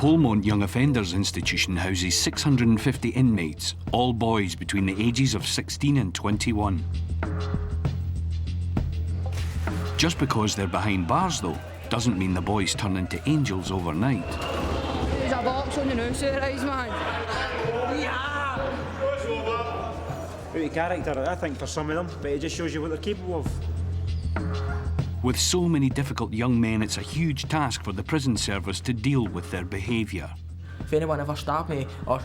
Polmont Young Offenders Institution houses 650 inmates, all boys between the ages of 16 and 21. Just because they're behind bars, though, doesn't mean the boys turn into angels overnight. There's a box on the noose there, is, man. Pretty character, I think, for some of them, but it just shows you what they're capable of. With so many difficult young men, it's a huge task for the prison service to deal with their behaviour. If anyone ever stabbed me or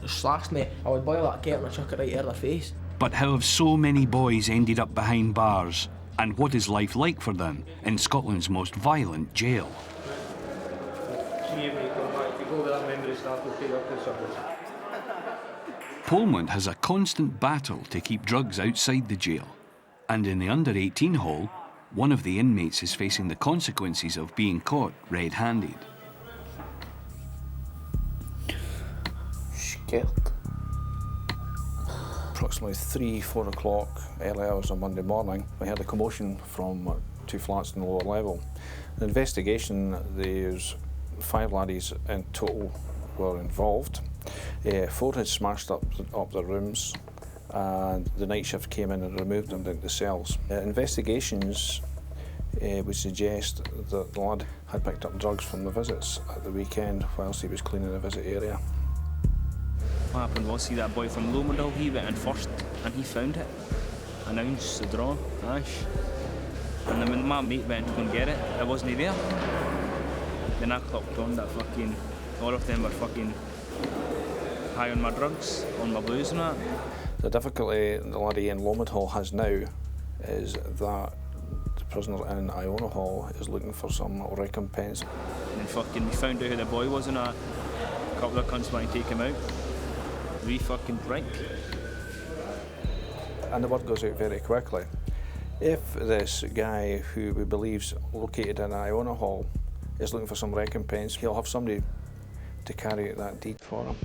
slashed me, I would boil that kettle and chuck it right in their face. But how have so many boys ended up behind bars? And what is life like for them in Scotland's most violent jail? Polmont has a constant battle to keep drugs outside the jail. And in the under-18 hall, one of the inmates is facing the consequences of being caught red-handed. Scared. Approximately 3-4 o'clock, early hours on Monday morning, we had a commotion from 2 flats in the lower level. The investigation, there's 5 laddies in total were involved. 4 had smashed up their rooms, and the night shift came in and removed them into the cells. Investigations would suggest that the lad had picked up drugs from the visits at the weekend whilst he was cleaning the visit area. What happened was, see that boy from Wome, he went in first and he found it, announced the draw, ash. And then when my mate went to go and get it, it wasn't there. Then I clocked on that fucking, all of them were fucking high on my drugs, on my booze and that. The difficulty the laddie in Wome Hall has now is that the prisoner in Iona Hall is looking for some recompense. And then fucking we found out who the boy was and a couple of cunts wanted to take him out. We fucking prick. And the word goes out very quickly. If this guy who we believe's located in Iona Hall is looking for some recompense, he'll have somebody to carry out that deed for him.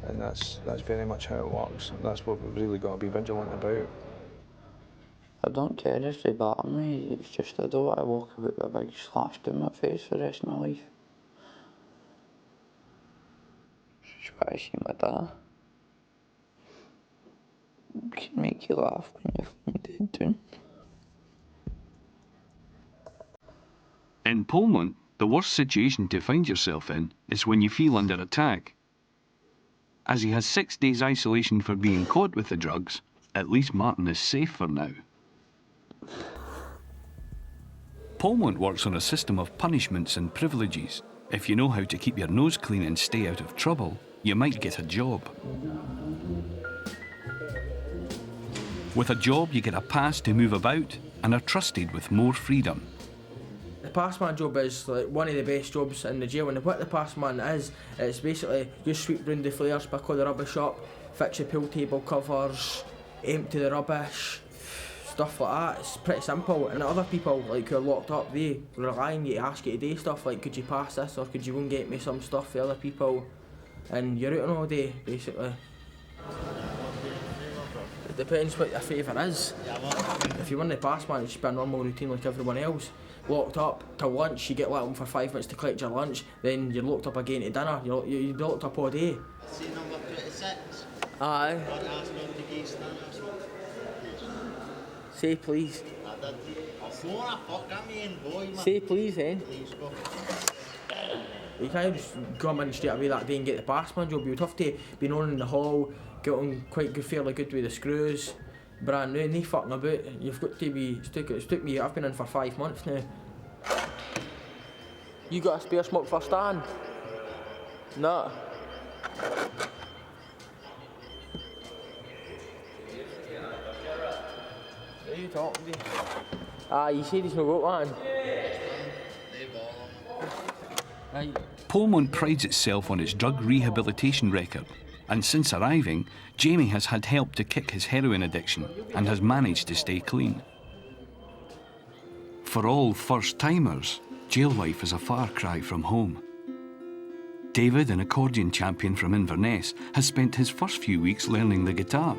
And that's very much how it works. That's what we've really got to be vigilant about. I don't care if they batter me, it's just I don't want to walk about with a big slash down my face for the rest of my life. Just want to see my dad. It can make you laugh when you're fucking dead too. In Polmont, the worst situation to find yourself in is when you feel under attack. As he has 6 days isolation for being caught with the drugs, at least Martin is safe for now. Polmont works on a system of punishments and privileges. If you know how to keep your nose clean and stay out of trouble, you might get a job. With a job, you get a pass to move about and are trusted with more freedom. The passman job is like one of the best jobs in the jail, and what the passman is, it's basically you sweep round the flares, pick all the rubbish up, fix the pool table covers, empty the rubbish, stuff like that. It's pretty simple, and other people like who are locked up, they rely on you to ask you to do stuff like, could you pass this, or could you go and get me some stuff for other people, and you're out on all day basically. It depends what your favour is. If you want the passman, it should be a normal routine like everyone else. Locked up till lunch, you get let home for 5 minutes to collect your lunch, then you're locked up again to dinner. You're locked up all day. See number 26? Aye. Say please. I did. I'll floor a fuck at me and boy, man. Say please then. Please go. You can't just come in straight away that day and get the passman job. You would have to be known in the hall, get on quite good, fairly good with the screws, brand new, no fucking about. You've got to be, it's took me, I've been in for 5 months now. You got a spare smoke for Stan? No. What are you talking to? Ah, you said he's not got one. Right. Polmont prides itself on its drug rehabilitation record, and since arriving, Jamie has had help to kick his heroin addiction and has managed to stay clean. For all first-timers, jail life is a far cry from home. David, an accordion champion from Inverness, has spent his first few weeks learning the guitar.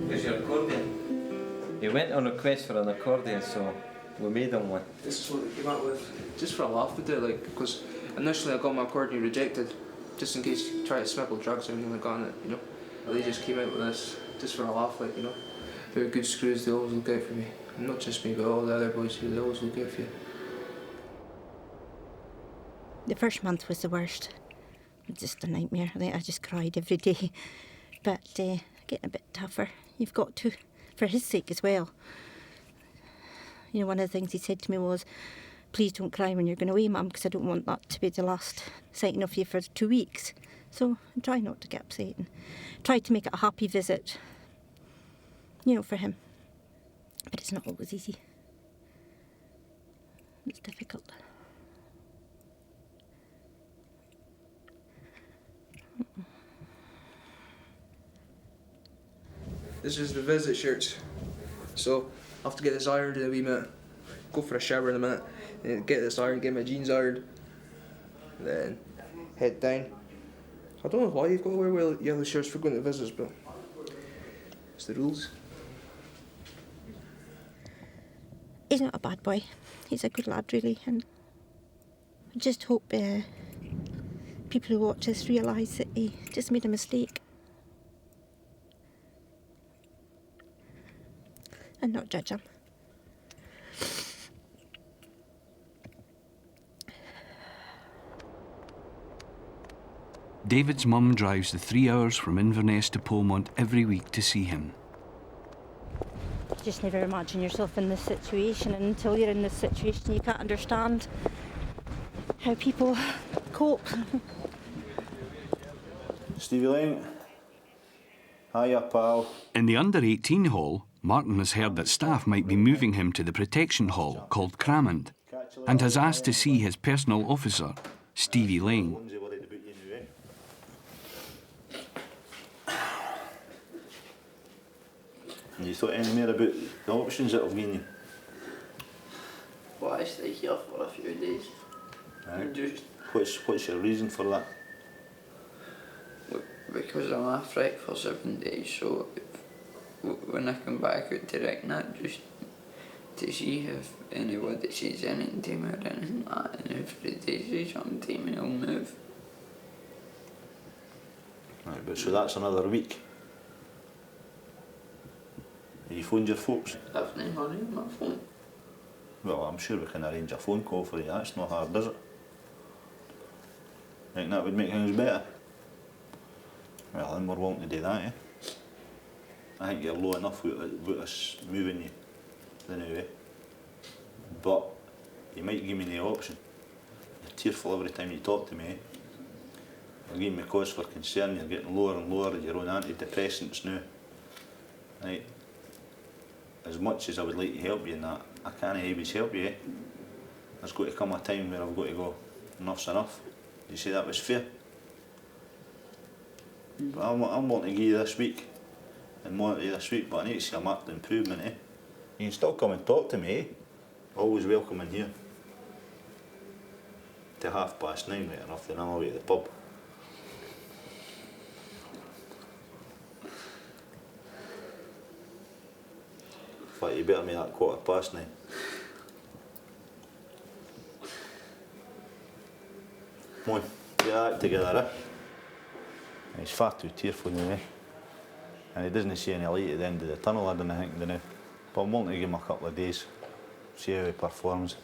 Here's your accordion. He went on a quest for an accordion, so we made him one. This is what we came up with. Just for a laugh, we do it, like, because Initially I got my accordion rejected, just in case you try to smuggle drugs or anything like that on it, you know. They just came out with this, just for a laugh, like, you know. They're good screws, they always look out for me. And not just me, but all the other boys here, they always look out for you. The first month was the worst. It was just a nightmare. I just cried every day. But getting a bit tougher. You've got to, for his sake as well. You know, one of the things he said to me was, please don't cry when you're going away, Mum, because I don't want that to be the last sighting of you for 2 weeks. So I try not to get upset and try to make it a happy visit, you know, for him. But it's not always easy. It's difficult. This is the visit shirts. So I have to get this ironed in a wee minute. Go for a shower in a minute. Then get this ironed, get my jeans ironed. Then head down. I don't know why you've got to wear yellow shirts for going to visits, but it's the rules. He's not a bad boy. He's a good lad, really, and I just hope people who watch this realise that he just made a mistake. And not judge him. David's mum drives the 3 hours from Inverness to Polmont every week to see him. Just never imagine yourself in this situation, and until you're in this situation you can't understand how people cope. Stevie Lane. Hiya, pal. In the under-18 hall, Martin has heard that staff might be moving him to the protection hall called Cramond and has asked to see his personal officer, Stevie Lane. You thought any more about the options that I've given you? Well, I stay here for a few days. Right. Just What's your reason for that? because I'm off right for 7 days, so when I come back out to Ricknat, just to see if anybody says anything to me or anything like that, and if they say something to me, I'll move. Right, but so that's another week. Have you phoned your folks? I've no money on my phone. Well, I'm sure we can arrange a phone call for you. That's not hard, is it? Think that would make things better? Well, then we're willing to do that, eh? I think you're low enough with us moving you, anyway. But you might give me the option. You're tearful every time you talk to me, eh? You're giving me cause for concern. You're getting lower and lower with your own antidepressants now. Right? As much as I would like to help you in that, I can't always help you, eh? There's got to come a time where I've got to go, enough's enough. Did you say that was fair? But I'm wanting to give you this week, and monitor you this week, but I need to see a marked improvement, eh? You can still come and talk to me, eh? Always welcome in here. To 9:30 right enough, then I'm away to the pub. In fact, you better make that 9:15. Come on, get that together, eh? He's far too tearful now, eh? And he doesn't see any light at the end of the tunnel, I don't think, now. But I'm wanting to give him a couple of days, see how he performs.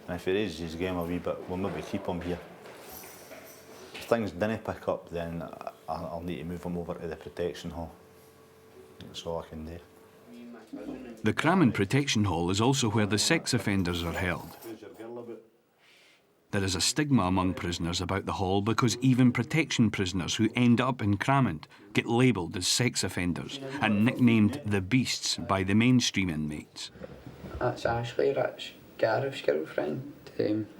And if he raises his game a wee bit, we'll maybe keep him here. If things didn't pick up, then I'll need to move him over to the protection hall. That's all I can do. The Cramond Protection Hall is also where the sex offenders are held. There is a stigma among prisoners about the hall because even protection prisoners who end up in Cramond get labelled as sex offenders and nicknamed the Beasts by the mainstream inmates. That's Ashley, that's Gareth's girlfriend.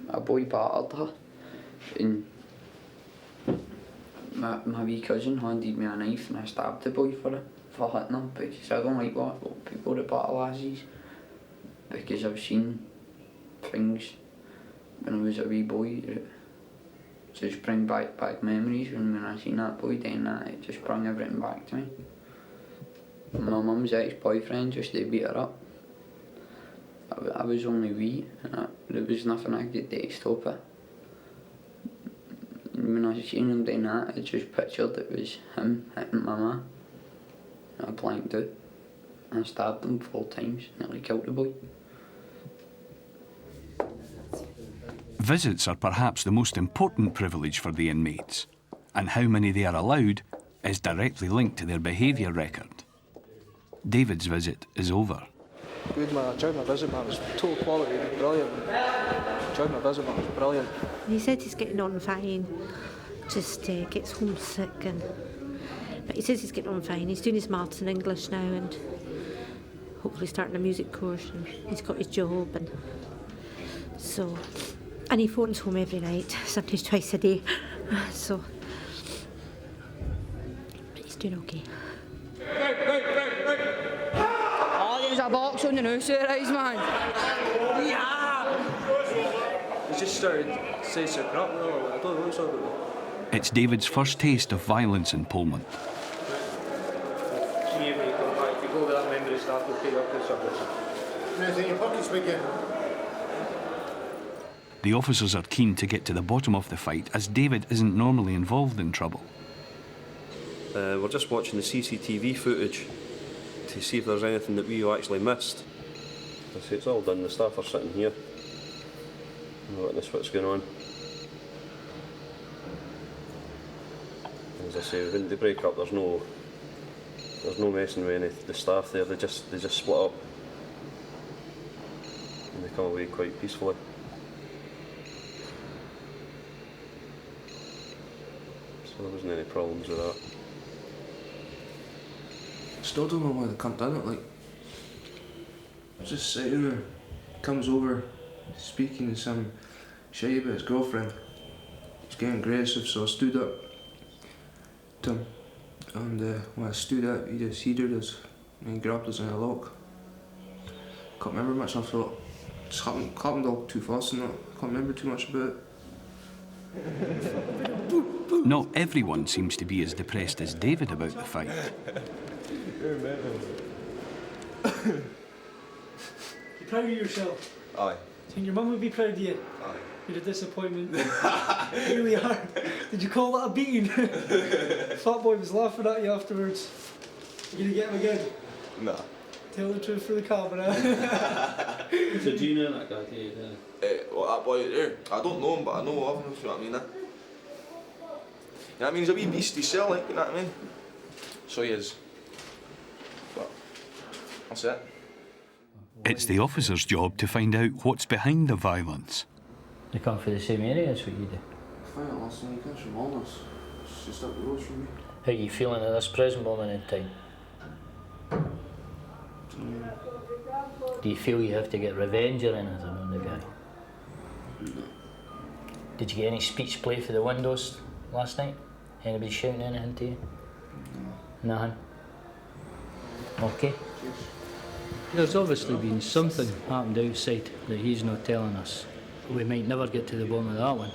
A boy battered her, and my wee cousin handed me a knife and I stabbed the boy for hitting her, because I don't like what people that batter lassies, because I've seen things when I was a wee boy that just bring back memories, and when I seen that boy doing that, it just brought everything back to me. My mum's ex-boyfriend just to beat her up. I was only wee, and there was nothing I could do to stop it. when I seen him doing that, I just pictured it was him hitting my ma. I blanked out. I stabbed him 4 times, nearly killed the boy. Visits are perhaps the most important privilege for the inmates, and how many they are allowed is directly linked to their behaviour record. David's visit is over. Good man, I enjoyed my visit, man. It was total quality, brilliant. Enjoyed my visit, man. It was brilliant. He said he's getting on fine, just gets homesick, but he says he's getting on fine. He's doing his maths and English now, and hopefully starting a music course, and he's got his job, and so, and he phones home every night, sometimes twice a day, so but he's doing okay. Oh, there was a box on the house there, man. Yeah! He just started saying something up, I don't know what's up with it. It's David's first taste of violence in Polmont. See if you come back, if you go with that member of staff, we'll pick up the subject. Anything in your pockets, Mickey? The officers are keen to get to the bottom of the fight, as David isn't normally involved in trouble. We're just watching the CCTV footage to see if there's anything that we actually missed. I say it's all done, the staff are sitting here. We'll witness what's going on. As I say, when they break up, there's no messing with any of the staff there. They just split up and they come away quite peacefully. So there wasn't any problems with that. Still don't know why the cunt done it, like. Just sitting there, comes over, speaking to some shit about his girlfriend. He's getting aggressive, so I stood up to him. And when I stood up, he just heeded us and he grabbed us in a lock. Can't remember much, I thought. Just happened all too fast and that. Can't remember too much about it. Not everyone seems to be as depressed as David about the fight. You proud of yourself? Aye. Think your mum would be proud of you? Aye. You're a disappointment. You really are. Did you call that a beating? Fat boy was laughing at you afterwards. You gonna get him again? Nah. Tell the truth for the camera. So do you know that guy, do you? Well, that boy there, I don't know him, but I know of him, if you know what I mean. You know what I mean? He's a wee beast himself, like, you know what I mean? So he is. But that's it. It's the officer's job to find out what's behind the violence. You come from the same area as what you do? I found it last night, he comes from Walners. It's just up the road from me. How are you feeling at this present moment in time? Do you feel you have to get revenge or anything on the guy? No. Did you get any speech play for the windows last night? Anybody shouting anything to you? No. Nothing? Okay. There's obviously been something happened outside that he's not telling us. We might never get to the bottom of that one.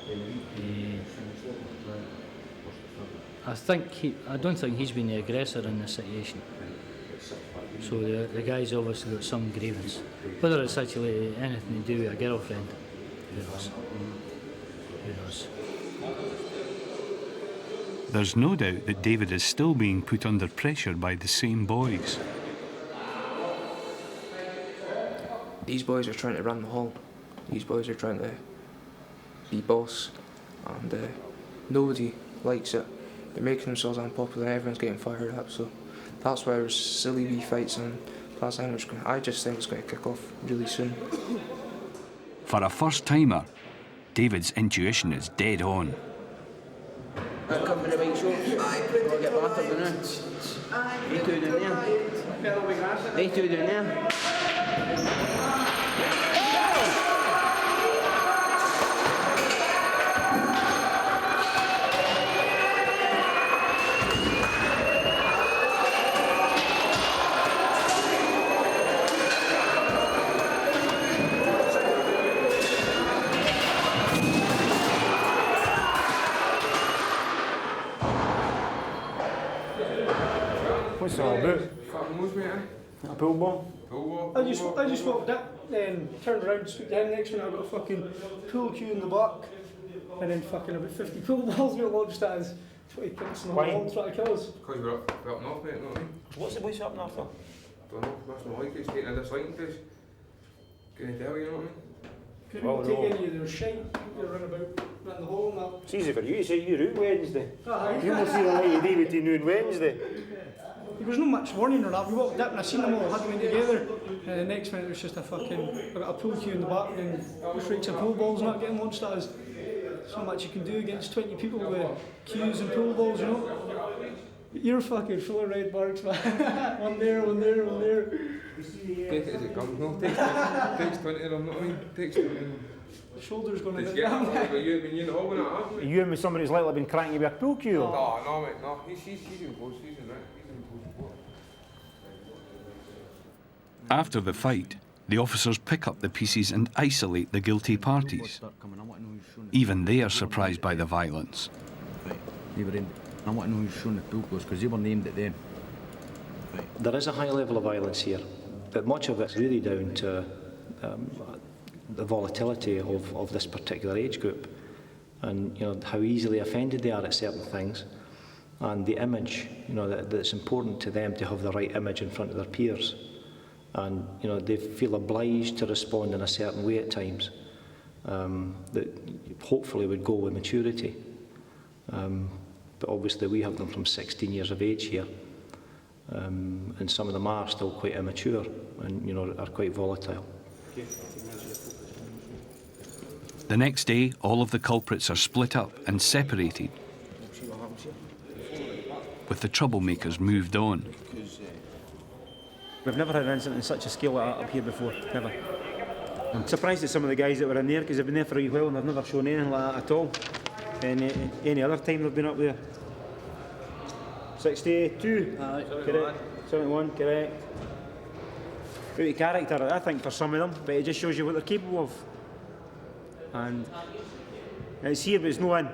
I don't think he's been the aggressor in this situation. So the guy's obviously got some grievance. Whether it's actually anything to do with a girlfriend, who knows? Who knows? There's no doubt that David is still being put under pressure by the same boys. These boys are trying to run the hall. These boys are trying to be boss, and nobody likes it. They're making themselves unpopular, everyone's getting fired up, so that's why there's silly wee fights, and plus I just think it's going to kick off really soon. For a first-timer, David's intuition is dead on. I'll come for the bike show. I'll get battered now. They two down there. They two down there. What's it all about? A pool ball? I just walked up, then turned around, spoke to him. Next minute, I got a fucking pool cue in the back. and then fucking about 50 pool balls got launched at us. 20 pints in the whole trying to kill us. Because we're up north, mate, you know what I mean? What's the place up north for? Don't know, must not like it, it's taking a disliking to us. Can I tell you, you know what I mean? Couldn't take any of their shite, you're running about, around the hole and that. It's easy for you to say you're out Wednesday. Aye. You must see the light of day between now and Wednesday. There was no much warning or that. We walked up and I seen them all huddling together, and the next minute it was just a fucking, I got a pool cue in the back and just rakes of pool balls not getting launched at us. So much you can do against 20 people with cues and pool balls, you know. You're fucking full of red marks, man. One there, one there, one there. Take it as it comes, no? Takes 20 of them, know what I mean? Takes 20 of them. The shoulder's going to Did get down. you know when it happened? Are you in with somebody who's likely been cranking you with a pool cue? No, mate, no. He's in post, he's in that. He's in post support. After the fight, the officers pick up the pieces and isolate the guilty parties. Even they are surprised by the violence. They were in. I want to know who's shown the pool goes because they were named at them. There is a high level of violence here, but much of it's really down to the volatility of this particular age group, and you know how easily offended they are at certain things, and the image, you know, that it's important to them to have the right image in front of their peers, and you know they feel obliged to respond in a certain way at times that hopefully would go with maturity. But obviously we have them from 16 years of age here, and some of them are still quite immature and you know are quite volatile. The next day, all of the culprits are split up and separated, with the troublemakers moved on. We've never had an incident on such a scale like that up here before, never. I'm surprised at some of the guys that were in there because they've been there for a wee while and they've never shown anything like that at all. Any other time they've been up there. 62, correct. 71, correct. Out of character, I think, for some of them, but it just shows you what they're capable of. And it's here, but it's no in.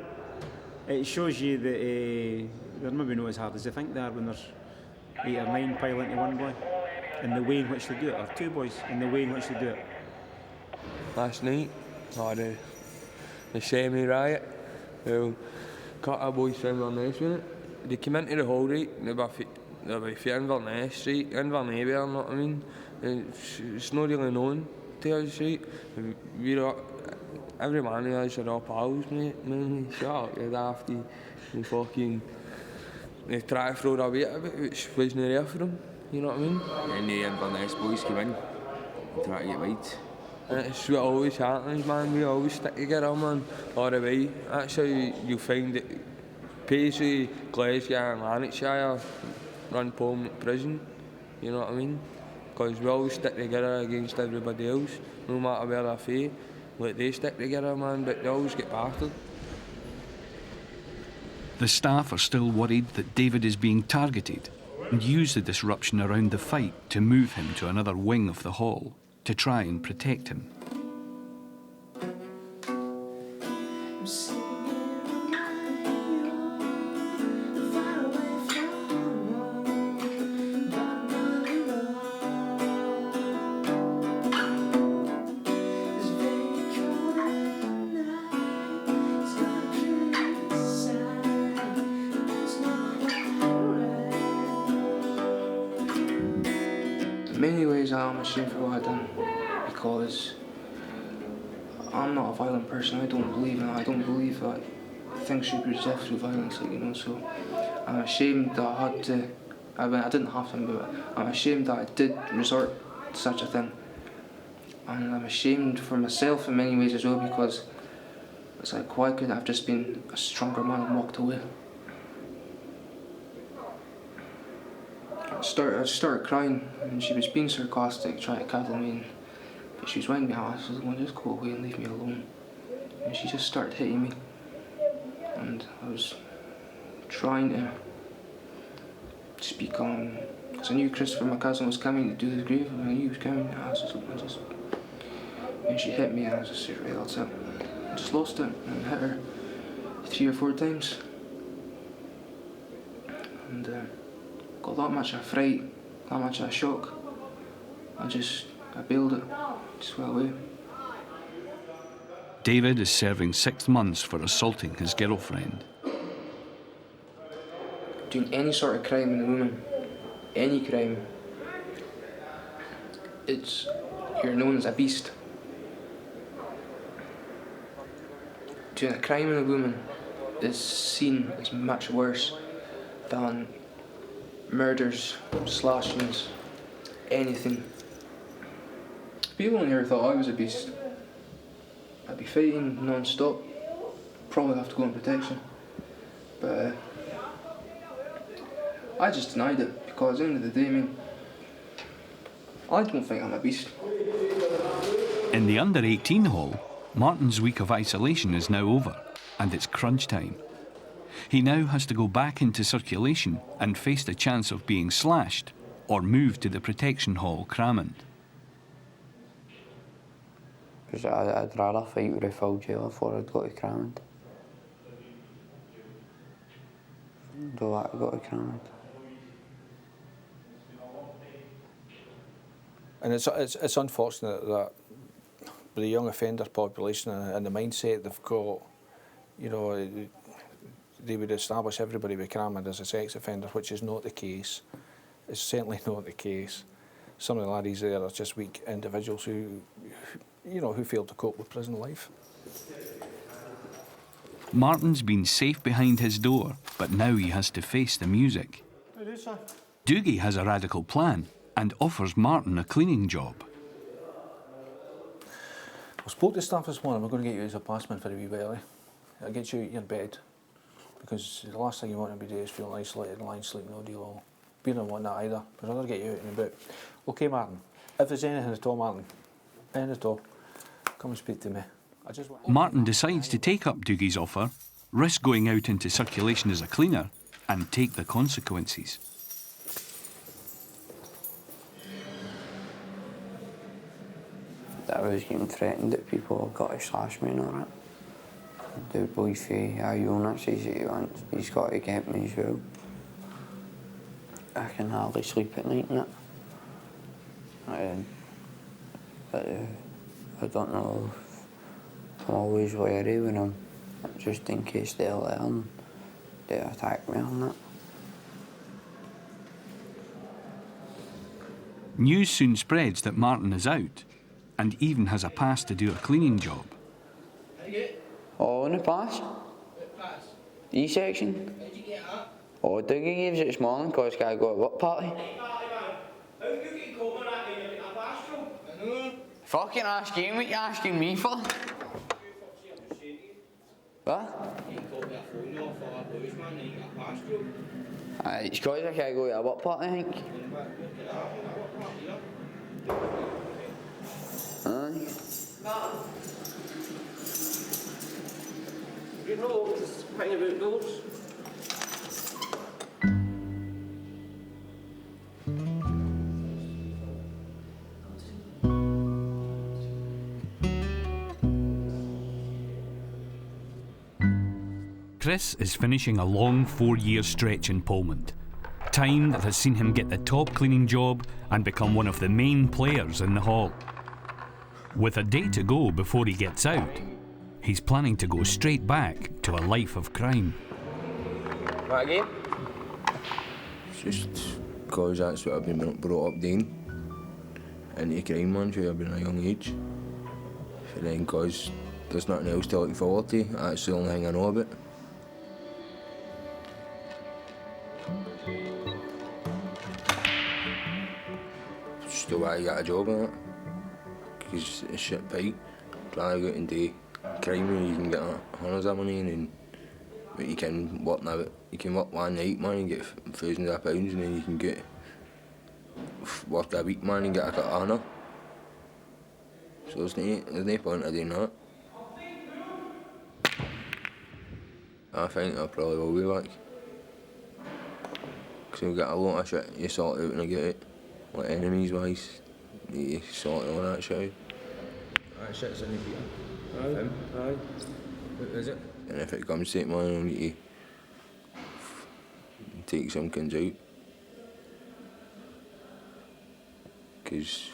It shows you that they're maybe not as hard as they think they are when there's 8 or 9 pile into one boy. And the way in which they do it, or 2 boys, and the way in which they do it. Last night, the semi-riot. Well, cut our boys from Inverness with it. They came into the hall, right? They were for Inverness, right? Inverness, you know what I mean? It's not really known to us, right? Every man of us are all pals, mate. Shut up, you're daft. You fucking... They try to throw their weight a bit, which wasn't there for them, you know what I mean? And the Inverness boys came in, try to get white. It's what always happens, man. We always stick together, man, all the way. That's how you find it. Paisley, Glasgow and Lanarkshire run Polmont Prison, you know what I mean? Because we always stick together against everybody else, no matter where they're from. Like they stick together, man, but they always get battered. The staff are still worried that David is being targeted and use the disruption around the fight to move him to another wing of the hall to try and protect him. In many ways I'm ashamed for what I've done because I'm not a violent person. I don't believe in it. I don't believe that things should be resolved through violence, like, you know, so I'm ashamed that I had to, I didn't have to, but I'm ashamed that I did resort to such a thing. And I'm ashamed for myself in many ways as well because it's like, why couldn't I have just been a stronger man and walked away? I started crying and she was being sarcastic, trying to cuddle me, but she was winding me out. I was like, just go away and leave me alone. And she just started hitting me. And I was trying to speak on, because I knew Christopher, my cousin, was coming to do his grave, and I knew he was coming. And she hit me and I was just like, right, that's it. I just lost it and hit her 3 or 4 times. And got that much of a fright, that much of a shock. I bailed it, just went away. David is serving 6 months for assaulting his girlfriend. Doing any sort of crime in the woman, any crime, you're known as a beast. Doing a crime in a woman is seen as much worse than murders, slashings, anything. People in here thought I was a beast. I'd be fighting non-stop, probably have to go on protection. But I just denied it because at the end of the day, I mean, I don't think I'm a beast. In the under-18 hall, Martin's week of isolation is now over, and it's crunch time. He now has to go back into circulation and face the chance of being slashed or moved to the protection hall, Cramond. Because I'd rather fight with a full jail before I'd go to Cramond. Don't want to go to Cramond. And it's unfortunate that with the young offender population and the mindset they've got, you know, they would establish everybody with Cramond as a sex offender, which is not the case. It's certainly not the case. Some of the laddies there are just weak individuals who fail to cope with prison life. Martin's been safe behind his door, but now he has to face the music. Doogie has a radical plan and offers Martin a cleaning job. I spoke to staff this morning. We're going to get you as a passman for a wee while. I'll get you out of your bed, because the last thing you want to be doing is feeling isolated and lying sleeping all day long. We don't want that either. We'd rather get you out and about. OK, Martin, if there's anything at all, Martin, anything at all, come and speak to me. Martin decides to take up Doogie's offer, risk going out into circulation as a cleaner, and take the consequences. I was getting threatened that people have got to slash me and all that. The boy from Iona says that he's got to get me as well. I can hardly sleep at night and that. I don't know if I'm always wary when I'm just in case they learn they attack me on that. News soon spreads that Martin is out and even has a pass to do a cleaning job. Oh, on the pass? E-section? Where'd you get that? Oh, Dougie gave it this morning because I got a work party. Fucking ask him what you asking me for. What? It's because I can't go to a work party, I think. Aye. You know this thing about doors? Chris is finishing a long 4-year stretch in Polmont. Time that has seen him get the top cleaning job and become one of the main players in the hall. With a day to go before he gets out, he's planning to go straight back to a life of crime. What again? Just because that's what I've been brought up doing. Into crime, man, from I've been at a young age. And then because there's nothing else to look forward to, that's the only thing I know about. Still why I got a job in it. Because it's shit pay. Try to go out and do crime and you can get hundreds of money and but you can work now. You can work one night, man, and get thousands of pounds, and then you can get work a week, man, and get a cut of honor. So there's no point in doing that. I think I probably will be back. Because you'll get a lot of shit you sort out when I get out. Like enemies wise, you sort all that shit out. That shit's in the beating. Him. Aye. What is it? And if it comes to it, man, I'll need to take some kids out. Because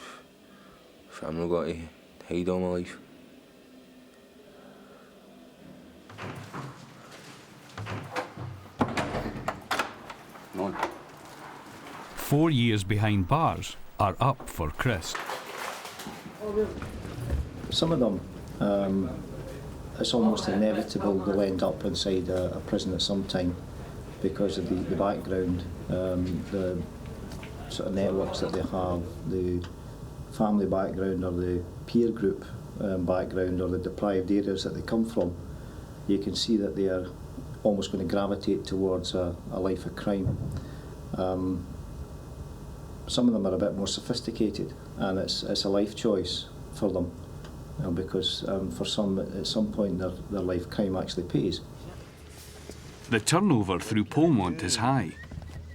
if I'm not got to hide all my life. 4 years behind bars are up for Chris. Some of them, it's almost inevitable they'll end up inside a prison at some time because of the background, the sort of networks that they have, the family background or the peer group background or the deprived areas that they come from. You can see that they are almost going to gravitate towards a life of crime. Some of them are a bit more sophisticated, and it's a life choice for them, because for some, at some point, their life crime actually pays. The turnover through Polmont is high,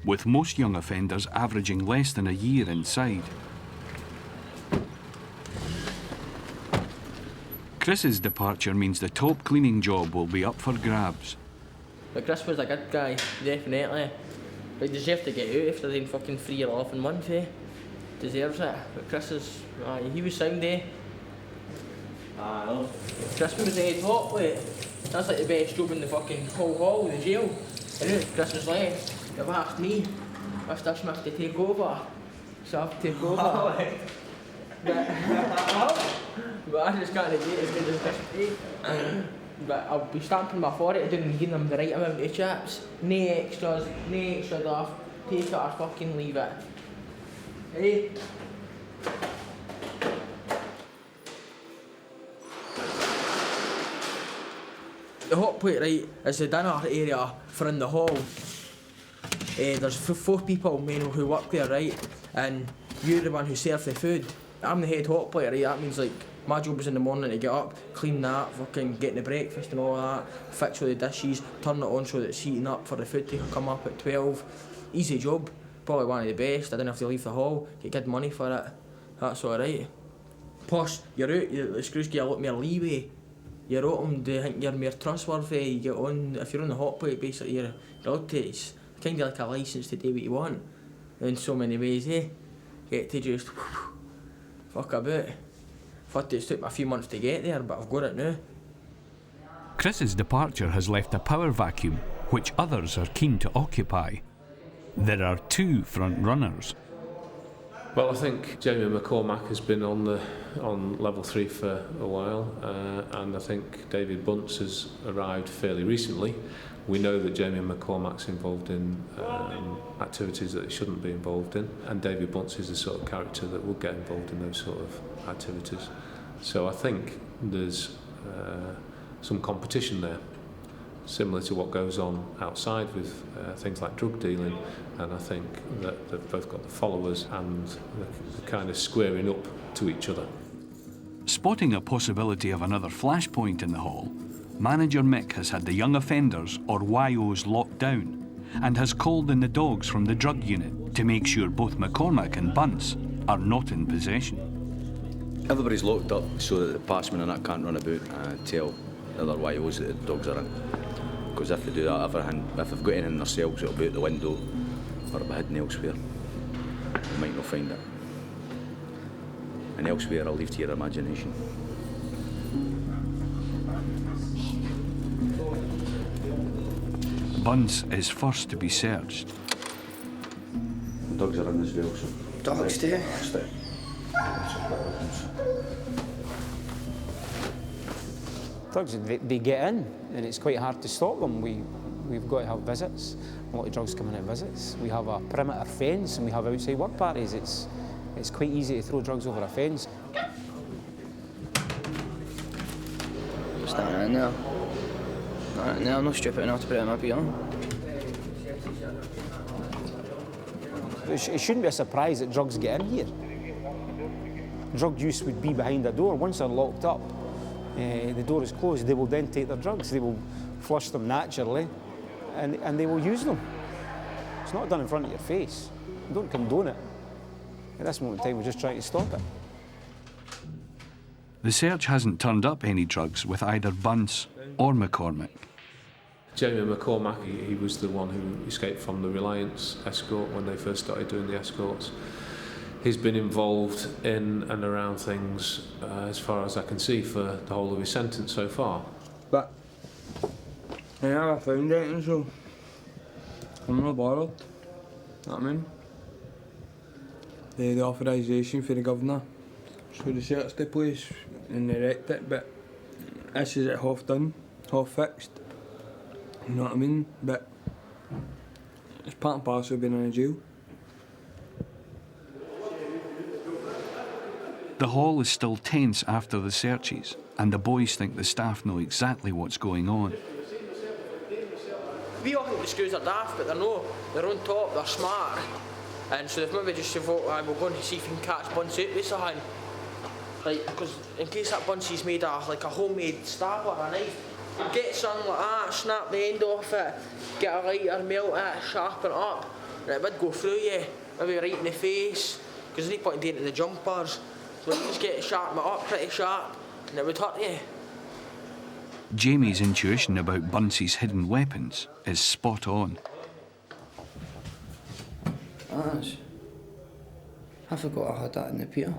with most young offenders averaging less than a year inside. Chris's departure means the top cleaning job will be up for grabs. But Chris was a good guy, definitely. But he deserved to get out after doing fucking 3 or 11 months, eh? Deserves it. But Chris is, he was sound, eh? Chris was the head top, like. That's like the best job in the fucking whole hall, the jail. And now Chris is left. You've asked me, Mr. Smith, to take over. So I have to take over. But I just can't get as good as Chris did. But I'll be stamping my forehead down and giving them the right amount of chips. No extras, no extra stuff. Take it or fucking leave it. Hey? The hot plate, right, is the dinner area for in the hall. There's 4 people, men, who work there, right? And you're the one who serves the food. I'm the head hot plate, right? That means, like, my job is in the morning to get up, clean that, fucking get the breakfast and all that, fix all the dishes, turn it on so that it's heating up for the food to come up at 12. Easy job, probably one of the best. I don't have to leave the hall, get good money for it. That's alright. Plus, you're out, the screws get a lot more leeway. You're out them, they think you're more trustworthy, you get on, if you're on the hot plate, basically you're allowed to, it's kind of like a licence to do what you want. In so many ways, eh? Get to just fuck about. It took me a few months to get there, but I've got it now. Chris's departure has left a power vacuum, which others are keen to occupy. There are 2 front runners. Well, I think Jamie McCormack has been on level 3 for a while, and I think David Bunce has arrived fairly recently. We know that Jamie McCormack's involved in activities that he shouldn't be involved in, and David Bunce is the sort of character that will get involved in those sort of activities. So I think there's some competition there, similar to what goes on outside with things like drug dealing, and I think that they've both got the followers and the kind of squaring up to each other. Spotting a possibility of another flashpoint in the hall, Manager Mick has had the young offenders, or YOs, locked down and has called in the dogs from the drug unit to make sure both McCormack and Bunce are not in possession. Everybody's locked up so that the passmen and that can't run about and tell the other YOs that the dogs are in. Because if they do that, if they've got anything in their cells, it'll be out the window or it'll be hidden elsewhere. You might not find it. And elsewhere, I'll leave to your imagination. Bunce is first to be searched. The dogs are in as well, so... Dogs too? Drugs, they get in, and it's quite hard to stop them. We've got to have visits. A lot of drugs come in at visits. We have a perimeter fence, and we have outside work parties. It's quite easy to throw drugs over a fence. Standing in there. No, I'm not stupid enough to put it in my beer. It shouldn't be a surprise that drugs get in here. Drug use would be behind the door. Once they're locked up, the door is closed, they will then take their drugs. They will flush them naturally, and they will use them. It's not done in front of your face. You don't condone it. At this moment in time, we're just trying to stop it. The search hasn't turned up any drugs with either Bunce or McCormack. Jamie McCormack, he was the one who escaped from the Reliance escort when they first started doing the escorts. He's been involved in and around things, as far as I can see, for the whole of his sentence so far. But I never found anything, so I'm not bothered. You know what I mean? the authorisation for the governor. So they searched the place and they wrecked it, but this is it half done, half fixed. You know what I mean? But it's part and parcel of being in a jail. The hall is still tense after the searches, and the boys think the staff know exactly what's going on. We all think the screws are daft, but they're no. They're on top, they're smart. And so they've maybe just thought, we're going to see if we can catch Bunce out with something. Like, because in case that Bunce's made like a homemade stab or a knife, get something like that, snap the end off it, get a lighter, melt it, sharpen it up, and it would go through you, maybe right in the face, because there's no point in doing it in the jumpers. So you just get it, sharpen it up pretty sharp, and it would hurt you. Jamie's intuition about Bunce's hidden weapons is spot on. I forgot I had that in the Peter.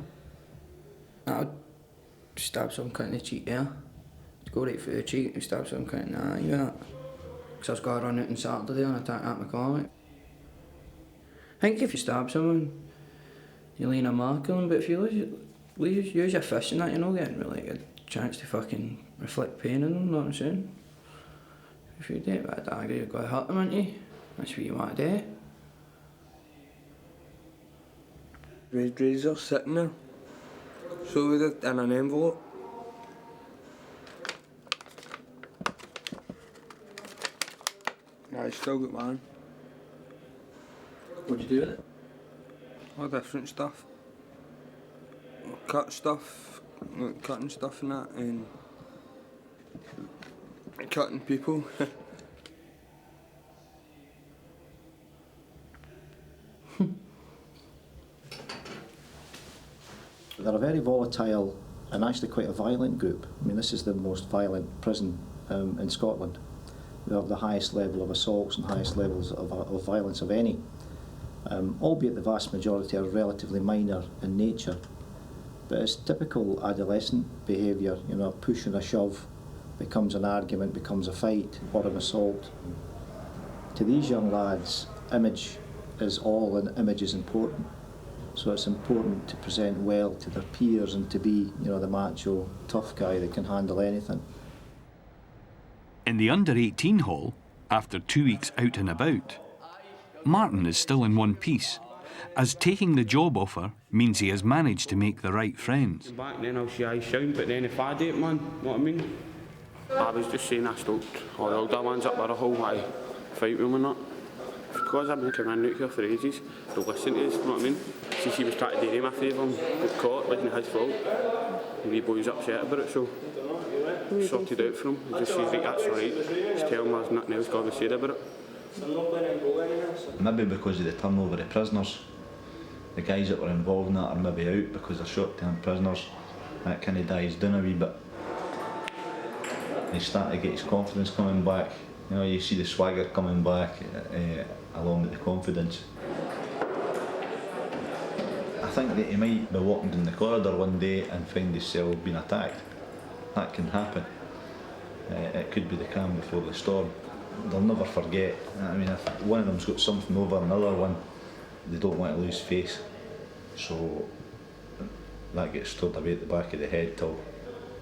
I would stab some cunt in the cheek there. Go right through the cheek and stab some cunt in the eye with that. Because I was going to run out on Saturday and attack at my car. I think if you stab someone, you lean a mark on them, but if you use your fist and that, you're not getting really a good chance to fucking reflect pain in them, you know what I'm saying? If you do it with a dagger, you've got to hurt them, aren't you? That's what you want to do. Red razor sitting there, so with it in an envelope. I still got mine. What'd you do with it? All different stuff. Cut stuff, like cutting stuff and that, and cutting people. They're a very volatile and actually quite a violent group. I mean, this is the most violent prison in Scotland. They have the highest level of assaults and highest levels of violence of any, albeit the vast majority are relatively minor in nature. But it's typical adolescent behaviour, you know, a push and a shove becomes an argument, becomes a fight or an assault. To these young lads, image is all and image is important. So it's important to present well to their peers and to be, you know, the macho, tough guy that can handle anything. In the under-18 hall, after 2 weeks out and about, Martin is still in one piece, as taking the job offer means he has managed to make the right friends. Back then I'll say I sound, but then if I do it, man, know what I mean? I was just saying I stoked all the older ones up there a whole way, fight with them and that. Because I've been coming out here for ages, they'll listen to us, you know what I mean? Since he was trying to do him a favour and got caught, it wasn't his fault. And the boy's upset about it, so sorted out for him. He just says, right, that's alright. Just tell him there's nothing else got to say about it. Maybe because of the turnover of prisoners, the guys that were involved in that are maybe out because they're short-term prisoners. That kind of dies down a wee bit. He started to get his confidence coming back. You know, you see the swagger coming back along with the confidence. I think that he might be walking down the corridor one day and find his cell being attacked. That can happen. It could be the calm before the storm. They'll never forget. I mean, if one of them's got something over another one, they don't want to lose face. So that gets stored away at the back of the head till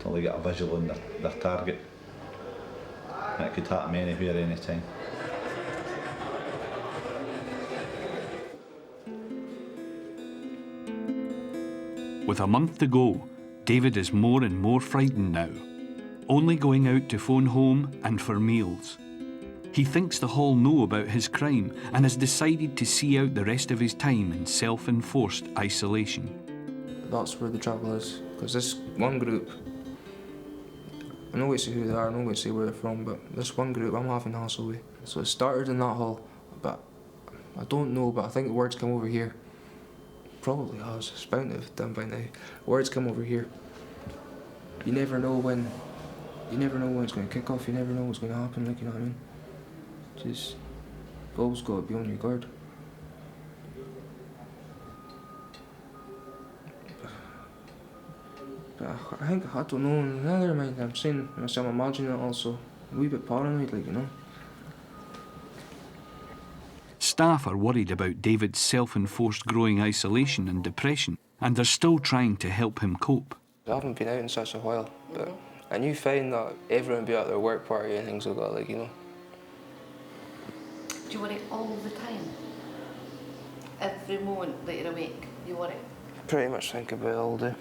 they get a visual on their target. It could happen anywhere, anytime. With a month to go, David is more and more frightened now, only going out to phone home and for meals. He thinks the hall know about his crime and has decided to see out the rest of his time in self-enforced isolation. That's where the trouble is, because this one group, I'm not going to say who they are, I'm not going to say where they're from, but this one group I'm having hassle with. So it started in that hall, but I don't know, but I think the words come over here. Probably has, it's bound to have done by now. Words come over here. You never know when it's going to kick off, you never know what's going to happen, like, you know what I mean? Just, always got to be on your guard. But I don't know, in another mind, I'm saying myself, I'm imagining it also, a wee bit paranoid, like, you know. staff are worried about David's self-enforced growing isolation and depression, and are still trying to help him cope. I haven't been out in such a while, but I knew fine that everyone would be at their work party and things like that, like, you know. Do you worry all the time? Every moment that you're awake, you worry? I pretty much think about it all day.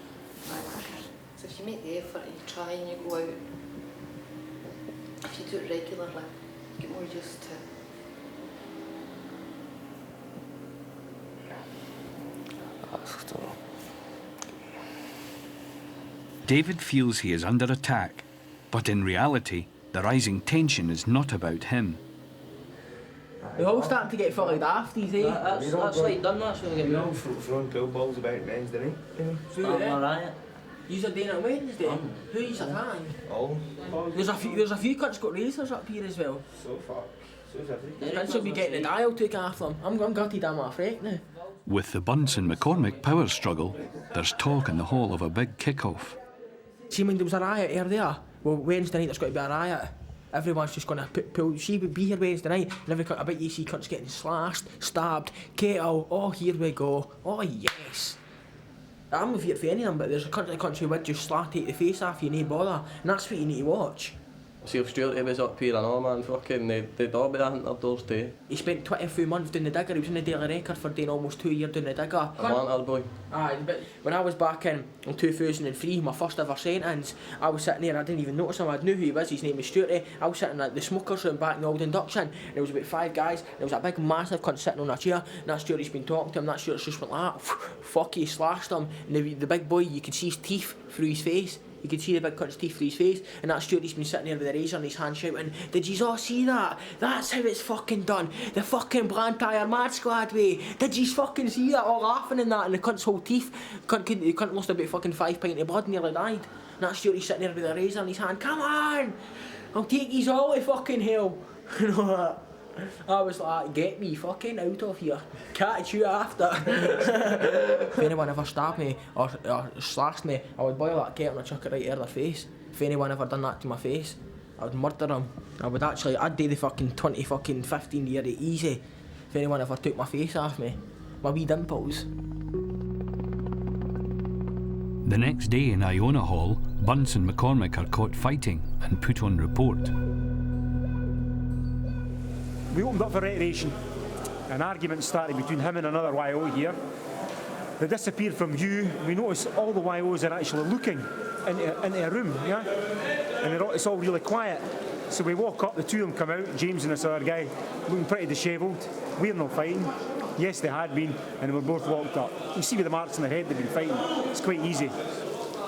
So if you make the effort and you try and you go out, if you do it regularly, you get more used to it. I don't know. David feels he is under attack, but in reality, the rising tension is not about him. We're all starting to get fully daft these days. That's like done, that's really good. We're all throwing pool balls about on Wednesday night, you know. Starting a riot. You're doing it on Wednesday? Who are you attacking? All. There's a few cunts got razors up here as well. So far. So's everything. Cunts will be getting the dial took after them. I'm gutted I'm a freak now. With the Bunsen McCormick power struggle, there's talk in the hall of a big kick-off. See when there was a riot here there? Well, Wednesday night there's got to be a riot. Everyone's just going to pull. She would be here Wednesday night, and every cunt, I bet you see cunts getting slashed, stabbed, kettle. Oh, here we go. Oh, yes. I'm with you for any of them, but there's a cunt in the country who would just take the face off you, no bother, and that's what you need to watch. See if Stuart was up here, I know, man, fucking, they'd all be hunting up doors too. He spent 24 months doing the digger. He was in the daily record for doing almost 2 years doing the digger. A wanted boy. Aye, but when I was back in 2003, my first ever sentence, I was sitting there, I didn't even notice him, I knew who he was, his name was Stuart. I was sitting at the smokers room back in the old induction, and there was about 5 guys, and there was a big massive cunt sitting on a chair, and that Stuart's been talking to him, that Stuart's just went like that, fuck, he slashed him, and the big boy, you could see his teeth through his face. You could see the big cunt's teeth through his face, and that Stuart's been sitting there with a razor in his hand shouting, "Did you all see that? That's how it's fucking done. The fucking Blantyre Mad Squad way. Did you fucking see that?" All laughing and that, and the cunt's whole teeth. The cunt lost about fucking 5 pints of blood and nearly died. And that Stuart's sitting there with a razor in his hand. "Come on! I'll take yous all to fucking hell." You know that? I was like, "Get me fucking out of here. Catch you after." If anyone ever stabbed me or slashed me, I would boil that kettle and chuck it right in their face. If anyone ever done that to my face, I would murder them. I'd do the fucking 15 year easy if anyone ever took my face off me. My wee dimples. The next day in Iona Hall, Bunce and McCormick are caught fighting and put on report. We opened up for recreation. An argument started between him and another YO here. They disappeared from view. We noticed all the YOs are actually looking into a room, yeah? And it's all really quiet. So we walk up, the two of them come out, James and this other guy, looking pretty dishevelled. We're not fighting. Yes, they had been, and they were both walked up. You see with the marks on their head, they've been fighting. It's quite easy.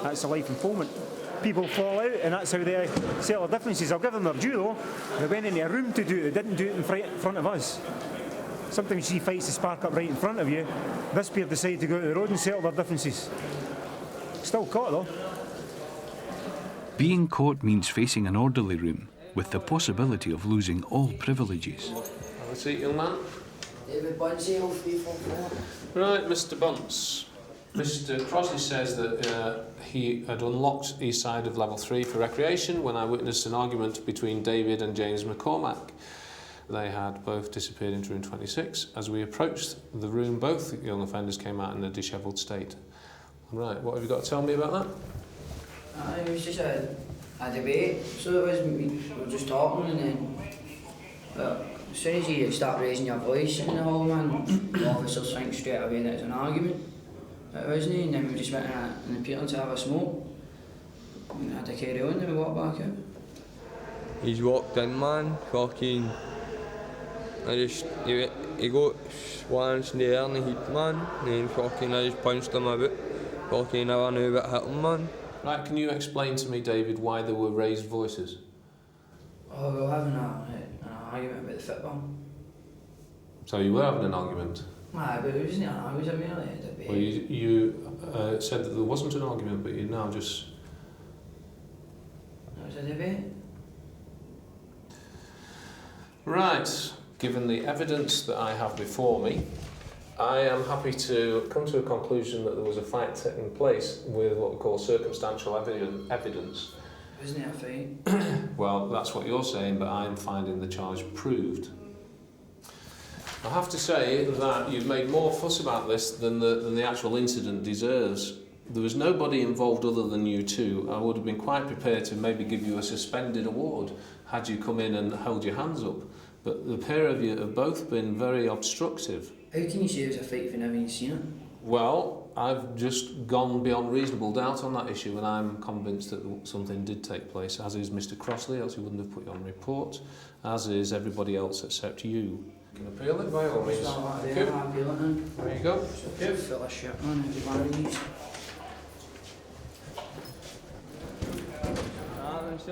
That's the life in Polmont. People fall out, and that's how they settle their differences. I'll give them their due though. They went into a room to do it, they didn't do it in front of us. Sometimes you see fights that spark up right in front of you. This pair decided to go out the road and settle their differences. Still caught though. Being caught means facing an orderly room with the possibility of losing all privileges. Have a seat, young man. David Bunce, 344. Right, Mr. Bunce. Mr. Crossley says that he had unlocked his side of level 3 for recreation when I witnessed an argument between David and James McCormack. They had both disappeared into room 26. As we approached the room, both young offenders came out in a dishevelled state. Right, what have you got to tell me about that? It was just a debate, so it was, we were just talking, and then as soon as you start raising your voice in the hall, man, the officers think straight away that it's an argument. It wasn't, and then we just went in the Peterton to have a smoke, and had to carry on, and we walked back out. He's walked in, man, fucking, he got swans in the air in the heat, man, and then fucking I just punched him a bit, fucking never knew what hit him, man. Right, can you explain to me, David, why there were raised voices? Oh, we were having an argument about the football. So you were having an argument? Aye, but it wasn't an argument, it was merely a debate. Well, you said that there wasn't an argument, but you now just... It was a debate. Right, given the evidence that I have before me, I am happy to come to a conclusion that there was a fight taking place with what we call circumstantial evidence. Wasn't it a fight? Well, that's what you're saying, but I'm finding the charge proved. I have to say that you've made more fuss about this than the actual incident deserves. There was nobody involved other than you two. I would have been quite prepared to maybe give you a suspended award had you come in and held your hands up. But the pair of you have both been very obstructive. How can you say it was a fight if you never even seen it? Well, I've just gone beyond reasonable doubt on that issue, and I'm convinced that something did take place, as is Mr. Crossley, else he wouldn't have put you on report, as is everybody else except you. You can appeal it by all means. There you go. Fill of shit, man. It's one of these.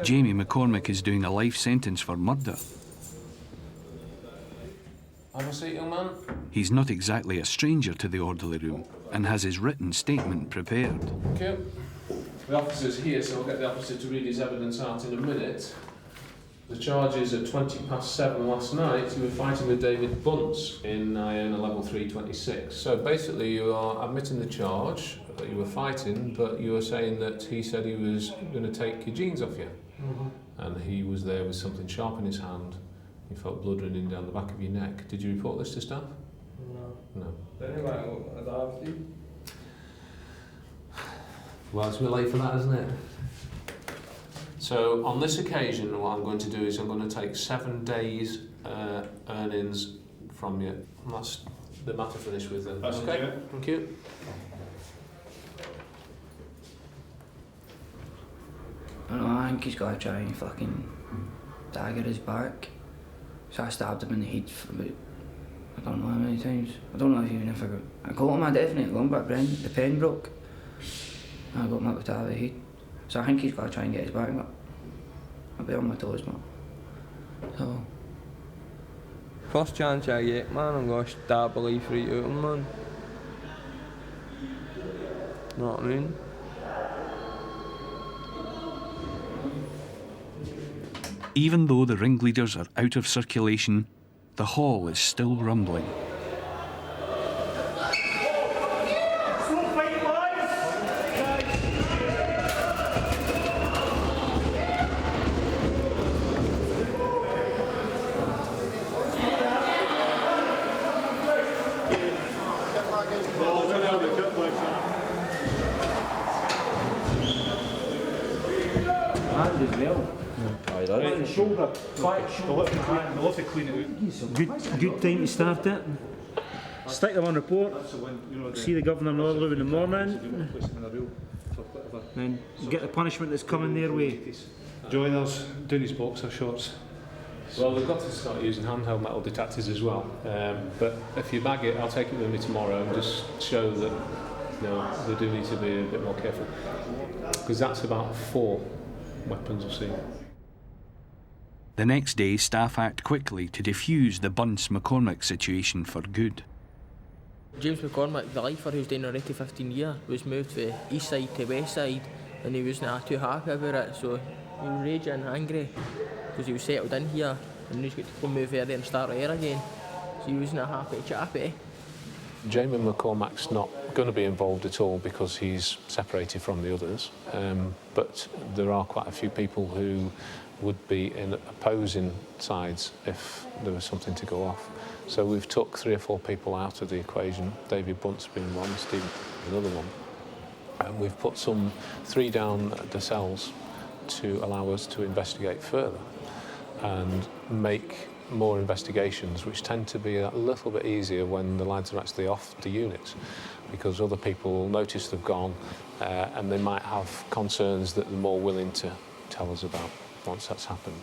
Jamie McCormick is doing a life sentence for murder. Have a seat, young man. He's not exactly a stranger to the orderly room and has his written statement prepared. Okay. The officer's here, so I'll get the officer to read his evidence out in a minute. The charges at 7:20 last night, you were fighting with David Bunce in Iona Level 326. So basically you are admitting the charge that you were fighting, but you were saying that he said he was going to take your jeans off you. And he was there with something sharp in his hand. You felt blood running down the back of your neck. Did you report this to staff? No. No. Anyway, I'd have to. Well, it's a bit late for that, isn't it? So on this occasion, what I'm going to do is I'm going to take 7 days earnings from you. And that's the matter finished with then. That's okay. Thank you. I don't know, I think he's got to try and fucking dagger his back. So I stabbed him in the head for about, I don't know how many times. I don't know even if I got him, I definitely got him, but the pen broke. I got him up with the head. So I think he's got to try and get his back, but I'll be on my toes, man. So. First chance I get, man, I'm going to stab a life right out of him, man. Know what I mean? Even though the ringleaders are out of circulation, the hall is still rumbling. Good time to start it. Stick them on report. See the governor and Orlov in the morning. Then get the punishment that's coming their way. Joiner's doing his boxer shorts. Well, they've got to start using handheld metal detectors as well. But if you bag it, I'll take it with me tomorrow and just show that they do need to be a bit more careful. Because that's about 4 weapons I've seen. The next day, staff act quickly to defuse the Bunce-McCormick situation for good. James McCormick, the lifer who's been already 15 years, was moved from east side to west side, and he was not too happy about it, so he was raging and angry because he was settled in here and he's got to go move there and start there again. So he was not happy, chappy. Jamie McCormack's not going to be involved at all because he's separated from the others, but there are quite a few people who would be in opposing sides if there was something to go off. So we've took 3 or 4 people out of the equation, David Bunce being one, Steve another one, and we've put 3 down the cells to allow us to investigate further and make more investigations, which tend to be a little bit easier when the lads are actually off the units, because other people will notice they've gone and they might have concerns that they're more willing to tell us about once that's happened.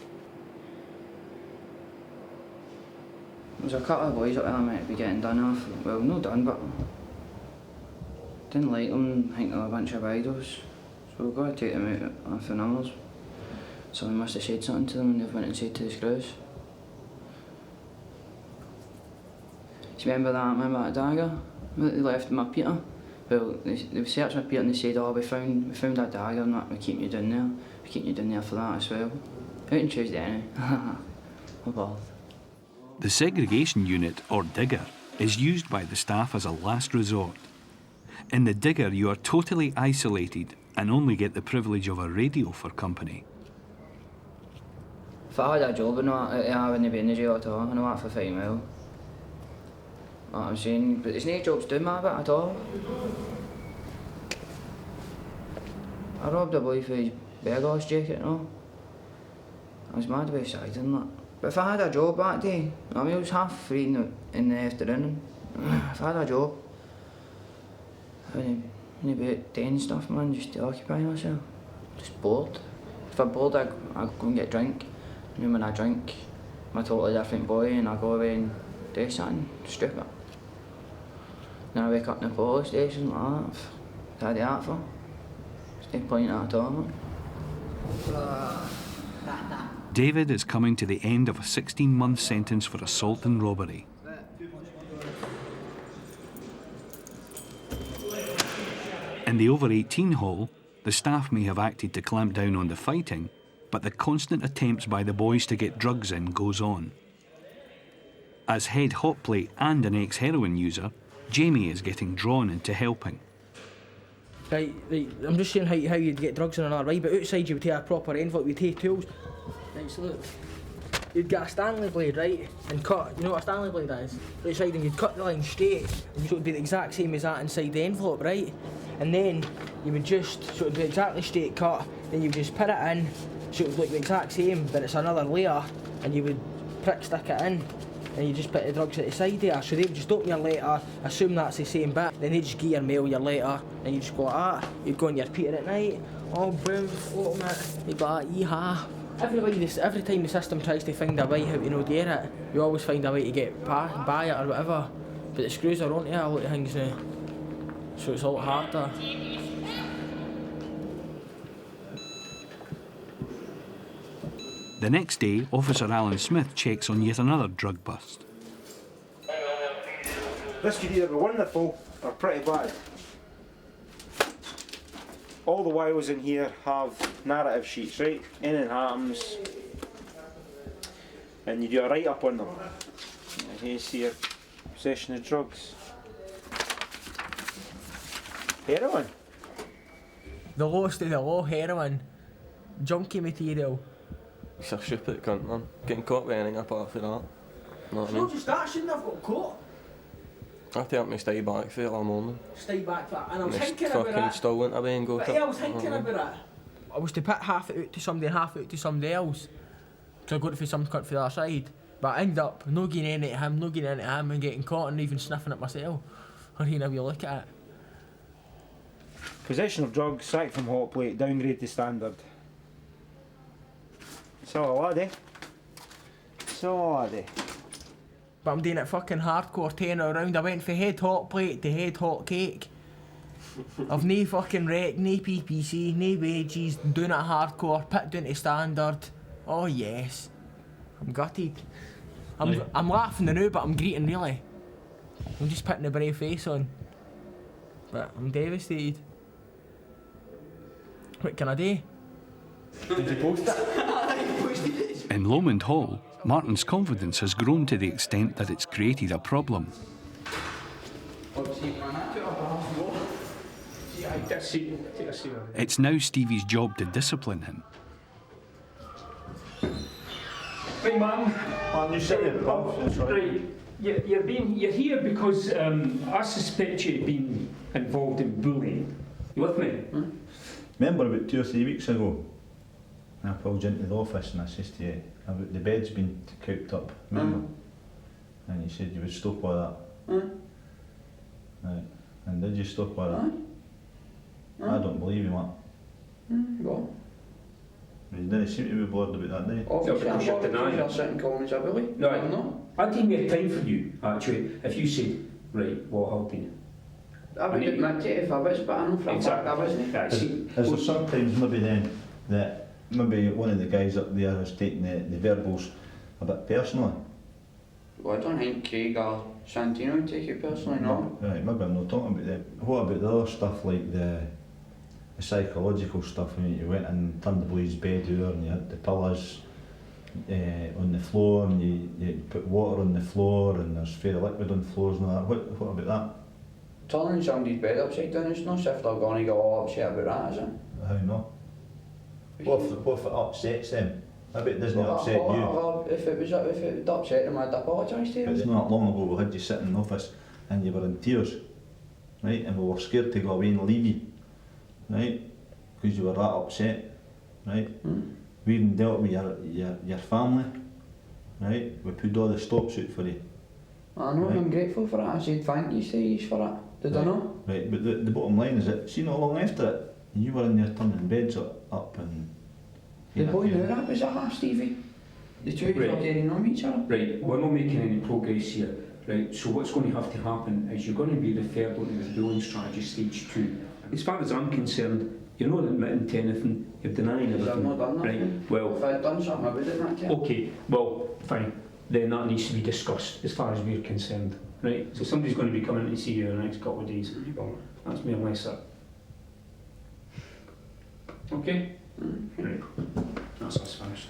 There's a couple of boys up there that might be getting done off. Well, not done, but didn't like them. I think they were a bunch of idols. So we've got to take them out off the numbers. Someone must have said something to them and they've went and said to the screws. Do you remember that dagger that they left in my Peter? Well, they searched my Peter and they said, oh, we found that dagger and that, we're keeping you down there. We're keeping you down there for that as well. Out on Tuesday anyway. No bother. The segregation unit, or digger, is used by the staff as a last resort. In the digger, you are totally isolated and only get the privilege of a radio for company. If I had a job and I wouldn't be in the jail at all. I know that for fine well. what I'm saying, but there's no jobs doing my bit at all. I robbed a boy for his Beggar's jacket and all. I was mad about side and that. But if I had a job that day, I mean, I was half free in the afternoon. If I had a job, I wouldn't be out doing stuff, man, just to occupy myself. Just bored. If I'm bored, I go and get a drink. And then when I drink, I'm a totally different boy and I go away and do something stupid. Then I wake up in the police station like that. What did I do that for? There's no point at all, man. David is coming to the end of a 16-month sentence for assault and robbery. In the over-18 hall, the staff may have acted to clamp down on the fighting, but the constant attempts by the boys to get drugs in goes on. As head hot plate and an ex-heroin user, Jamie is getting drawn into helping. Right, I'm just saying how you'd get drugs in an right, but outside you would take a proper envelope, you'd take tools. Right, so look, you'd get a Stanley blade, right, and cut, you know what a Stanley blade is? Outside, and you'd cut the line straight, and so it would be the exact same as that inside the envelope, right? And then you would just, so it would be exactly straight cut, then you would just put it in, so it would look the exact same, but it's another layer, and you would stick it in, and you just put the drugs at the side there, so they would just open your letter, assume that's the same bit, then they just give your mail your letter, and you just go like that, you'd go on your Peter at night, oh boom, open it, you'd be like, yee-ha. Every time the system tries to find a way how to not get it, you always find a way to get by it or whatever, but the screws are onto it a lot of things now, so it's a lot harder. The next day, Officer Alan Smith checks on yet another drug bust. This could either be wonderful or pretty bad. All the wiles in here have narrative sheets, right? Anything happens, and you do a write-up on them. And here's your possession of drugs. Heroin. The lowest of the low, heroin. Junkie material. He's a stupid cunt, man. Getting caught with anything apart from that. Know what I mean? Not just that, shouldn't have got caught. I take my stay back for it all morning. Stay back for that, and I was Just thinking about fucking it. still went away and go But to yeah, I was thinking about it. I was to put half it out to somebody and half it out to somebody else. So I got it for some cunt for the other side. But I ended up not getting any to him, not getting any to him, and getting caught and even sniffing it myself. Or even if you look at it. Possession of drugs, sacked from hot plate, downgrade to standard. It's all a laddie. It's all a laddie. But I'm doing it fucking hardcore, turning around. I went from head hot plate to head hot cake. I've no fucking rec, no PPC, no wages, doing it hardcore, put down to standard. Oh yes. I'm gutted. I'm laughing now, but I'm greeting really. I'm just putting a brave face on. But I'm devastated. What can I do? Did you post it? In Lomond Hall, Martin's confidence has grown to the extent that it's created a problem. It's now Stevie's job to discipline him. Right, man. You sit there, pal. Right. You're here because I suspect you have been involved in bullying. You with me? Remember about 2 or 3 weeks ago, I pulled you into the office and I says to you, about the bed's been cooped up, remember? And you said you would stop all that. Right. And did you stop all that? I don't believe you, Matt. What? You didn't seem to be bothered about that, did you? Obviously, because you're denying you're it. sitting calling us a bully. No, I'm not. I'd take more time for you, actually, if you said, right, what happened? I would admit to it if I was, but I know for a fact I wasn't. Is there sometimes maybe then that maybe one of the guys up there is taking the verbals a bit personally? Well, I don't think Craig or Santino would take it personally, no. Right, maybe I'm not talking about that. What about the other stuff like the psychological stuff? When you went and turned the boy's bed over and you had the pillows on the floor and you put water on the floor and there's fairy liquid on the floors and all that. What about that? Turning somebody's bed upside down, it's not as if they're going to get all upset about that, is it? How not? What if it upsets them? Maybe it doesn't upset you. If it upset them, I'd apologise to them. It's not long ago we had you sitting in the office and you were in tears, right, and we were scared to go away and leave you, right, because you were that upset, right. We even dealt with your family, right, we put all the stops out for you. I know, right. I'm grateful for that. I said thank you to you for that. Did I know? Right, but the bottom line is that, see, not long after it, you were in there turning beds up and... The boy knew that was a half, Stevie. The two of you were getting on each other. Right, we're not making any progress here. Right, so what's going to have to happen is you're going to be referred onto the bullying strategy stage 2. As far as I'm concerned, you're not admitting to anything, you're denying everything. I've not done nothing. Right, well... If I'd done something, I would have not cared. Okay, well, fine. Then that needs to be discussed as far as we're concerned. Right, so somebody's going to be coming to see you in the next couple of days. That's more or less it. Okay? Right, that's us finished.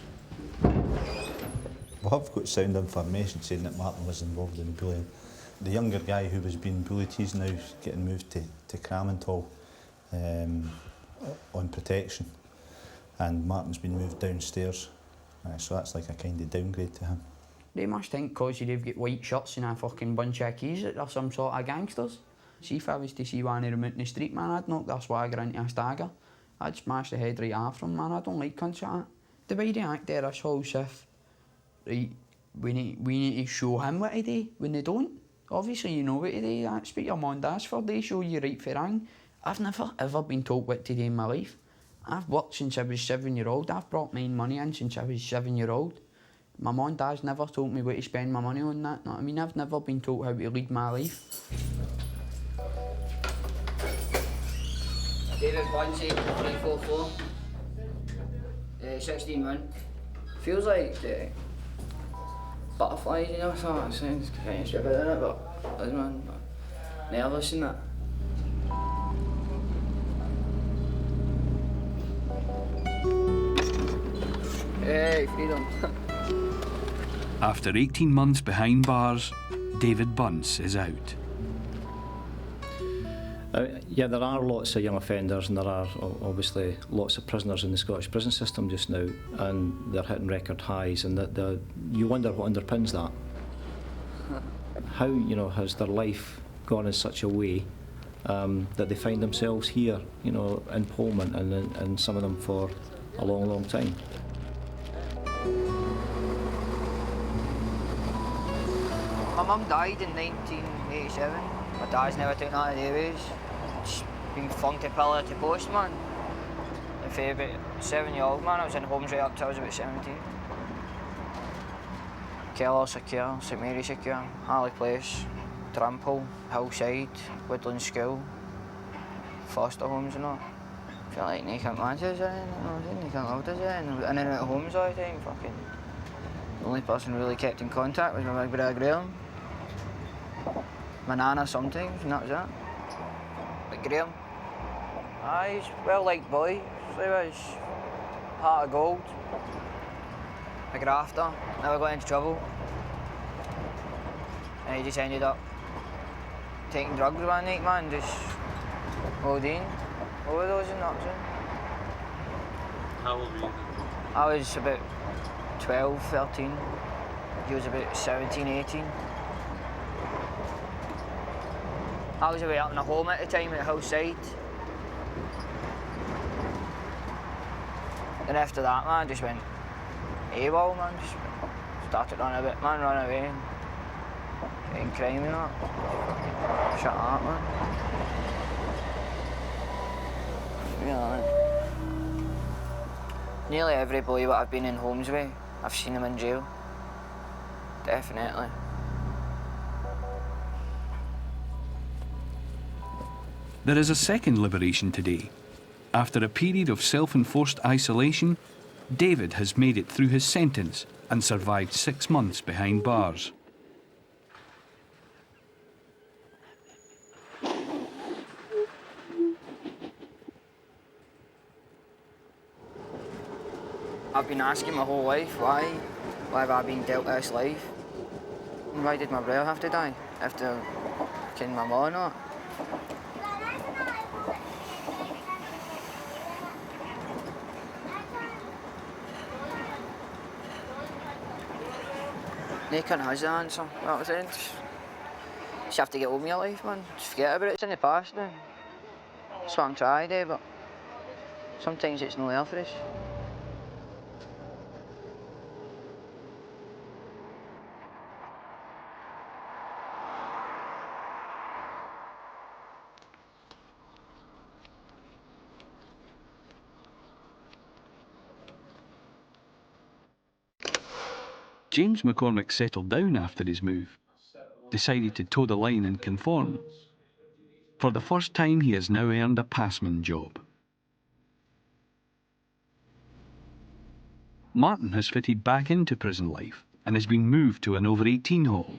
We have got sound information saying that Martin was involved in bullying. The younger guy who was being bullied, he's now getting moved to Cramantal on protection, and Martin's been moved downstairs, so that's like a kind of downgrade to him. They must think because you've got white shirts and a fucking bunch of keys that they're some sort of gangsters. See, if I was to see one of them out in the street, man, I'd knock their swagger into a stagger. I'd smash the head right off them, man. I don't like cunts like that. The way they act there is whole if, right, we need to show him what to do when they don't. Obviously you know what to do, that's what your mum does for, they show you right for wrong. I've never ever been told what to do in my life. I've worked since I was 7-year-old, I've brought my own money in since I was 7-year-old. My mum and dad's never told me what to spend my money on that, know what I mean? I've never been told how to lead my life. David Bunce, 344. 16-1. Feels like butterflies, you know, so it sounds kind of stupid, isn't it? But, does man, nervous and that. Hey, freedom. After 18 months behind bars, David Bunce is out. Yeah, there are lots of young offenders and there are obviously lots of prisoners in the Scottish prison system just now, and they're hitting record highs, and you wonder what underpins that. How, you know, has their life gone in such a way that they find themselves here, you know, in Polmont, and some of them for a long, long time. My mum died in 1987. My dad's never taken that anyways. It's been flung to pillar to post, man. And for about 7-year-old, man, I was in homes right up till I was about 17. Keller Secure, St Mary's Secure, Harley Place, Trample, Hillside, Woodland School, foster homes and all. I feel like they can't manage us, they can't hold us, and in and out of homes all the time, fucking. The only person who really kept in contact was my big brother Graham. My nana sometimes, and that was it. But Graham, he's a well-liked boy. He was heart of gold. A grafter, never got into trouble. And he just ended up taking drugs one night, man, just ODing, overdosing, that was it. How old were you? I was about 12, 13. He was about 17, 18. I was away up in a home at the time at Hillside. And after that, man, I just went AWOL, man. Just started running a bit, man, run away. Getting crime and that. Shut up, man. Yeah, man. Nearly every boy that I've been in homes with, I've seen him in jail. Definitely. There is a second liberation today. After a period of self-enforced isolation, David has made it through his sentence and survived 6 months behind bars. I've been asking my whole life, why have I been dealt this life? And why did my brother have to die after killing my mum or not? They couldn't have the answer. That was it. just have to get on with your life, man. Just forget about it. It's in the past now. That's what I'm trying to do, but sometimes it's not there for us. James McCormick settled down after his move, decided to toe the line and conform. For the first time, he has now earned a passman job. Martin has fitted back into prison life and has been moved to an over-18 hall.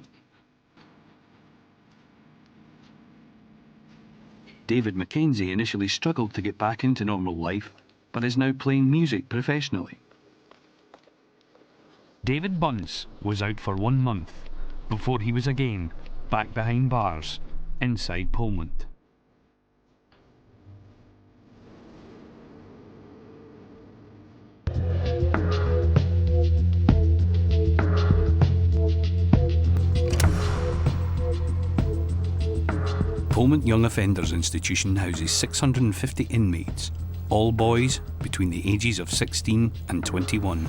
David Mackenzie initially struggled to get back into normal life, but is now playing music professionally. David Bunce was out for 1 month before he was again back behind bars inside Polmont. Polmont Young Offenders Institution houses 650 inmates, all boys between the ages of 16 and 21.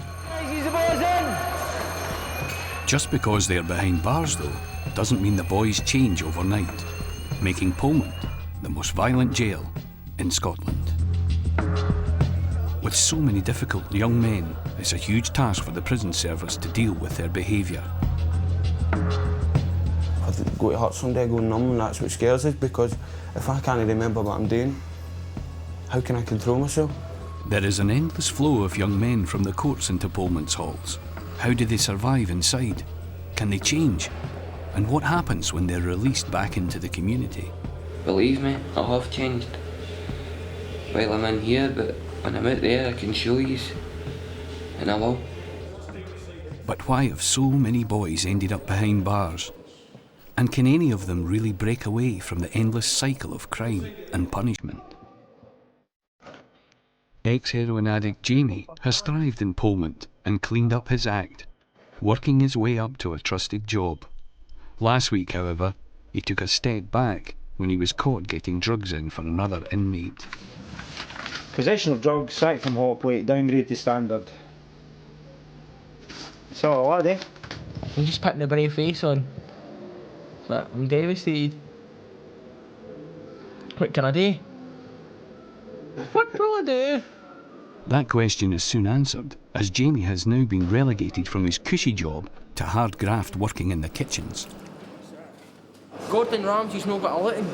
Just because they're behind bars, though, doesn't mean the boys change overnight, making Polmont the most violent jail in Scotland. With so many difficult young men, it's a huge task for the prison service to deal with their behaviour. I've got to hurt someday, I go numb, and that's what scares us, because if I can't remember what I'm doing, how can I control myself? There is an endless flow of young men from the courts into Polmont's halls. How do they survive inside? Can they change? And what happens when they're released back into the community? Believe me, I have changed. While I'm in here, but when I'm out there I can show you, and I will. But why have so many boys ended up behind bars? And can any of them really break away from the endless cycle of crime and punishment? Ex-heroin addict Jamie has thrived in Polmont and cleaned up his act, working his way up to a trusted job. Last week, however, he took a step back when he was caught getting drugs in for another inmate. Possession of drugs, sacked from hot plate, downgrade to standard. So, what, eh? I'm just putting a brave face on, but I'm devastated. What can I do? What will I do? That question is soon answered, as Jamie has now been relegated from his cushy job to hard graft working in the kitchens. Gordon Ramsay's no got a looting.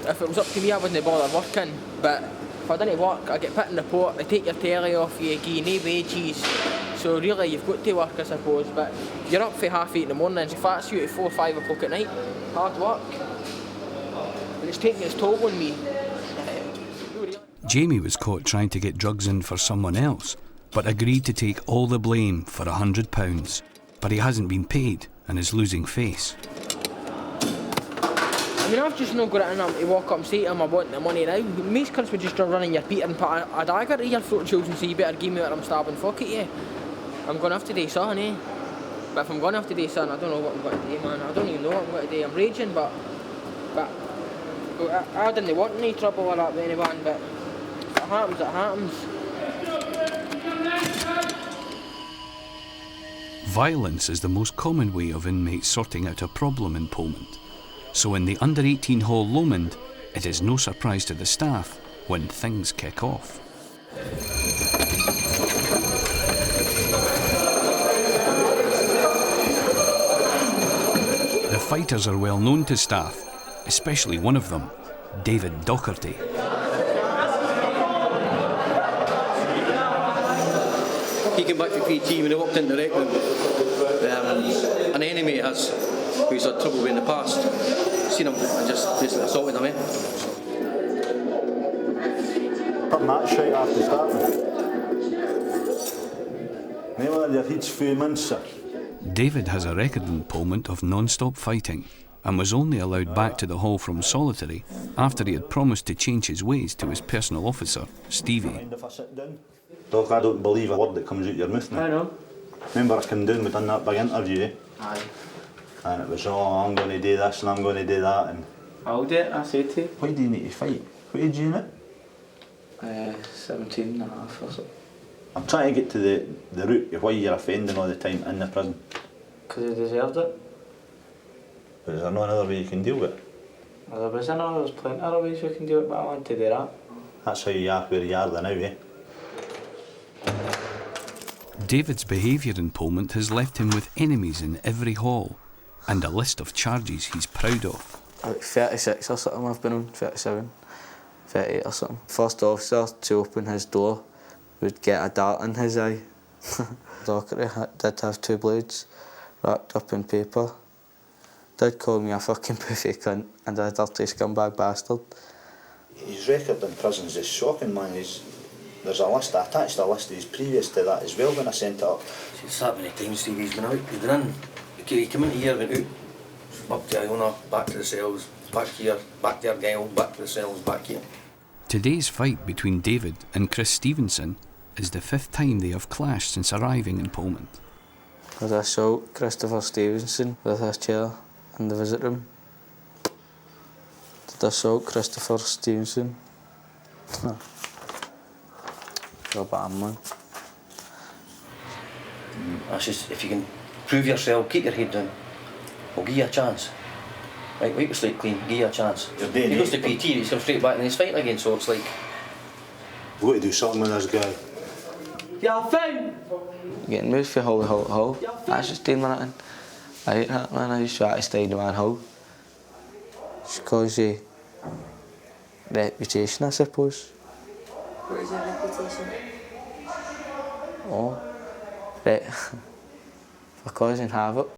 If it was up to me, I wouldn't bother working, but if I didn't work, I get put in the port, they take your telly off you, give you no wages. So really, you've got to work, I suppose, but you're up for 8:30 in the morning, so that's you at 4 or 5 o'clock at night. Hard work. And it's taking its toll on me. Jamie was caught trying to get drugs in for someone else, but agreed to take all the blame for £100. But he hasn't been paid and is losing face. I mean, I've just not got it in them to walk up and say to him, I want the money now. Most cunts would just run in your feet and put a dagger to your throat, Jules, and say, you better give me what I'm stabbing, fuck it, yeah. I'm going to have to do something, eh? But if I'm going to have to do something, I don't know what I'm going to do, man. I don't even know what I'm going to do. I'm raging, but I didn't want any trouble or that with anyone, but if it happens, it happens. Violence is the most common way of inmates sorting out a problem in Polmont. So in the under-18 hall Lomond, it is no surprise to the staff when things kick off. The fighters are well known to staff, especially one of them, David Docherty. He came back to PT when he walked into the rec room. An enemy has, who's had trouble in the past, seen him and just assaulted him. Putting that shite after starting. Never had each few months, sir. David has a record in Polmont of non-stop fighting and was only allowed back to the hall from solitary after he had promised to change his ways to his personal officer, Stevie. If I sit down? Doc, I don't believe a word that comes out your mouth now. I know. Remember I came down, we done that big interview, eh? Aye. And it was, oh, I'm going to do this and I'm going to do that. And I'll do it, I said to you. why do you need to fight? What age are you now? 17 and a half or so. I'm trying to get to the root of why you're offending all the time in the prison. Because I deserved it. But is there no another way you can deal with it? Well, there's plenty of other ways we can do it, but I want to do that. That's how you are where you are now, eh? David's behaviour in Polmont has left him with enemies in every hall and a list of charges he's proud of. Like 36 or something I've been on, 37, 38 or something. First officer to open his door would get a dart in his eye. Dockery did have 2 blades wrapped up in paper. Did call me a fucking buffy cunt and a dirty scumbag bastard. His record in prisons is shocking, man. There's a list, I attached a list of his previous to that as well when I sent it up. It's that many times Stevie's been out, he's been in. He came into here, went out, up to Iona, back to the cells, back here, back to Argyle, back to the cells, back here. Today's fight between David and Chris Stevenson is the 5th time they have clashed since arriving in Polmont. I'd assault Christopher Stevenson with his chair in the visit room. Did assault Christopher Stevenson. You're a bad man. That's just, if you can prove yourself, keep your head down, I'll give you a chance. Right, wipe your slate clean, give you a chance. He goes to PT, he's come straight back and he's fighting again, so it's like... We've got to do something with this guy. You're fine! Getting moved for Hull to Hull to Hull. That's just doing anything. I hate that, man. I just try to stay in the man Hull. Just cause you reputation, I suppose. What is your reputation? Oh, for causing havoc.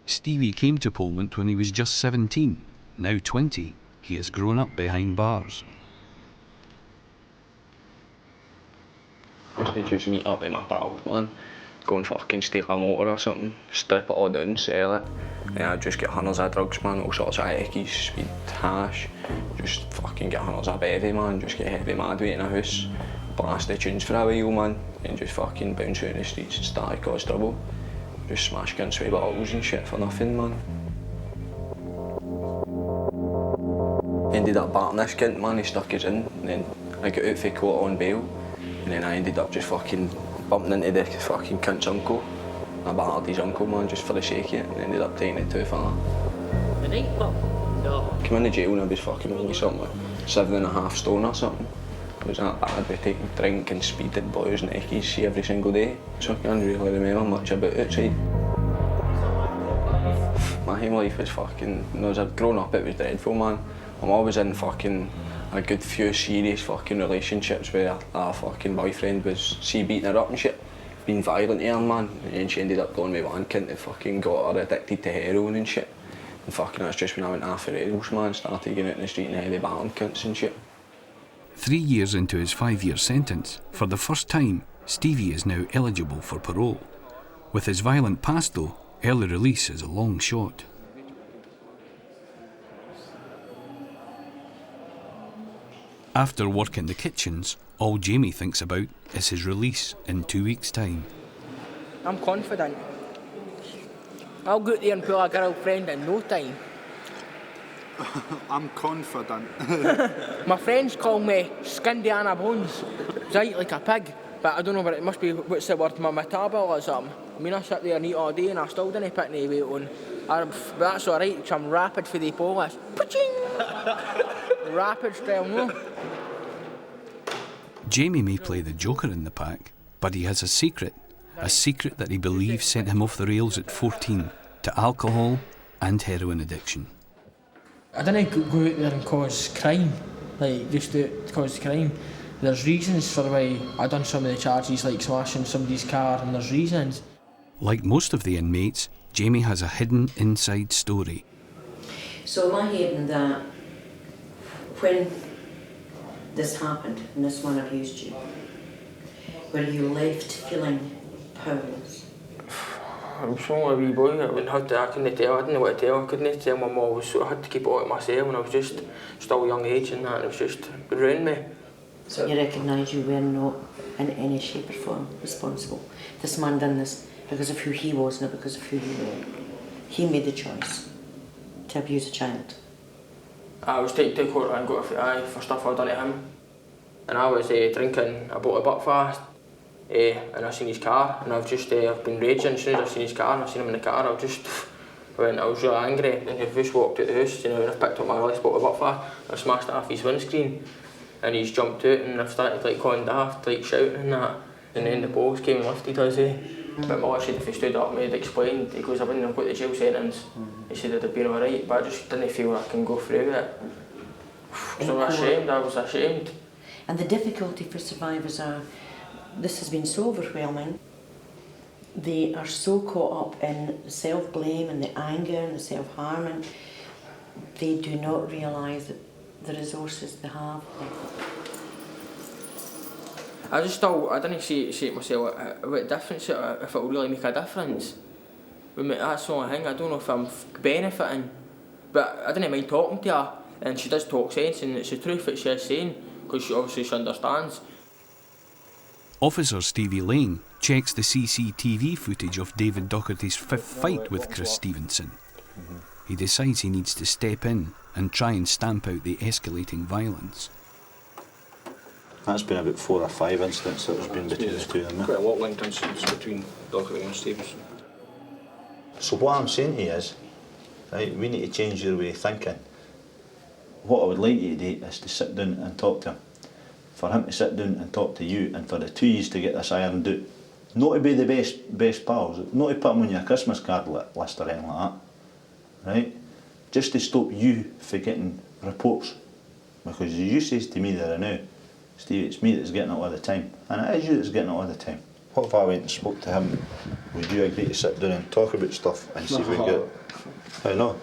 Stevie came to Polmont when he was just 17. Now 20, he has grown up behind bars. They just meet up with my pals, man. Go and fucking steal a motor or something, strip it all down, sell it. Yeah, I'd just get hundreds of drugs, man, all sorts of eckies, speed, hash. Just fucking get hundreds of heavy, man, just get heavy mad weight in a house. Blast the tunes for a while, man, and just fucking bounce out in the streets and start to cause trouble. Just smash guns with bottles and shit for nothing, man. Ended up batting this kid, man, he stuck us in, and then I got out for court on bail. And then I ended up just fucking bumping into the fucking cunt's uncle. I battered his uncle, man, just for the sake of it, and ended up taking it too far. The night club? No. Came into jail and I was fucking only something like 7.5 stone or something. It was that bad, we taking drink and speed and boys and eckies every single day. So I can't really remember much about it, see. My whole life was fucking, as I'd grown up, it was dreadful, man. I'm always in fucking a good few serious fucking relationships where a fucking boyfriend was beating her up and shit, being violent to her, man, and she ended up going with one kid that fucking got her addicted to heroin and shit. And fucking that's just when I went after rails, man, started getting out in the street and heavy battering cunts and shit. 3 years into his 5-year sentence, for the first time, Stevie is now eligible for parole. With his violent past though, early release is a long shot. After work in the kitchens, all Jamie thinks about is his release in 2 weeks' time. I'm confident. I'll go out there and pull a girlfriend in no time. I'm confident. My friends call me Skindiana Bones. Right, like a pig. But I don't know what it must be, what's the word, my metabol or something. I mean, I sit there and eat all day and I still didn't put any weight on. But that's alright, because I'm rapid for the polish. Rapid style, no? Jamie may play the joker in the pack, but he has a secret that he believes sent him off the rails at 14 to alcohol and heroin addiction. I didn't go out there and cause crime, like just to cause crime. There's reasons for why I done some of the charges, like smashing somebody's car, and there's reasons. Like most of the inmates, Jamie has a hidden inside story. So am I hearing that when this happened and this man abused you, were you left feeling powerless? I was only a wee boy, I couldn't tell, I didn't know what to tell, I couldn't tell my mum, so I had to keep it all to myself, and I was just still a young age and that, and it was just around me. So you recognise you were not in any shape or form responsible. This man done this because of who he was, not because of who you were. He made the choice to abuse a child. I was taken to court and got a FAI for stuff I'd done to him. And I was drinking a bottle of Buckfast, and I seen his car, and I've been raging. As soon as I've seen his car and I've seen him in the car, I was really angry. And the first walked out the house, and I picked up my last bottle of Buckfast, I smashed it off his windscreen, and he's jumped out, and I've started calling daft, shouting and that. And then the boss came and lifted us. But my lad said if he stood up and he'd explained, he goes, I wouldn't have got the jail sentence. He said I'd have been alright, but I just didn't feel I can go through it. So I was ashamed. And the difficulty for survivors are, this has been so overwhelming, they are so caught up in the self-blame and the anger and the self-harming, they do not realise that the resources they have. I didn't see it myself, what difference, if it will really make a difference. That's the only thing, I don't know if I'm benefiting, but I didn't mind talking to her, and she does talk sense, and it's the truth that she's saying, because she understands. Officer Stevie Lane checks the CCTV footage of David Docherty's fifth fight with Chris Stevenson. He decides he needs to step in and try and stamp out the escalating violence. That's been about 4 or 5 incidents that there's been between the two of them. Quite a lot linked incidents between Docherty and Stevenson. So what I'm saying to you is, right, we need to change your way of thinking. What I would like you to do is to sit down and talk to him. For him to sit down and talk to you, and for the 2 years to get this ironed out. Not to be the best pals, not to put him on your Christmas card list or anything like that. Right? Just to stop you from getting reports. Because as you says to me there now, Steve, it's me that's getting it all the time. And it is you that's getting it all the time. What if I went and spoke to him? Would you agree to sit down and talk about stuff and see if we can get it? How no?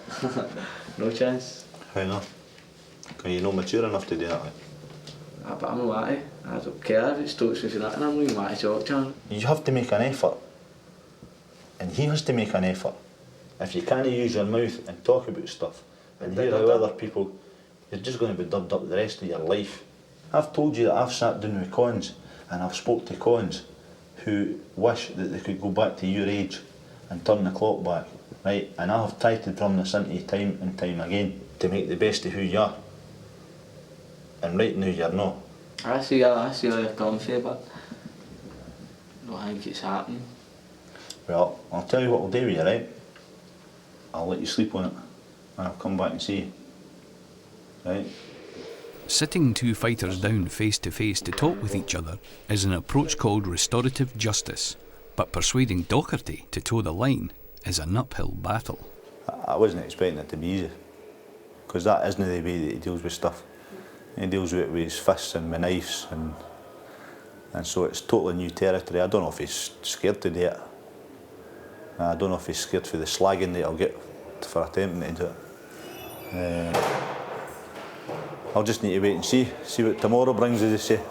No chance. How no? Are you not mature enough to do that? But I'm not at it. I don't care if it's talks with that, and I'm not even at to talk to him. You have to make an effort. And he has to make an effort. If you can't use your mouth and talk about stuff and hear how other people, you're just going to be dubbed up the rest of your life. I've told you that I've sat down with cons and I've spoke to cons who wish that they could go back to your age and turn the clock back, right? And I have tried to turn this into time and time again to make the best of who you are. And right now you're not. I see how you're coming for, but I don't think it's happening. Well, I'll tell you what I'll do with you, right? I'll let you sleep on it and I'll come back and see you. Right? Sitting two fighters down face to face to talk with each other is an approach called restorative justice, but persuading Docherty to toe the line is an uphill battle. I wasn't expecting it to be easy, because that isn't the way that he deals with stuff. He deals with it with his fists and with knives, and so it's totally new territory. I don't know if he's scared to do it. I don't know if he's scared for the slagging that he'll get for attempting to do it. I'll just need to wait and see what tomorrow brings, as they say.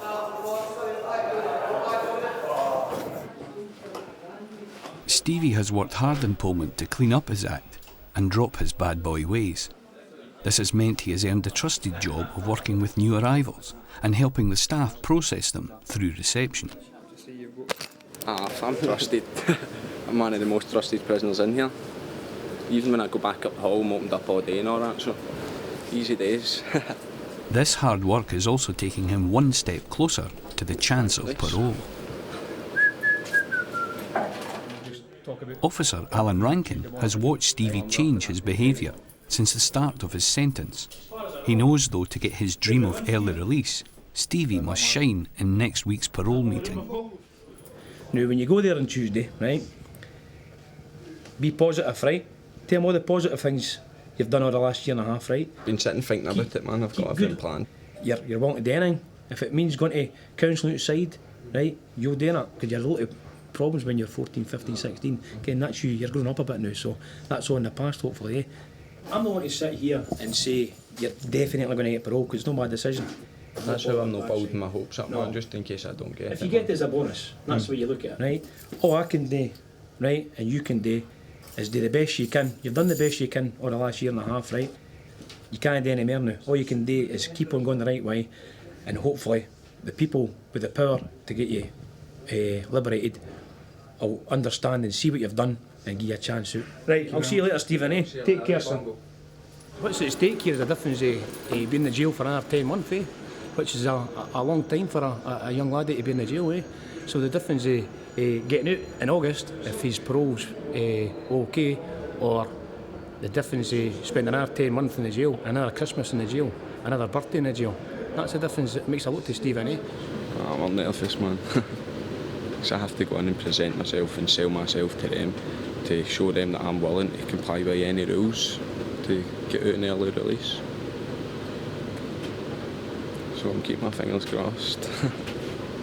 Stevie has worked hard in Polmont to clean up his act and drop his bad boy ways. This has meant he has earned the trusted job of working with new arrivals and helping the staff process them through reception. I'm trusted. I'm one of the most trusted prisoners in here. Even when I go back up the hall, I'm opened up all day and all that, so easy days. This hard work is also taking him one step closer to the chance of parole. Officer Alan Rankin has watched Stevie change his behaviour since the start of his sentence. He knows, though, to get his dream of early release, Stevie must shine in next week's parole meeting. Now, when you go there on Tuesday, right, be positive, right? Tell them all the positive things you've done over the last year and a half, right? Been sitting thinking about it, man. I've got everything planned. You're willing to do anything. If it means going to counselling outside, right, you'll do it, because you're a lot of problems when you're 14, 15, 16. Again, that's you, you're growing up a bit now, so that's all in the past, hopefully, eh? I'm not going to sit here and say you're definitely going to get parole, because it's not my decision. That's how I'm not building my hopes up, man, just in case I don't get it. If you get it as a bonus, that's what you look at, right? All I can do, right, and you can do, is do the best you can. You've done the best you can over the last year and a half, right? You can't do any more now. All you can do is keep on going the right way, and hopefully the people with the power to get you liberated will understand and see what you've done and give you a chance out. Right, I'll see you later, Stephen, eh? Take care, son. What's at stake here is the difference of being in the jail for another 10 months, eh? Which is a long time for a young laddie to be in the jail, eh? So the difference of getting out in August, if his parole's okay, or the difference of spending another 10 months in the jail, another Christmas in the jail, another birthday in the jail. That's the difference. It makes a lot to Stephen, eh? I'm nervous, man. Because I have to go in and present myself and sell myself to them, to show them that I'm willing to comply by any rules to get out an early release. So I'm keeping my fingers crossed.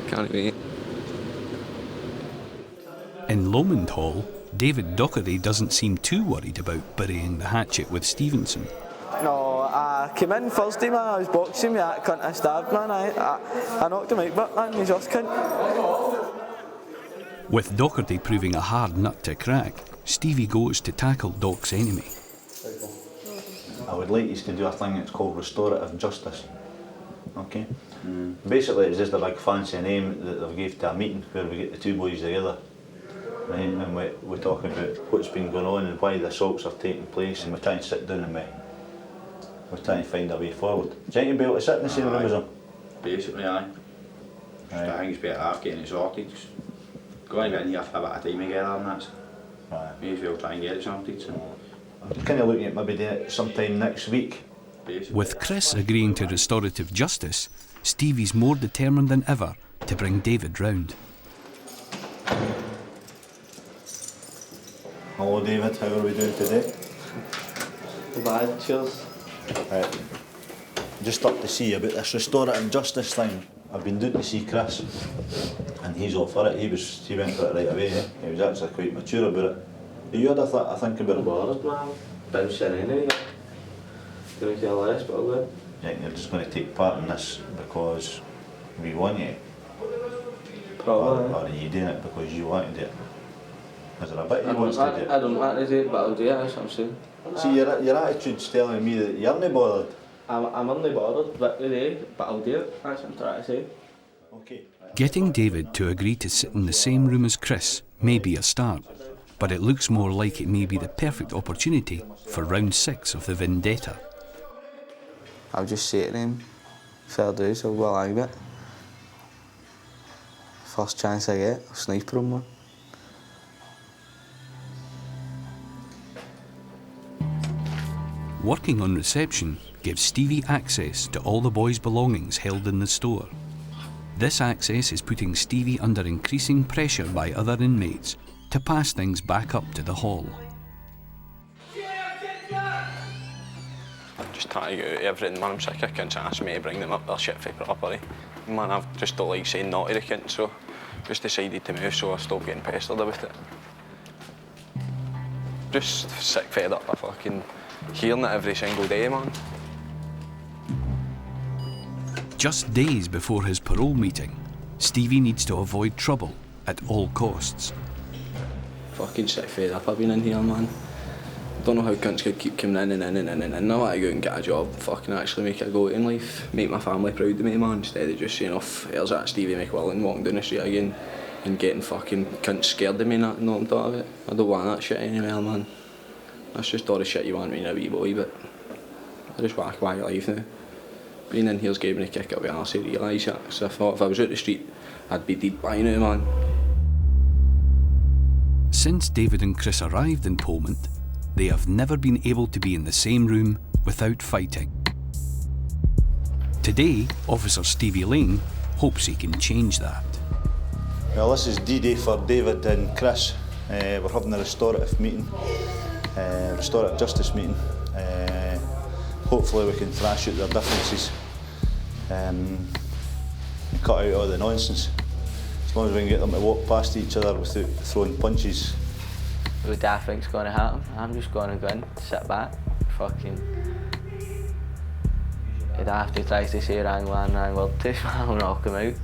Can't wait. In Lomond Hall, David Docherty doesn't seem too worried about burying the hatchet with Stevenson. No, I came in Thursday, man, I was boxing with that cunt I stabbed, man. I knocked him out, but man, he's just cunt. With Docherty proving a hard nut to crack, Stevie goes to tackle Doc's enemy. I would like you to do a thing that's called restorative justice. Okay? Basically, it's just a big fancy name that they've gave to a meeting where we get the two boys together. Right? And we talk about what's been going on and why the assaults are taking place, and we try and sit down and we try and find a way forward. Do you think you'll be able to sit in the same room as them? Basically, aye. I think it's better half getting it sorted. Going in here for a bit of time together and that's. May as well try and get it sorted. So. I'm kind of looking at maybe doing it sometime next week. With Chris agreeing to restorative justice, Stevie's more determined than ever to bring David round. Hello David, how are we doing today? Bad, cheers. Right. Just up to see about this restorative justice thing. I've been down to see Chris and he's all for it. He went for it right away. Eh? He was actually quite mature about it. Have you had a think about it? Bothered, man. Bouncing anyway. Don't care less, but I'll go. You think you're just going to take part in this because we want you? Probably. Or are you doing it because you want to do it? Is there a bit you want to do it? I don't want to do it, but I'll do it, that's what I'm saying. See, your attitude's telling me that you're not bothered. I'm only bothered but I'll do it, that's what I'm trying to say. Okay. Getting David to agree to sit in the same room as Chris may be a start, but it looks more like it may be the perfect opportunity for round 6 of the vendetta. I'll just say to him, fair dues, I'll go along with it. First chance I get, I'll sniper him, man. Working on reception gives Stevie access to all the boys' belongings held in the store. This access is putting Stevie under increasing pressure by other inmates to pass things back up to the hall. Just trying to get out everything, man. I'm sick of cunts asking me to bring them up their shit for properly. Man, I've just don't like saying no to the cunts, so just decided to move so I stopped getting pestered about it. Just sick fed up of fucking hearing it every single day, man. Just days before his parole meeting, Stevie needs to avoid trouble at all costs. Fucking sick fed up I've been in here, man. Don't know how cunts could keep coming in and in and in and in. I want to go and get a job, fucking actually make a go in life, make my family proud of me, man, instead of just saying, oh, there's that Stevie McWillan walking down the street again and getting fucking cunts scared of me and that, know what I'm talking about? I don't want that shit anymore, man. That's just all the shit you want when you're a wee boy, but I just want a quiet life now. Being in here's gave me a kick up the arse to realise that, so I thought if I was out the street, I'd be dead by now, man. Since David and Chris arrived in Polmont, they have never been able to be in the same room without fighting. Today, Officer Stevie Lane hopes he can change that. Well, this is D-Day for David and Chris. We're having a restorative meeting, restorative justice meeting. Hopefully we can thrash out their differences and cut out all the nonsense. As long as we can get them to walk past each other without throwing punches. What do I think's going to happen? I'm just going to go in, sit back, fucking... If I have to try to say wrong word to him, I'll knock him out.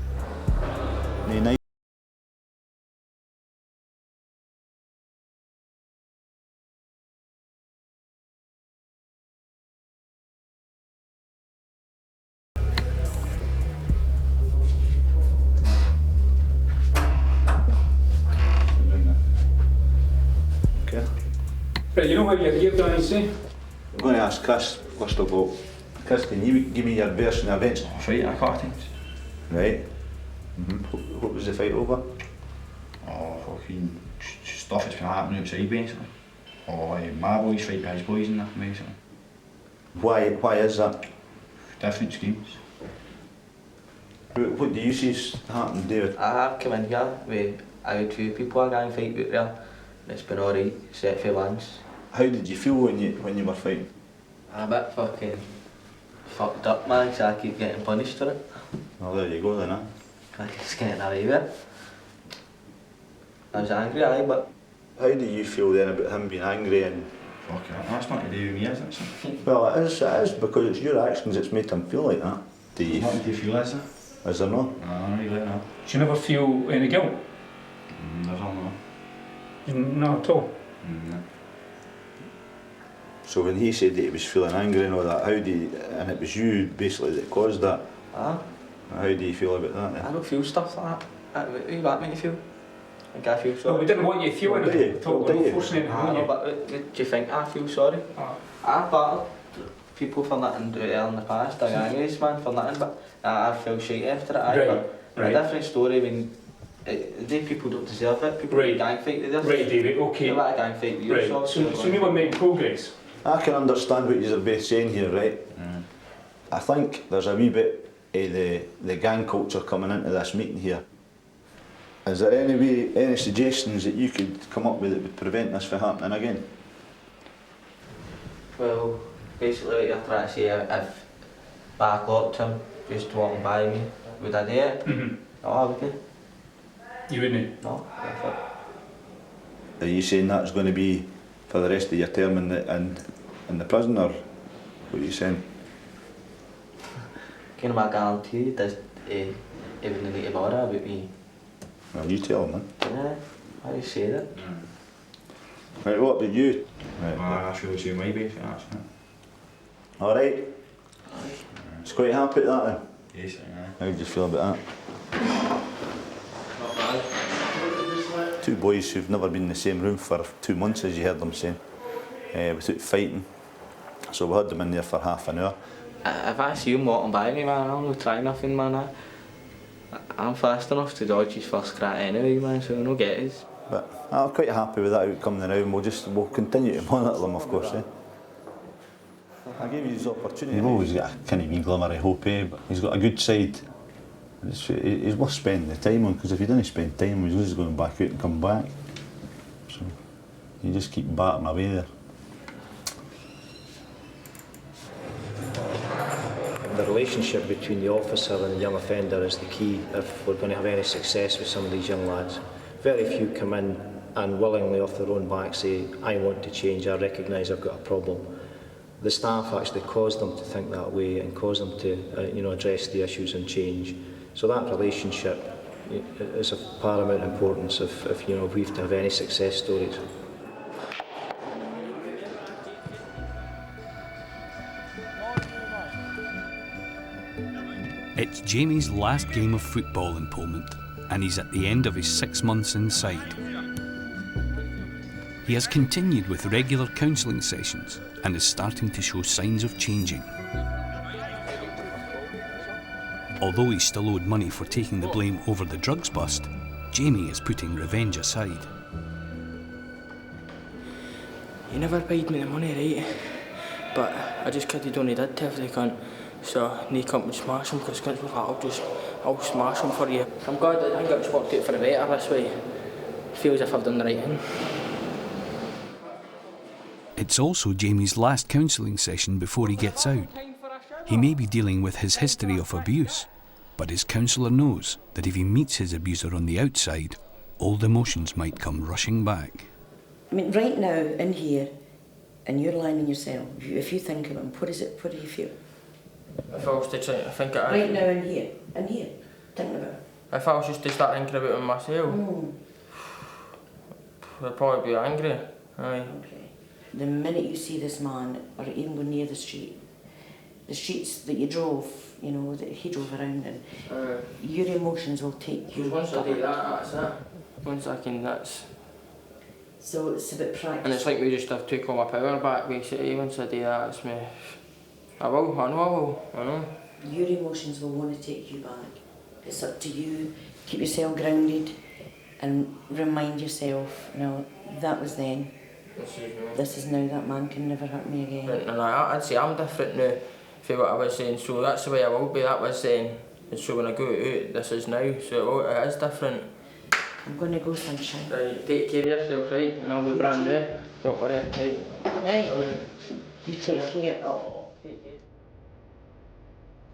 Right, you know what you're here, guys, eh? I'm going to ask Chris first of all. Chris, can you give me your version of events? Fight in a cartings. Right. What was the fight over? Oh, fucking stuff that's been happening outside, basically. Oh, my boys fight by his boys and that, basically. Why is that? Different schemes. What do you see happen, David? I have come in here with a good few people I can fight with there. It's been alright, set for lands. How did you feel when you were fighting? I'm a bit fucking fucked up, man, so I keep getting punished for it. Well, there you go then, huh? I just getting away with it. I was angry, aye, but... How do you feel then about him being angry and... Fuck it, that's not to do with me, is it? Well, it is because it's your actions that's made him feel like that. What do you feel, is it? Is there no? No, really no. Do you never feel any guilt? Never, no. Not at all? No. So when he said that he was feeling angry and all that, and it was you basically that caused that, Ah. how do you feel about that then? I don't feel stuff like that. What do you want me to feel? Like I feel sorry. No, we didn't want you to feel anything. We thought we were forcing anything on you. But what do you think? I feel sorry. I've battled people for nothing in the past, like gangs, man, for nothing, but I feel shite after it. But a different story when they people don't deserve it. People gang fight with this. Right, David, okay. They want a gang fight with you. Right, so we were making progress. I can understand what you're both saying here, right? I think there's a wee bit of the gang culture coming into this meeting here. Is there any suggestions that you could come up with that would prevent this from happening again? Well, basically what you're trying to say, if I clocked him just walking by me, would I do it? No, I wouldn't. You wouldn't? No, that's it. Are you saying that's going to be for the rest of your term in the prison, or what are you saying? Can I guarantee that he wouldn't need to bother about me? Well, you tell him, man. Yeah, I just say that. Right, what about you? Right. I feel the same way, basically, that's it. Alright. It's quite happy at that then? Yes, How do you feel about that? Not bad. Two boys who've never been in the same room for 2 months, as you heard them saying, without fighting. So we had them in there for half an hour. If I see him walking by me, man, I'll not try nothing, man. I'm fast enough to dodge his first crack anyway, man, so no get his. But I'm quite happy with that outcome now, and we'll continue to monitor them, of course. I gave you his opportunity. You've always got a kind of wee glimmer of hope, but he's got a good side. He's worth spending the time on, because if you didn't spend time, he's just going back out and come back. So you just keep batting away there. The relationship between the officer and the young offender is the key if we're going to have any success with some of these young lads. Very few come in and willingly off their own back say, I want to change, I recognise I've got a problem. The staff actually cause them to think that way and cause them to address the issues and change. So that relationship is of paramount importance if we've to have any success stories. It's Jamie's last game of football in Polmont, and he's at the end of his 6 months inside. He has continued with regular counselling sessions and is starting to show signs of changing. Although he's still owed money for taking the blame over the drugs bust, Jamie is putting revenge aside. He never paid me the money, right? But I just carried on he did to every cunt. So no cunt would smash him, because cunts was like, I'll smash him for you. I'm glad I think it's worked out for the better this way. Feels as if I've done the right thing. It's also Jamie's last counselling session before he gets out. He may be dealing with his history of abuse, but his counsellor knows that if he meets his abuser on the outside, old emotions might come rushing back. I mean, right now, in here, and you're lying in your cell, if you think of him, what do you feel? If I was to try to think it... Right now, in here, thinking about it. If I was just to start thinking about it myself, I'd probably be angry. Aye. Okay. The minute you see this man, or even go near the streets that you drove, that he drove around in, your emotions will take you. Once I do that, that's it. Once I can, that's... So it's a bit practice. And it's like we just have to take all my power back, basically. Once I do that, it's me. I know I will, I know. Your emotions will want to take you back. It's up to you. Keep yourself grounded and remind yourself, no, that was then. This is now. That man can never hurt me again. And I'd say I'm different now from what I was saying, so that's the way I will be. That was then. And so when I go out, this is now, so it is different. I'm going to go, sunshine. Right, take care of yourself, right? And I'll be brand new. Don't worry, right? Right. You take care. Oh.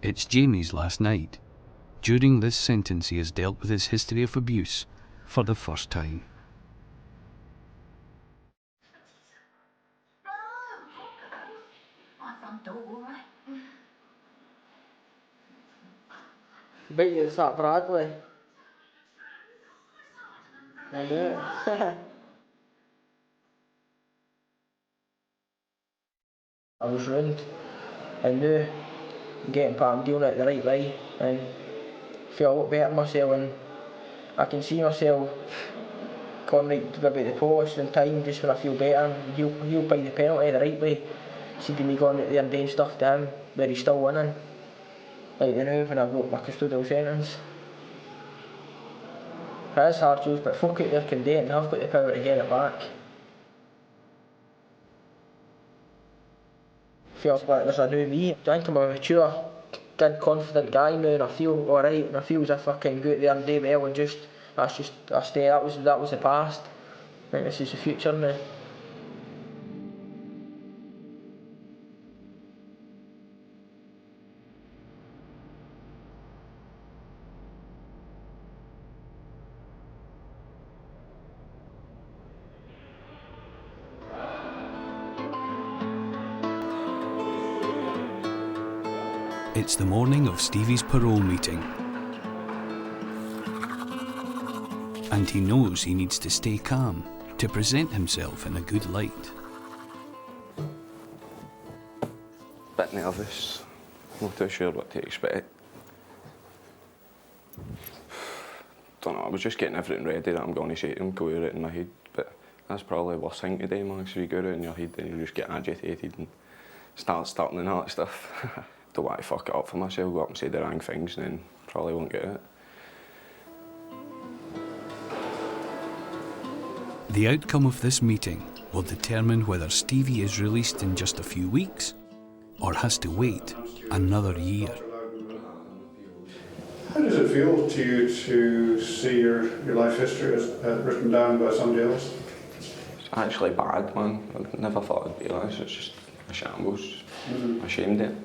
It's Jamie's last night. During this sentence, he has dealt with his history of abuse for the first time. Bet you start Bradley. I do. I was ruined. I knew getting part and doing it the right way and feel a lot better myself, and I can see myself going right to maybe the post in time just when I feel better and he'll buy the penalty the right way. See me going out there and doing stuff to him where he's still winning. Like the now when I've got my custodial sentence. It is hard, Jules, but folk out there can do it and I've got the power to get it back. Feels like there's a new me. I think I'm a mature, good, confident guy now, and I feel alright, and I feel as if I can go out there and do well, and just that was the past. I think this is the future now. It's the morning of Stevie's parole meeting. And he knows he needs to stay calm to present himself in a good light. Bit nervous, not too sure what to expect. Don't know, I was just getting everything ready that I'm going to say to him, go over it in my head, but that's probably the worst thing to do, man, because you go out in your head and you just get agitated and start starting all that stuff. Don't want to fuck it up for myself, go up and say the wrong things and then probably won't get it. The outcome of this meeting will determine whether Stevie is released in just a few weeks or has to wait another year. How does it feel to you to see your life history as written down by somebody else? It's actually bad, man. I never thought I'd be honest, it's just a shambles. I'm ashamed of it.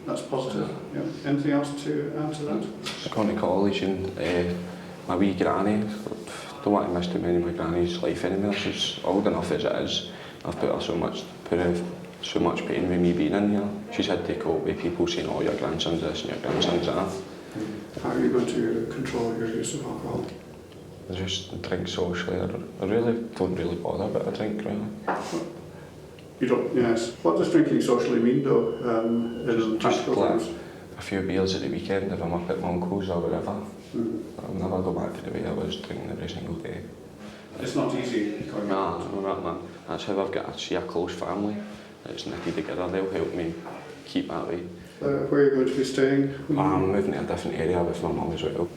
That's positive. Yeah. Anything else to add to that? I've gone to college and my wee granny, don't want to miss too many of my granny's life anymore. She's old enough as it is. I've put her so much pain with me being in here. She's had to cope with people saying, oh, your grandson's this and your grandson's that. How are you going to control your use of alcohol? I just drink socially. I really don't really bother about a drink, really. You don't, yes. What does drinking socially mean, though, in practical terms? A few beers at the weekend if I'm up at my uncle's or whatever. I'll never go back to the way I was drinking every single day. It's not easy going back. No, that's how I've got to see a close family. It's knitted together, they'll help me keep that way. Where are you going to be staying? I'm moving to a different area with my mum as well.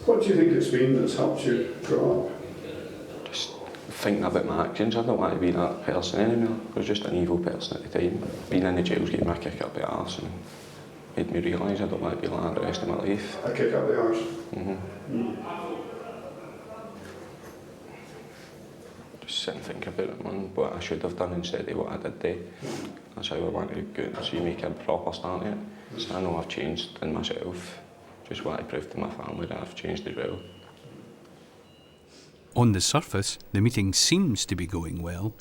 What do you think it's been that's helped you grow up? Thinking about my actions, I don't want to be that person anymore. I was just an evil person at the time. Being in the jails gave me a kick up the arse and made me realise I don't want to be like that the rest of my life. A kick up the arse? Just sit and think about it, man, what I should have done instead of what I did do. That's how I want to go and see make a proper start at it. So I know I've changed in myself. Just want to prove to my family that I've changed as well. On the surface, the meeting seems to be going well.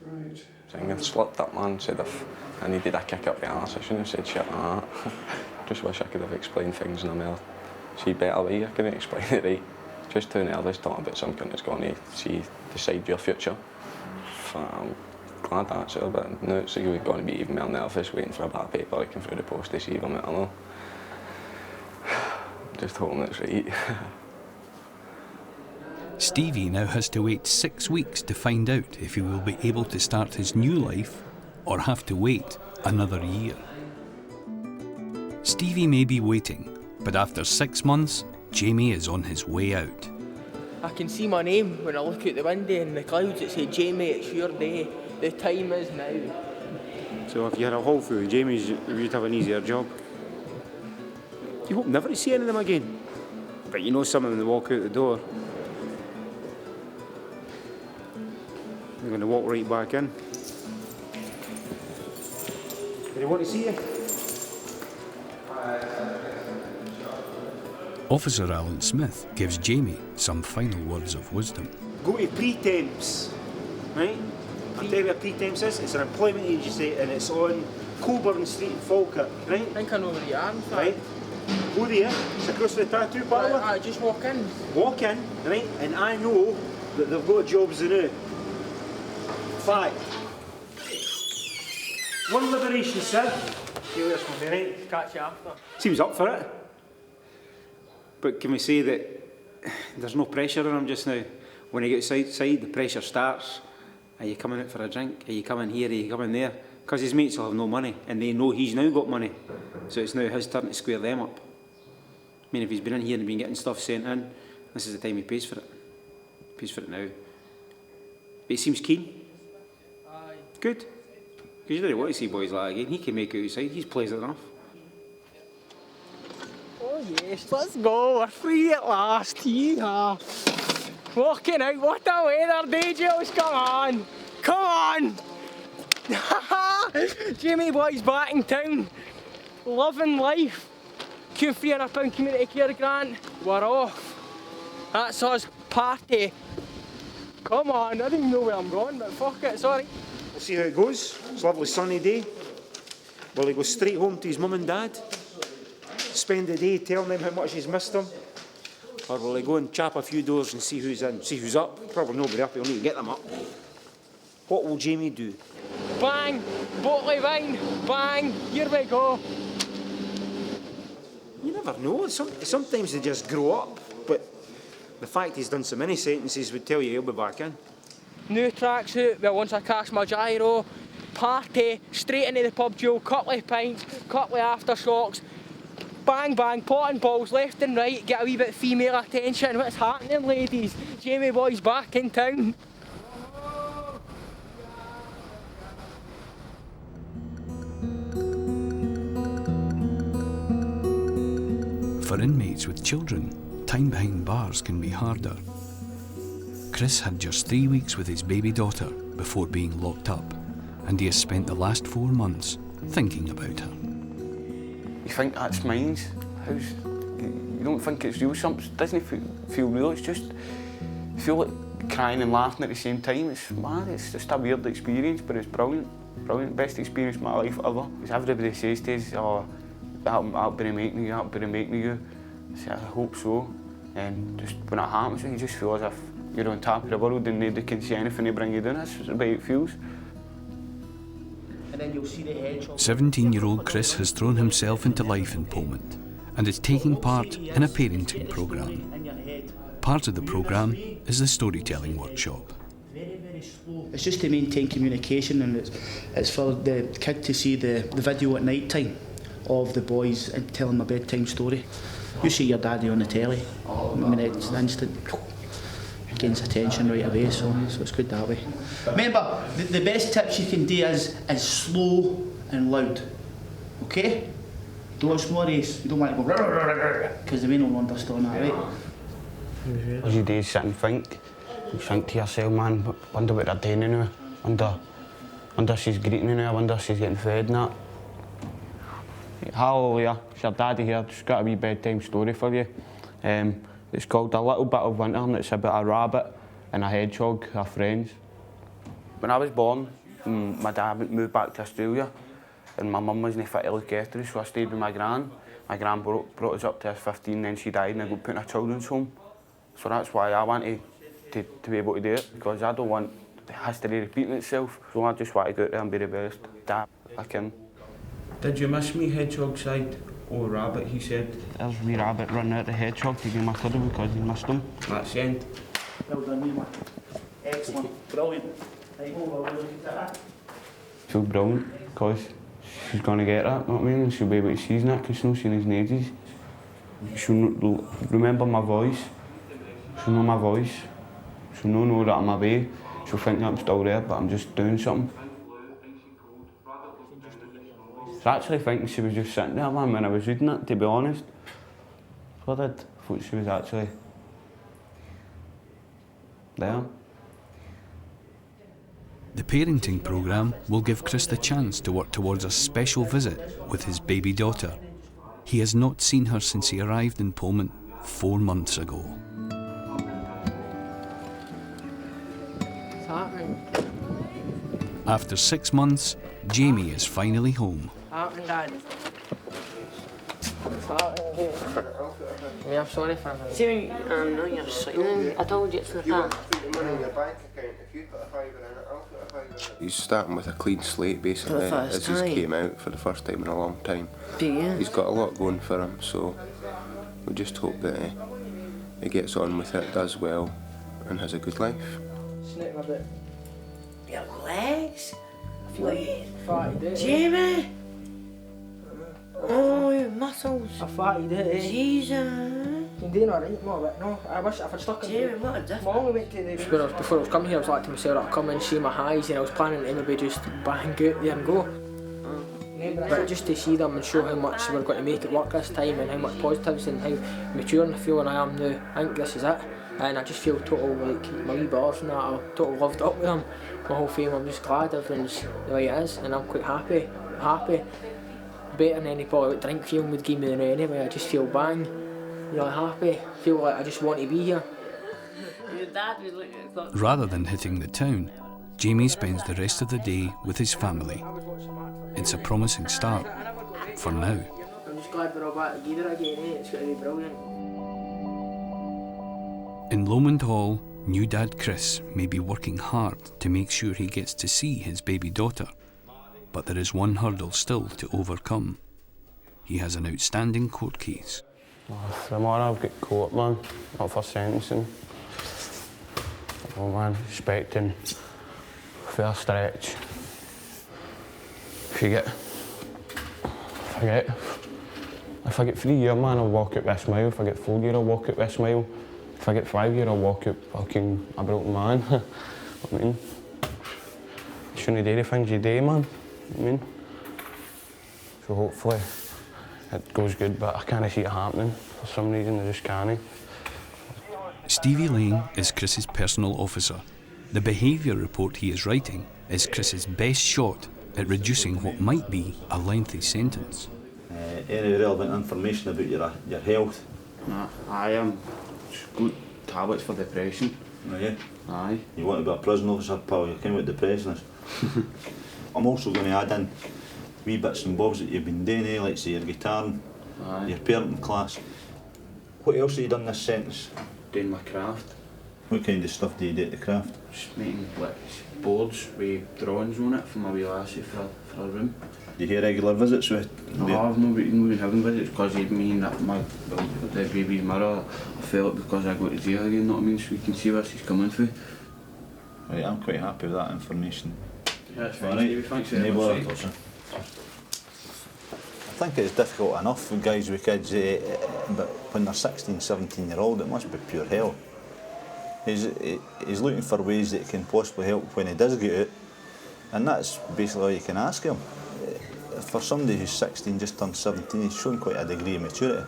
Right. I slipped up, man, said if I needed a kick up the arse, I shouldn't have said shit like that. Just wish I could have explained things in a more better way. I couldn't explain it right. Just too nervous talking about something that's going to decide your future. I'm glad that's it, but now it's going to be even more nervous waiting for a bit of paper looking through the post to see if I'm out or not. Just hoping it's right. Stevie now has to wait 6 weeks to find out if he will be able to start his new life or have to wait another year. Stevie may be waiting, but after 6 months, Jamie is on his way out. I can see my name when I look out the window in the clouds. It says, Jamie, it's your day. The time is now. So if you had a hall full of Jamies, you'd have an easier job. You hope never to see any of them again. But you know some of them, they walk out the door. They're going to walk right back in. Do they want to see you? Officer Alan Smith gives Jamie some final words of wisdom. Go to pretemps, right? I'll tell you what pretemps is. It's an employment agency and it's on Coburn Street in Falkirk, right? I think I know where you are, right? Go there, it's across the tattoo parlour. I just walk in. Walk in, right? And I know that they've got jobs in it. Fact. One liberation, sir. See you later, right? Catch you after. Seems up for it. But can we say that there's no pressure on him just now? When he gets outside, the pressure starts. Are you coming out for a drink? Are you coming here? Are you coming there? Because his mates will have no money, and they know he's now got money. So it's now his turn to square them up. I mean, if he's been in here and been getting stuff sent in, this is the time he pays for it. He pays for it now. But he seems keen. Aye. Good. Because you don't want to see boys like that again. He can make it outside. He's pleasant enough. Oh yes, let's go. We're free at last. Yeehaw. Walking out. What a weather day, Jules. Come on. Come on. Jamie boy's back in town. Loving life. £300 community care grant. We're off. That's us. Party. Come on. I don't even know where I'm going, but fuck it. Sorry. We'll see how it goes. It's a lovely sunny day. Will he go straight home to his mum and dad? Spend the day telling them how much he's missed them? Or will he go and chap a few doors and see who's in, see who's up? Probably nobody up, he'll need to get them up. What will Jamie do? Bang! Bottle of wine! Bang! Here we go! You never know. Sometimes they just grow up, but the fact he's done so many sentences would tell you he'll be back in. New tracksuit, well, once I cash my gyro, party, straight into the pub, Joe, couple of pints, couple of aftershocks, bang bang, pot and balls left and right, get a wee bit of female attention. What's happening, ladies? Jamie boy's back in town. For inmates with children, time behind bars can be harder. Chris had just 3 weeks with his baby daughter before being locked up, and he has spent the last 4 months thinking about her. You think that's mine? You don't think it's real? Something doesn't feel real. It's just you feel like crying and laughing at the same time. It's mad. It's just a weird experience, but it's brilliant. Brilliant. Best experience of my life ever. Because everybody says to us, "Oh, that'll be the making of you. That'll be the making of you." I say, I hope so. And just when it happens, you just feel as if you're on top of the world and nobody can see anything to bring you down. That's the way it feels. And then you'll see the edge. 17-year-old Chris has thrown himself into life in Polmont and is taking part in a parenting programme. Part of the programme is the storytelling workshop. It's just to maintain communication, and it's for the kid to see the video at night time of the boys and tell them a bedtime story. You see your daddy on the telly, I mean, it's instant, gains attention right away, so it's good that way. Remember, the best tips you can do is slow and loud, okay? Don't slow race, you don't want to go because the way no one understand that, right? As you do, sit and think. You think to yourself, man, wonder what they're doing now. Wonder she's greeting now, I wonder she's getting fed and that. Hello there, it's your daddy here, just got a wee bedtime story for you. It's called A Little Bit of Winter and it's about a rabbit and a hedgehog, our friends. When I was born, my dad moved back to Australia and my mum wasn't fit to look after us, so I stayed with my gran. My gran brought us up to 15, then she died and I got put in a children's home. So that's why I wanted to be able to do it, because I don't want the history repeating itself. So I just want to go out there and be the best dad I can. Did you miss me, hedgehog side? Oh, rabbit, he said. There's wee rabbit running out the hedgehog to give him a cuddle because he missed him. That's the end. Well done, mate. Excellent. Brilliant. Right, hold on, look at that. Feel brilliant, because she's going to get that, you know what I mean? And she'll be able to see that, because she's not seen his in ages. She'll remember my voice. She'll know my voice. She'll know that I'm away. She'll think that I'm still there, but I'm just doing something. I actually think she was just sitting there, man, when I was reading it, to be honest. I did. I thought she was actually there. The parenting programme will give Chris the chance to work towards a special visit with his baby daughter. He has not seen her since he arrived in Polmont 4 months ago. After 6 months, Jamie is finally home. Dad. I'm sorry for him. See, no, you're sitting. I told you it's the car. He's starting with a clean slate basically, as he's came out for the first time in a long time. Yeah. He's got a lot going for him, so we just hope that he gets on with it, does well, and has a good life. Snake my bit. Your legs? Wait. Jamie? Oh, your muscles. I thought you did. Jesus. You're doing alright, more, but no, I wish if I'd stuck in. Jamie, what a difference. Mom, we went to the... Before I was coming here, I was like to myself, I'd come and see my highs, and I was planning to maybe just bang out there and go. But just to see them and show how much we're going to make it work this time and how much positives and how mature I feel and I am now, I think this is it. And I just feel total, like, my wee bars and that, I totally loved up with them. My whole fame, I'm just glad everything's the way it is, and I'm quite happy. Better than any probably like drink film would give me than anyway. I just feel bang, really happy, feel like I just want to be here. Your dad was like... Rather than hitting the town, Jamie spends the rest of the day with his family. It's a promising start, for now. I'm just glad we're all back together again, it's going to be brilliant. In Lomond Hall, new dad Chris may be working hard to make sure he gets to see his baby daughter. But there is one hurdle still to overcome. He has an outstanding court case. Tomorrow I've got court, man, up for sentencing. Oh man, expecting fair stretch. If I get 3 years, man, I'll walk out with a smile. If I get 4 years, I'll walk out with a smile. If I get 5 years, I'll walk out fucking a broken man. I mean, you shouldn't do the things you do, man. I mean, so hopefully it goes good, but I can't see it happening. For some reason, I just can't. Stevie Lane is Chris's personal officer. The behaviour report he is writing is Chris's best shot at reducing what might be a lengthy sentence. Any relevant information about your health? I am. Good tablets for depression. Oh yeah? Aye. You want to be a prison officer, pal, you can what depression is. I'm also going to add in wee bits and bobs that you've been doing, like say your guitaring, your parenting class. What else have you done this sentence? Doing my craft. What kind of stuff do you do at the craft? Just making like boards with drawings on it for my wee lassie for a room. Do you hear regular visits with? No, I've not been having visits because he mean that the baby's mother, I felt because I go to jail again, you know what I mean, so we can see where she's coming through. Right, I'm quite happy with that information. Yeah, that's fine, Stevie, thanks very much. I think it's difficult enough for guys with kids, but when they're 16, 17 year old, it must be pure hell. He's looking for ways that he can possibly help when he does get out, and that's basically all you can ask him. For somebody who's 16, just turned 17, he's shown quite a degree of maturity.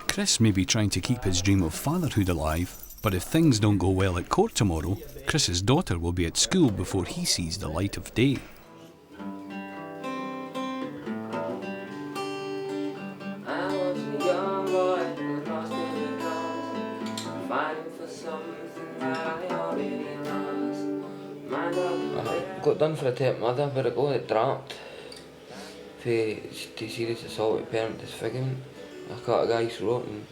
Chris may be trying to keep his dream of fatherhood alive, but if things don't go well at court tomorrow, Chris's daughter will be at school before he sees the light of day. I got done for a tape murder, but I got dropped for serious assault with parent disfigurement. I cut a guy's throat and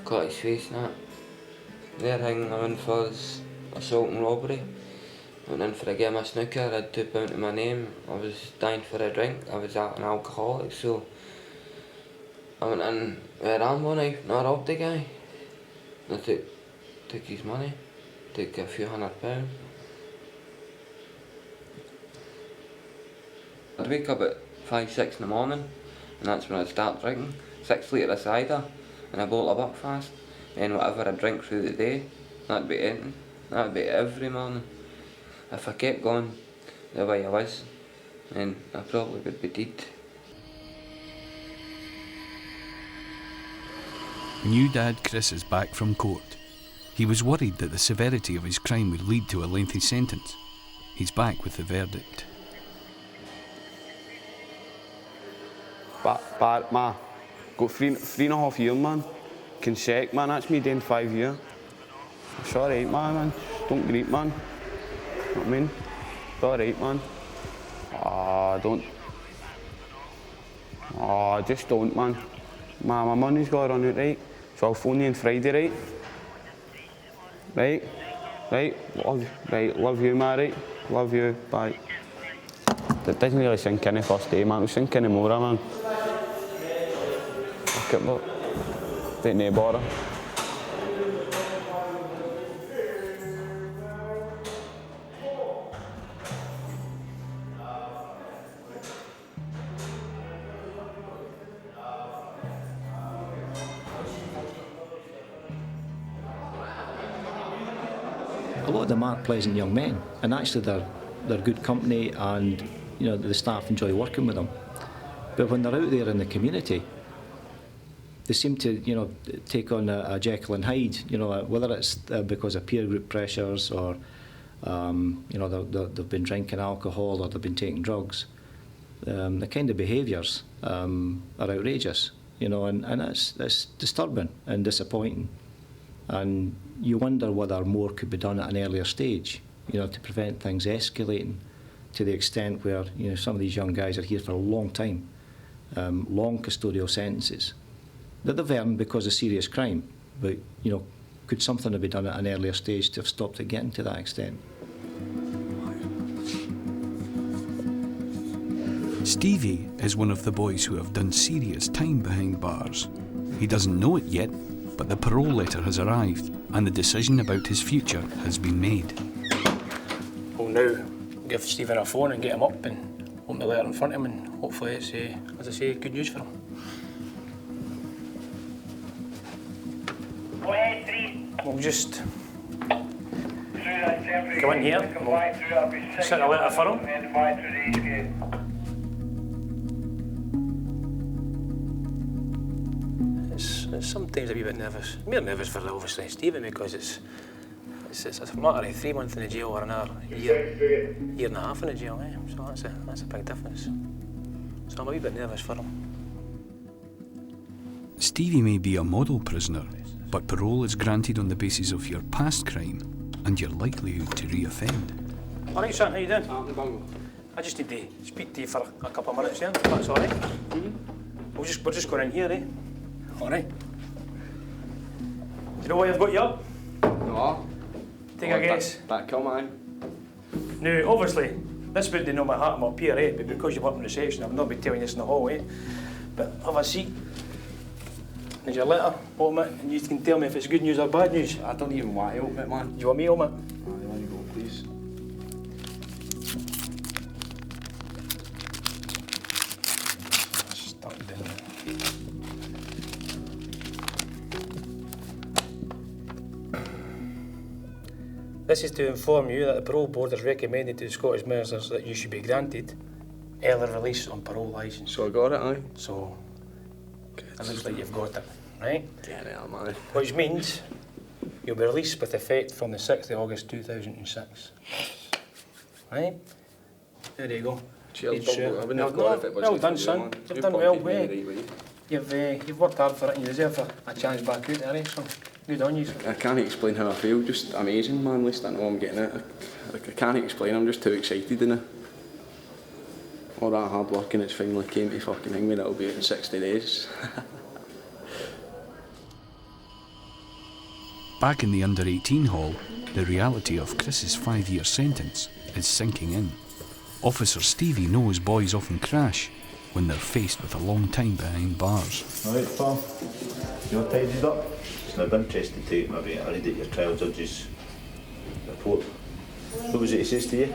cut his face and that. The other thing I'm in for is assault and robbery. I went in for a game of snooker, I had £2 to my name, I was dying for a drink, I was an alcoholic, so I went in with a Rambo knife and I robbed the guy. I took his money. take a few £100. I'd wake up at 5, 6 in the morning, and that's when I'd start drinking. 6 litre of cider and a bottle of Buckfast, and whatever I drink through the day, that'd be it. That'd be every morning. If I kept going the way I was, then I probably would be dead. New dad Chris is back from court. He was worried that the severity of his crime would lead to a lengthy sentence. He's back with the verdict. But man, got 3.5 years, man. Consec, man, that's me doing 5 years. It's alright, man. Don't grieve, man. You know what I mean? It's alright, man. Don't. Just don't, man. My money's got to run out, right? So I'll phone you on Friday, right? Right, love you, man, right? Love you, bye. It doesn't really sink in the first day, man. It'll sink in the more, man. Fuck it, but don't need bother. A lot of them are pleasant young men, and actually they're good company, and you know the staff enjoy working with them. But when they're out there in the community, they seem to take on a Jekyll and Hyde. Whether it's because of peer group pressures or they've been drinking alcohol or they've been taking drugs. The kind of behaviours are outrageous, and it's disturbing and disappointing. And you wonder whether more could be done at an earlier stage, to prevent things escalating to the extent where, some of these young guys are here for a long time, long custodial sentences that they've earned because of serious crime. But, could something have been done at an earlier stage to have stopped it getting to that extent? Stevie is one of the boys who have done serious time behind bars. He doesn't know it yet, but the parole letter has arrived and the decision about his future has been made. We'll now give Stephen a phone and get him up and open the letter in front of him, and hopefully it's, as I say, good news for him. We'll just go in here and we'll set a letter for him. It's sometimes a wee bit nervous. More nervous for obviously Stephen, because it's a matter of 3 months in the jail or another year and a half in the jail, so that's a big difference. So I'm a wee bit nervous for him. Stevie may be a model prisoner, but parole is granted on the basis of your past crime and your likelihood to re-offend. All right, son, how you doing? I just need to speak to you for a couple of minutes, if that's all right. We're just going in here, eh? All right. Do you know why I've got you up? No. Take a guess. That kill man. Now, obviously, this wouldn't know my heart, I'm up here, eh? But because you've worked in reception, I'll not be telling you this in the hallway. But have a seat. There's your letter, open it, and you can tell me if it's good news or bad news. I don't even want to open it, man. Do you want me to open it? I want to go, please. Stuck down. This is to inform you that the parole board has recommended to the Scottish Ministers that you should be granted early release on parole licence. So I got it, aye? So, it looks like you've got it, right? Get it, man. Which means you'll be released with effect from the 6th of August 2006. Right? There you go. Cheers, I wouldn't have got it if it wasn't well done, for you, son. man. You've done well, Right, You've worked hard for it and you deserve a chance back out there, so good on you. I can't explain how I feel, just amazing, man. At least I know I'm getting it. I can't explain, I'm just too excited, innit? All that hard work and it's finally came to fucking hang me, that'll be out in 60 days. Back in the under-18 hall, the reality of Chris's 5-year sentence is sinking in. Officer Stevie knows boys often crash when they're faced with a long time behind bars. Alright, pal. You're tidied up? It's not interesting to take maybe a read at your trial judge's report. What was it he says to you?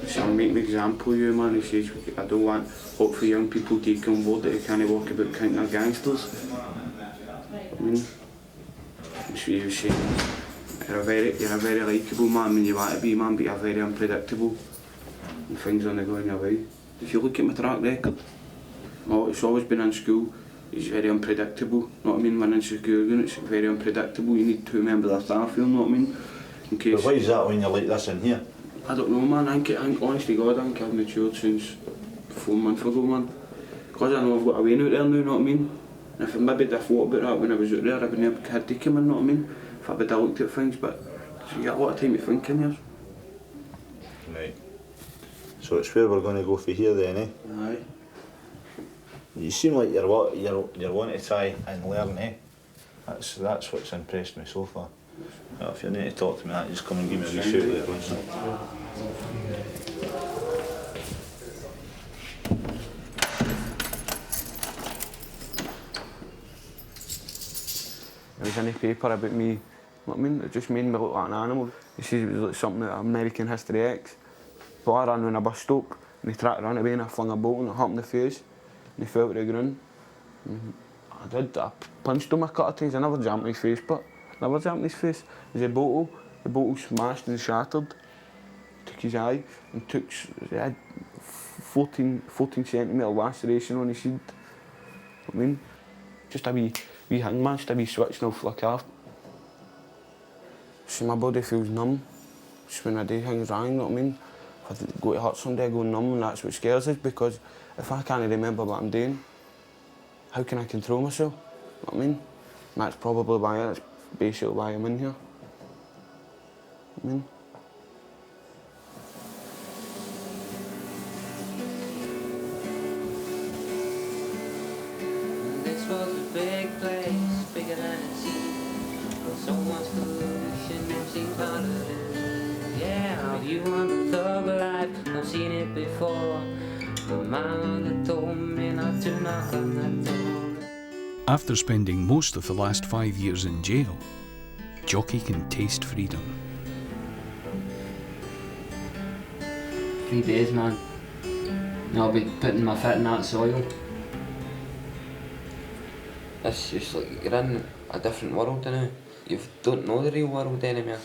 So I'll make an example of you, man. He says, I don't want hope for young people to come board that they can't walk about counting their gangsters. I mean, that's what he was saying. You're a very likeable man when you want to be, man, but you're very unpredictable. And things only go in your way. If you look at my track record, it's always been in school. He's very unpredictable, know what I mean? When in school, it's very unpredictable. You need 2 members of staff here, know what I mean? In case. But why is that when you're like this in here? I don't know, man. I think honest to God, I think I've matured since 4 months ago, man. Because I know I've got a way out there now, know what I mean? And if I maybe I thought about that when I was out there, I wouldn't have had to come in, know what I mean? If I would have looked at things, but so you get a lot of time to think in here. Right. So it's where we're going to go for here then, eh? Aye. You seem like you're wanting to try and learn, eh? That's what's impressed me so far. Well, if you need to talk to me, just come and give me a wee shout later on. There was any paper about me, you know what I mean? It just made me look like an animal. He says it was like something out of American History X. But I ran when a bus stop and he tried to run away and I flung a bolt and it hit him in the face and he fell to the ground. And I punched him a couple of times. I never jammed his face, but There's a bottle. The bottle smashed and shattered. Took his eye and he had 14 centimetre laceration on his head. You know what I mean? Just a wee hangman, just a wee switch and I'll flick off. So my body feels numb. Just when I do things wrong, you know what I mean? If I go to hurt somebody, I go numb, and that's what scares us, because if I can't remember what I'm doing, how can I control myself? You know what I mean? And that's probably why, that's basically why I'm in here. You know what I mean? This was a big place, bigger than it seemed. So much pollution, it seemed harder than. Yeah, you want the thug life, I've seen it before. My mother told me not to knock on that door. After spending most of the last 5 years in jail, Jockey can taste freedom. 3 days, man. And I'll be putting my foot in that soil. It's just like you're in a different world now. You don't know the real world anymore.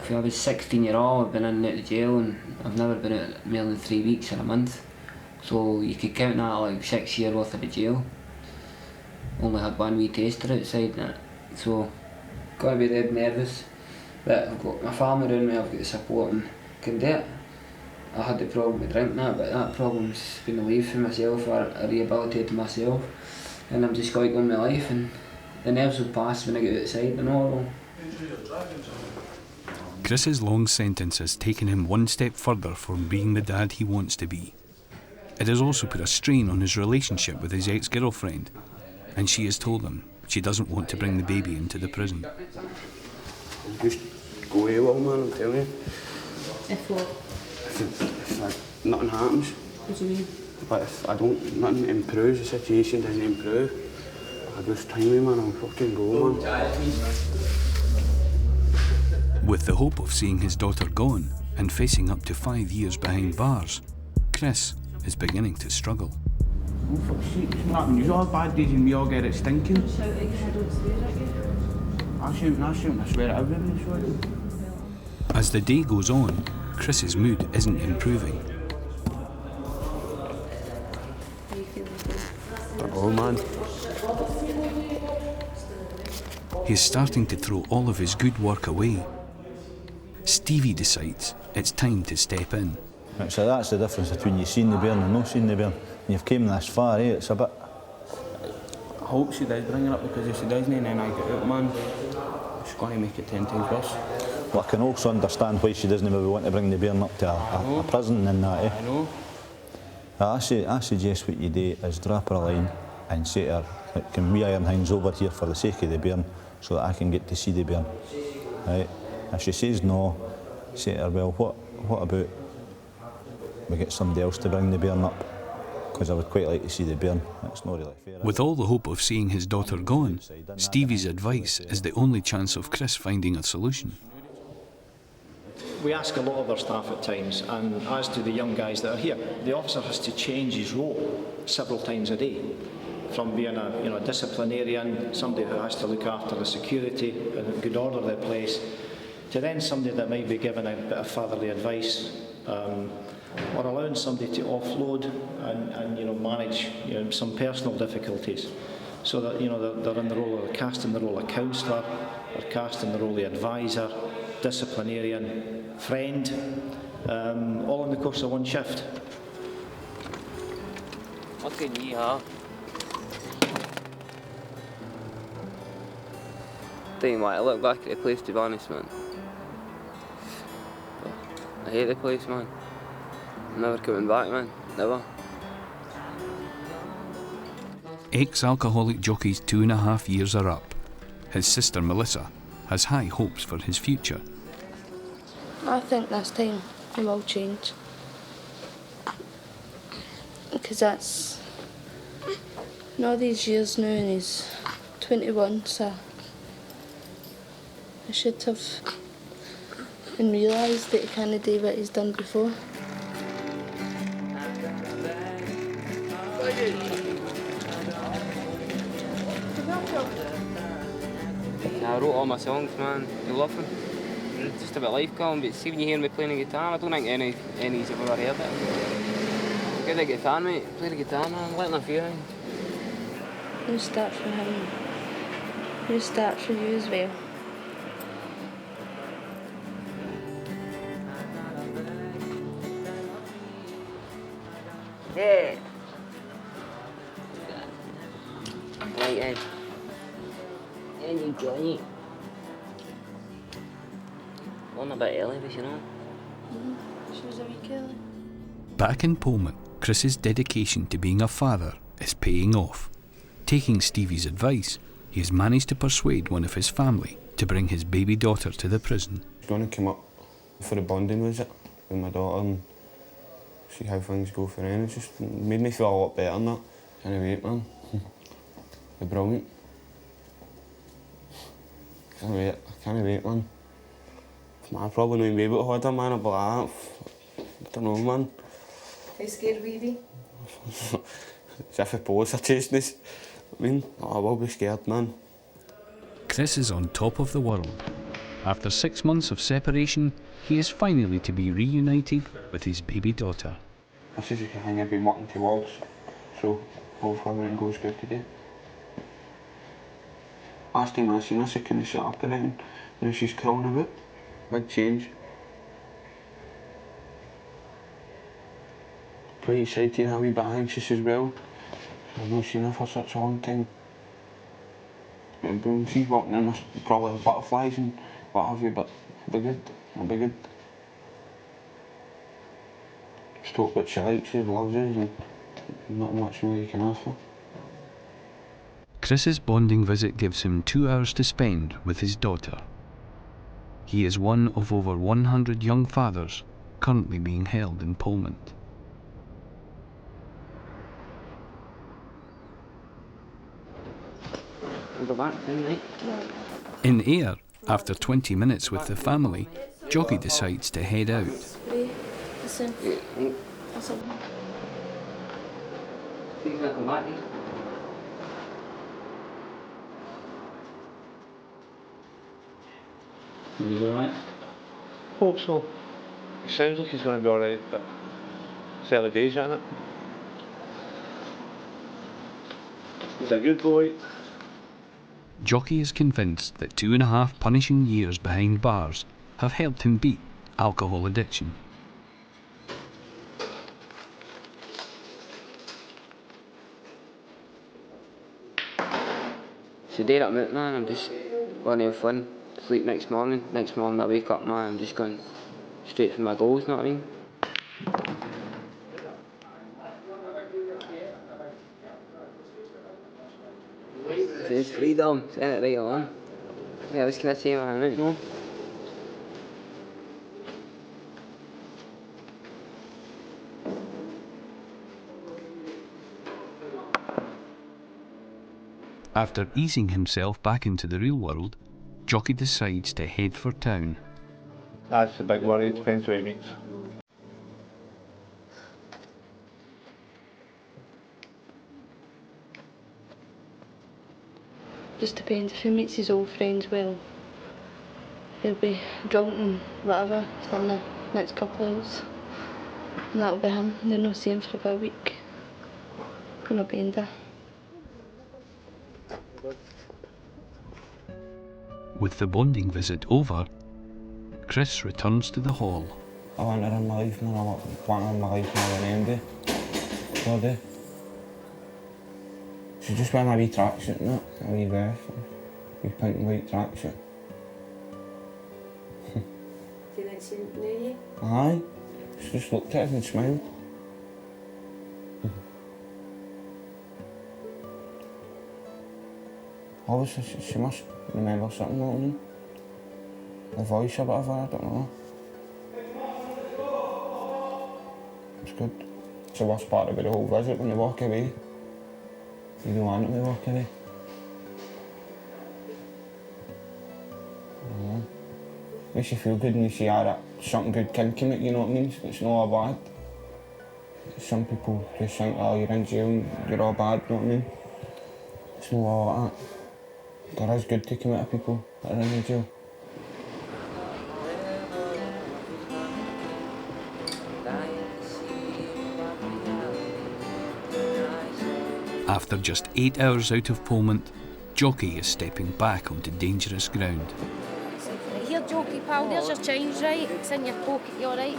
If I was 16-year-old, I've been in and out of jail and I've never been out more than 3 weeks or a month. So you could count that like 6 years worth of jail. Only had one wee taster outside that. So, gotta be dead nervous. But I've got my family around me, I've got the support and can do it. I had the problem with drinking that, but that problem's been away from myself, or I rehabilitated myself. And I'm just going on my life and the nerves will pass when I get outside and all. Chris's long sentence has taken him one step further from being the dad he wants to be. It has also put a strain on his relationship with his ex-girlfriend, and she has told him she doesn't want to bring the baby into the prison. Just go away, well, man, I'm telling you. If what? If nothing happens. What do you mean? But if nothing improves, the situation doesn't improve, I just time me, man, I'll fucking go, man. With the hope of seeing his daughter gone and facing up to 5 years behind bars, Chris is beginning to struggle. Oh, fuck's sake, it's not happening. You all have bad days and we all get it stinking. Shouting, I don't swear at you. I shout, I swear at everybody, so I do. As the day goes on, Chris's mood isn't improving. Oh, man. He's starting to throw all of his good work away. Stevie decides it's time to step in. So that's the difference between you seeing the bairn and not seeing the bairn. You've came this far, eh? It's a bit... I hope she does bring it up, because if she doesn't and then I get out, man, she's going to make it 10 times worse. Well, I can also understand why she doesn't maybe want to bring the bairn up to a prison and that, eh? I know. I suggest what you do is drop her a line and say to her, like, can we iron things over here for the sake of the bairn so that I can get to see the bairn, right? If she says no, say to her, well, what about we get somebody else to bring the bairn up? Because I would quite like to see the bairn. It's not really fair. With all the hope of seeing his daughter gone, Stevie's advice is the only chance of Chris finding a solution. we ask a lot of our staff at times, and as do the young guys that are here, the officer has to change his role several times a day, from being a disciplinarian, somebody who has to look after the security and good order of the place, to then somebody that might be giving a bit of fatherly advice, or allowing somebody to offload and manage some personal difficulties, so that they're in the role of cast in the role of counsellor, or cast in the role of advisor, disciplinarian, friend, all in the course of one shift. Fucking yeehaw. Don't even want to look back at the place, to be honest, man. I hate the place, man. I'm never coming back, man. Never. Ex-alcoholic Jockey's 2.5 years are up. His sister Melissa has high hopes for his future. I think this time he will change. Because that's all these years now, and he's 21, so I should have and realised that he can't do what he's done before. I wrote all my songs, man. I love them. It's just about life, Colin, but see when you hear me playing the guitar, I don't think any's ever heard it. Get the guitar, mate. Play the guitar, man. Let them feel it. You start from him. You start from you as well. Yeah. Right, Ed. And you join it. On a bit early, but you know. She was a wee girl. Back in Polmont, Chris's dedication to being a father is paying off. Taking Stevie's advice, he has managed to persuade one of his family to bring his baby daughter to the prison. I was going to come up for a bonding visit with my daughter and see how things go for him. It just made me feel a lot better than that. Can't wait, man. They're brilliant. I can't wait, man. I probably won't be able to hold her, man, but I don't know, man. Are you scared, baby? As if it was a chasteness. I mean, I will be scared, man. Chris is on top of the world. After 6 months of separation, he is finally to be reunited with his baby daughter. This is the thing I've been working towards, so hopefully everything goes good today. Last time I seen her, she couldn't sit up around. Now she's crawling a bit. Big change. Pretty excited and a wee bit anxious as well. I've not seen her for such a long time. She's walking in with probably butterflies and what have you, but it'll be good. It'll be good. Just talk what she likes, she loves us, and not much more you can ask for. Chris's bonding visit gives him 2 hours to spend with his daughter. He is one of over 100 young fathers currently being held in Polmont. We'll go back then, mate. In Ayr, after 20 minutes with the family, Jockey decides to head out. Listen. Listen. He's gonna come back, mate. Is he alright? Hope so. It sounds like he's going to be alright, but it's early days, isn't it? He's a good boy. Jockey is convinced that 2.5 punishing years behind bars have helped him beat alcohol addiction. It's a day that I'm out, man. I'm just going to have fun. Sleep next morning. Next morning I wake up, man. I'm just going straight for my goals, you know what I mean? It's freedom, send it right on. Yeah, I was gonna say, man, right, no? After easing himself back into the real world, Jockey decides to head for town. That's the big worry, it depends where he meets. Just depends if he meets his old friends well. He'll be drunk and whatever for the next couple of hours. And that'll be him. They'll not see him for about a week. On a bender. With the bonding visit over, Chris returns to the hall. I want her in my life, man. I want her in my life more than any day. Bloody. She's just wearing my wee tracksuit, innit? A wee vest, wee pink and white tracksuit. Do you think she knew you? Aye. She just looked at us and smiled. Obviously, she must remember something, you know what I mean? The voice or whatever, I don't know. It's good. It's the worst part about the whole visit when you walk away. You don't want them to walk away. Makes you feel good when you see that something good can come out, you know what I mean? It's not all bad. Some people just think, oh, you're in jail, you're all bad, you know what I mean? It's not all like that. There is good to come out of people that are in the jail. After just 8 hours out of Polmont, Jockey is stepping back onto dangerous ground. Here, Jockey pal, there's your change, right? It's in your pocket, you alright?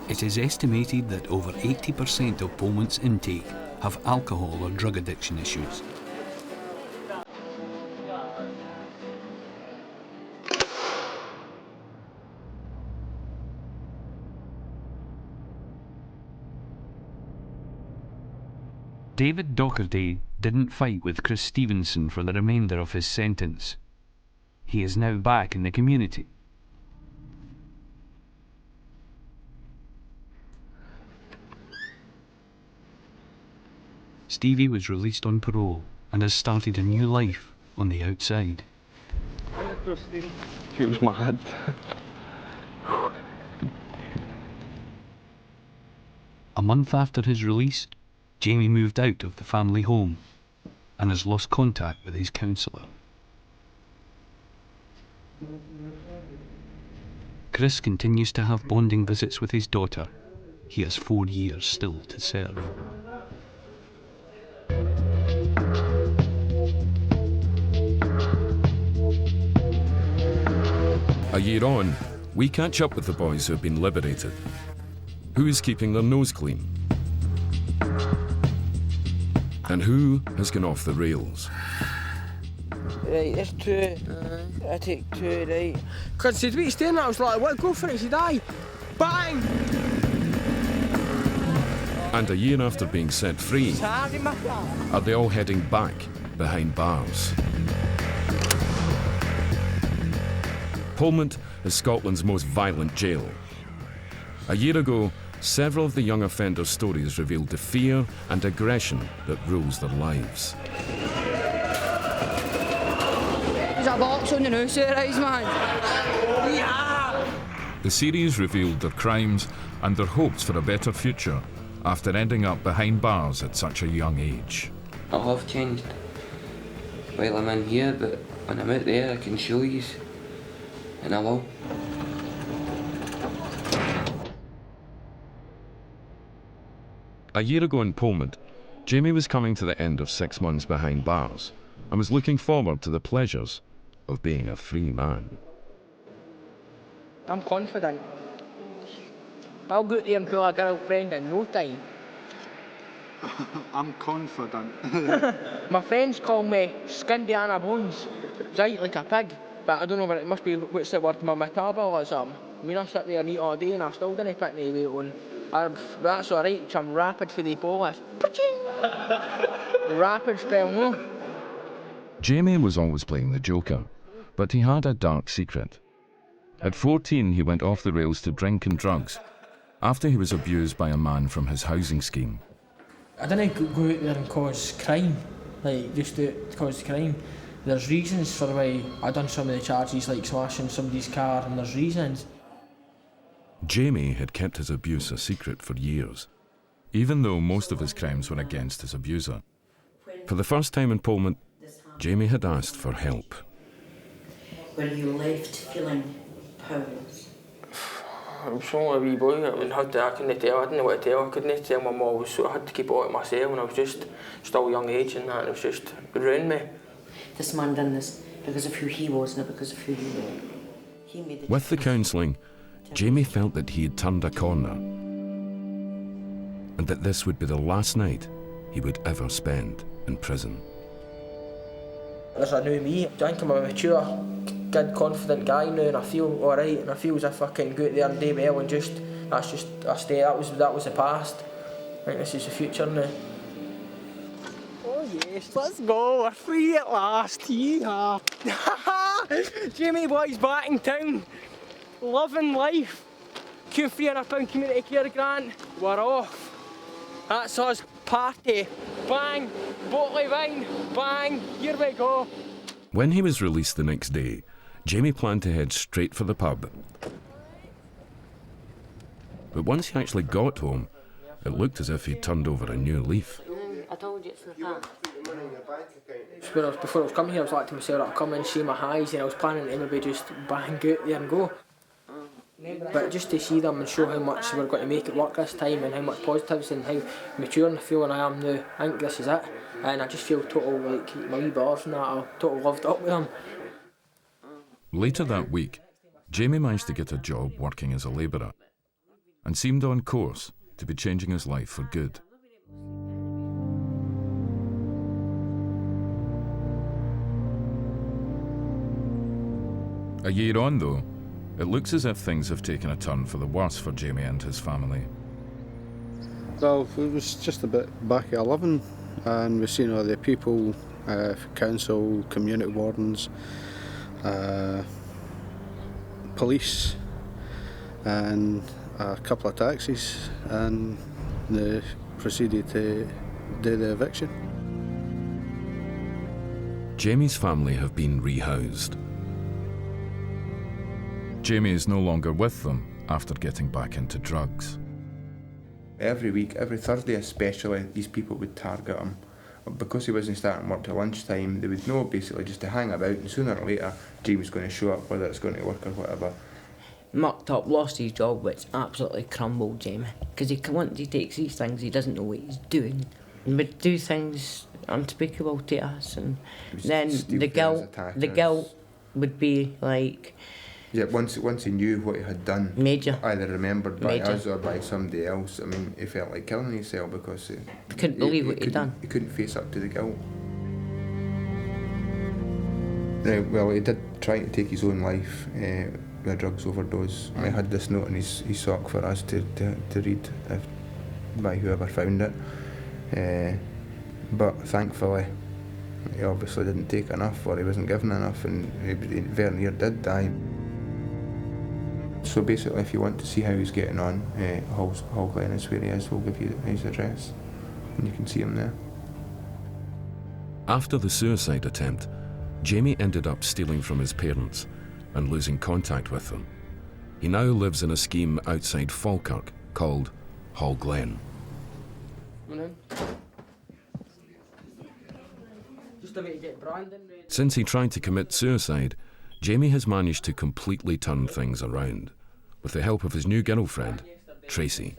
It is estimated that over 80% of Polmont's intake have alcohol or drug addiction issues. David Docherty didn't fight with Chris Stevenson for the remainder of his sentence. He is now back in the community. Stevie was released on parole and has started a new life on the outside. Feels mad. A month after his release, Jamie moved out of the family home and has lost contact with his counsellor. Chris continues to have bonding visits with his daughter. He has 4 years still to serve. A year on, we catch up with the boys who have been liberated. Who is keeping their nose clean? And who has gone off the rails? Right, there's 2. I take 2, right. Because he said, what are you staring at? I was like, what, go for it. He said, aye. Bang! And a year after being set free, are they all heading back behind bars? Polmont is Scotland's most violent jail. A year ago, several of the young offenders' stories revealed the fear and aggression that rules their lives. There's a box on the nose there, man. Yeah. The series revealed their crimes and their hopes for a better future after ending up behind bars at such a young age. I have changed while I'm in here, but when I'm out there I can show you, and I will. A year ago in Polmont, Jamie was coming to the end of 6 months behind bars and was looking forward to the pleasures of being a free man. I'm confident. I'll go there and pull a girlfriend in no time. I'm confident. My friends call me Skin Diana Bones. Right, like a pig. But I don't know what it must be, what's the word, my metabolism. I mean, I sit there and eat all day and I still didn't put any weight on. That's alright, I'm rapid for the bolus. Rapid spell, no? Jamie was always playing the joker, but he had a dark secret. At 14, he went off the rails to drink and drugs after he was abused by a man from his housing scheme. I didn't go out there and cause crime. like just do it because of crime. There's reasons for why I done some of the charges, like smashing somebody's car, and there's reasons. Jamie had kept his abuse a secret for years, even though most of his crimes were against his abuser. For the first time in Polmont, Jamie had asked for help. Were you left feeling powerless? I was only a wee boy. I couldn't tell. I didn't know what to tell. I couldn't tell my mum, so I had to keep it all to myself. And I was just still young age, and that, and it was just ruined me. This man done this because of who he was, not because of who you were. He made With the counselling, Jamie felt that he had turned a corner, and that this would be the last night he would ever spend in prison. There's a new me. I think I'm a mature, good, confident guy now, and I feel alright, and I feel as if I can go out there and do well, and that's just a stay. That was the past. I think this is the future now. Oh yes, let's go, we're free at last, yeehaw! Jamie boy's back in town, loving life. £300 community care grant, we're off. That's us, party, bang, bottle of wine, bang, here we go. When he was released the next day, Jamie planned to head straight for the pub. But once he actually got home, it looked as if he'd turned over a new leaf. I told you it's in the car. Before I was coming here, I was like to myself, I'll come and see my highs, and I was planning to maybe just bang out there and go. But just to see them and show how much we're going to make it work this time, and how much positives and how mature I feel and I am now, I think this is it. And I just feel total, like, my wee bars and that, I totally loved up with them. Later that week, Jamie managed to get a job working as a labourer and seemed on course to be changing his life for good. A year on, though, it looks as if things have taken a turn for the worse for Jamie and his family. Well, it was just a bit back at 11, and we've seen all the people, council, community wardens, police, and a couple of taxis, and they proceeded to do the eviction. Jamie's family have been rehoused. Jamie is no longer with them after getting back into drugs. Every week, every Thursday especially, these people would target him. Because he wasn't starting work till lunchtime, they would know basically just to hang about, and sooner or later Jamie's going to show up, whether it's going to work or whatever. Mucked up, lost his job, which absolutely crumbled Jamie. Because once he takes these things, he doesn't know what he's doing. And would do things unspeakable to us, and then the guilt would be like... Yeah, once he knew what he had done, major, either remembered by us or by somebody else, I mean, he felt like killing himself because he couldn't believe what he'd done. He couldn't face up to the guilt. Well, he did try to take his own life with a drugs overdose. I had this note in his sock for us to read by whoever found it. But thankfully, he obviously didn't take enough, or he wasn't given enough, and he very near did die. So basically, if you want to see how he's getting on, Hall Glen is where he is. We'll give you his address, and you can see him there. After the suicide attempt, Jamie ended up stealing from his parents and losing contact with them. He now lives in a scheme outside Falkirk called Hall Glen. Since he tried to commit suicide, Jamie has managed to completely turn things around with the help of his new girlfriend, Tracy.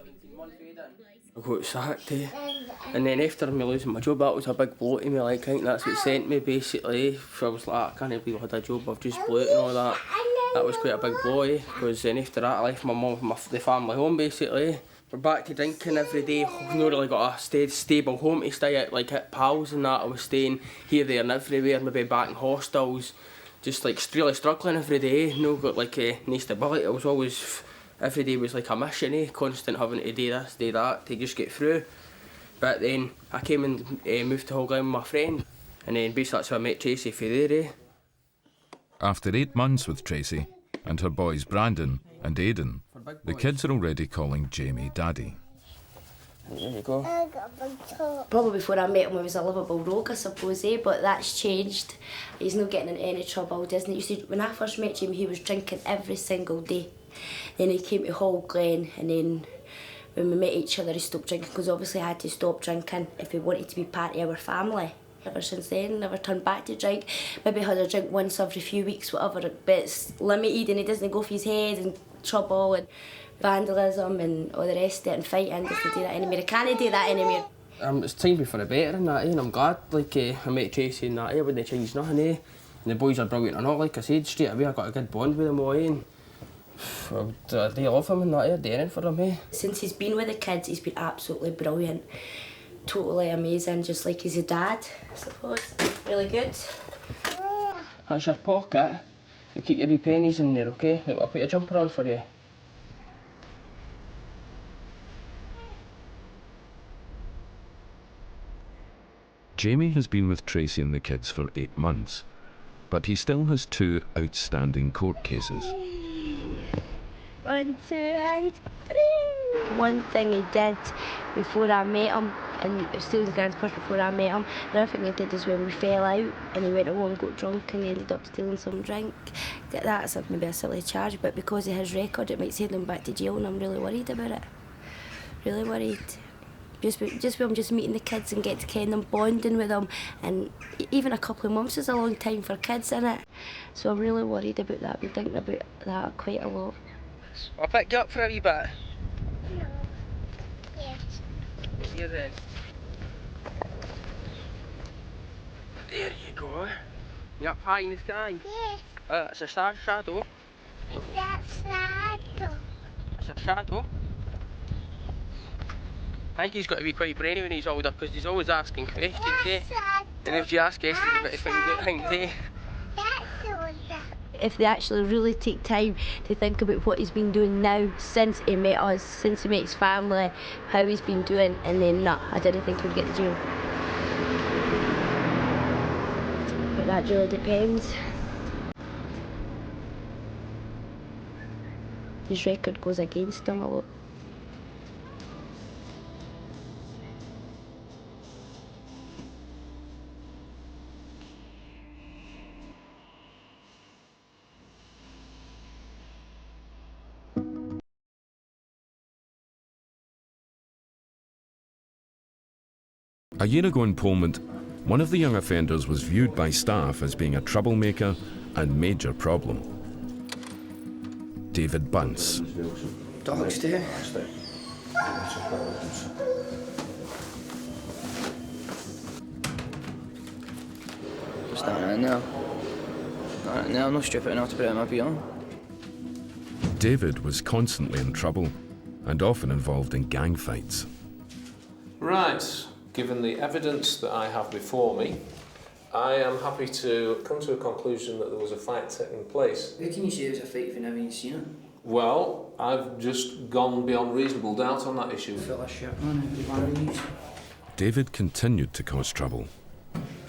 I got sacked, and then after me losing my job, that was a big blow to me. Like, I think that's what sent me basically. I was like, I can't believe I had a job, I've just blew it and all that. That was quite a big blow, because then after that I left my mum, the family home basically. We're back to drinking every day. I've not really got a stable home to stay at, like at pals and that. I was staying here, there and everywhere, maybe back in hostels. Just like really struggling every day, no got like no stability. I was always, every day was like a mission, constant having to do this, do that, to just get through. But then I came and moved to Hall Glen with my friend, and then basically that's how I met Tracy for there. After 8 months with Tracy and her boys Brandon and Aidan, the kids are already calling Jamie Daddy. There you go. Probably before I met him, he was a livable rogue, I suppose, but that's changed. He's not getting into any trouble, doesn't he? You see, when I first met him, he was drinking every single day. Then he came to Hall Glen, and then when we met each other, he stopped drinking, because obviously I had to stop drinking if he wanted to be part of our family. Ever since then, never turned back to drink. Maybe had a drink once every few weeks, whatever, but it's limited, and he doesn't go for his head and trouble and vandalism and all the rest of it, and fighting. Doesn't do that anymore. He can't do that anymore. It's time for the better and that, and I'm glad. Like I met Tracy and that, wouldn't change nothing, And the boys are brilliant or not. Like I said, straight away I got a good bond with them all, and they love him and that, they're in for him, Since he's been with the kids, he's been absolutely brilliant. Totally amazing, just like he's a dad, I suppose. Really good. That's your pocket. You keep your wee pennies in there, okay? Look, I'll put your jumper on for you. Jamie has been with Tracy and the kids for 8 months, but he still has 2 outstanding court cases. 1, 2, and 3. One thing he did before I met him, and still the grand push before I met him, another thing he did is when we fell out and he went home and got drunk and he ended up stealing some drink. That's maybe a silly charge, but because of his record it might send him back to jail, and I'm really worried about it. Really worried. Just when I'm just meeting the kids and get to ken them, bonding with them, and even a couple of months is a long time for kids, innit? So I'm really worried about that. I've been thinking about that quite a lot. I'll pick you up for a wee bit. No. Yes. Here then. There you go. You up high in the sky? Yes. It's a sad shadow. That's shadow. It's a shadow. I think he's got to be quite brainy when he's older, because he's always asking questions, And if you ask questions about find out things, If they actually really take time to think about what he's been doing now since he met us, since he met his family, how he's been doing, and then I didn't think he'd get to jail. But that really depends. His record goes against him a lot. A year ago in Polmont, one of the young offenders was viewed by staff as being a troublemaker and major problem. David Bunce. Dogs too. Starting in now. I'm not stupid enough to put it in my beer. David was constantly in trouble and often involved in gang fights. Right. Given the evidence that I have before me, I am happy to come to a conclusion that there was a fight taking place. How can you say it was a fight if you never even seen it? Well, I've just gone beyond reasonable doubt on that issue. Fill a shit, man. David continued to cause trouble.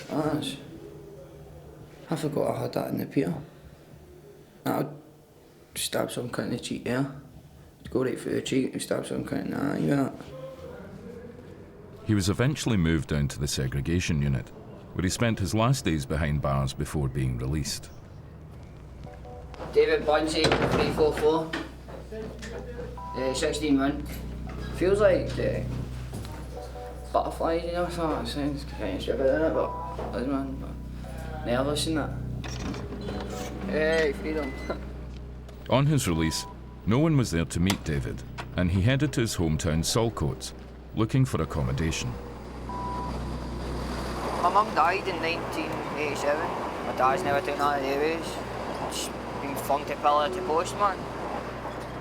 I forgot I had that in the pier. I'd stab some cunt in the cheek there. I'd go right through the cheek and stab some cunt in the eye, that. He was eventually moved down to the segregation unit, where he spent his last days behind bars before being released. David Buncey, 344. 16 months. Feels like butterflies, you know, so it sounds kind of stupid, innit? But, man, nervous and that. Hey, freedom. On his release, no one was there to meet David, and he headed to his hometown Saltcoats, looking for accommodation. My mum died in 1987. My dad's never taken that airways. Just been flung to pillar to post, man.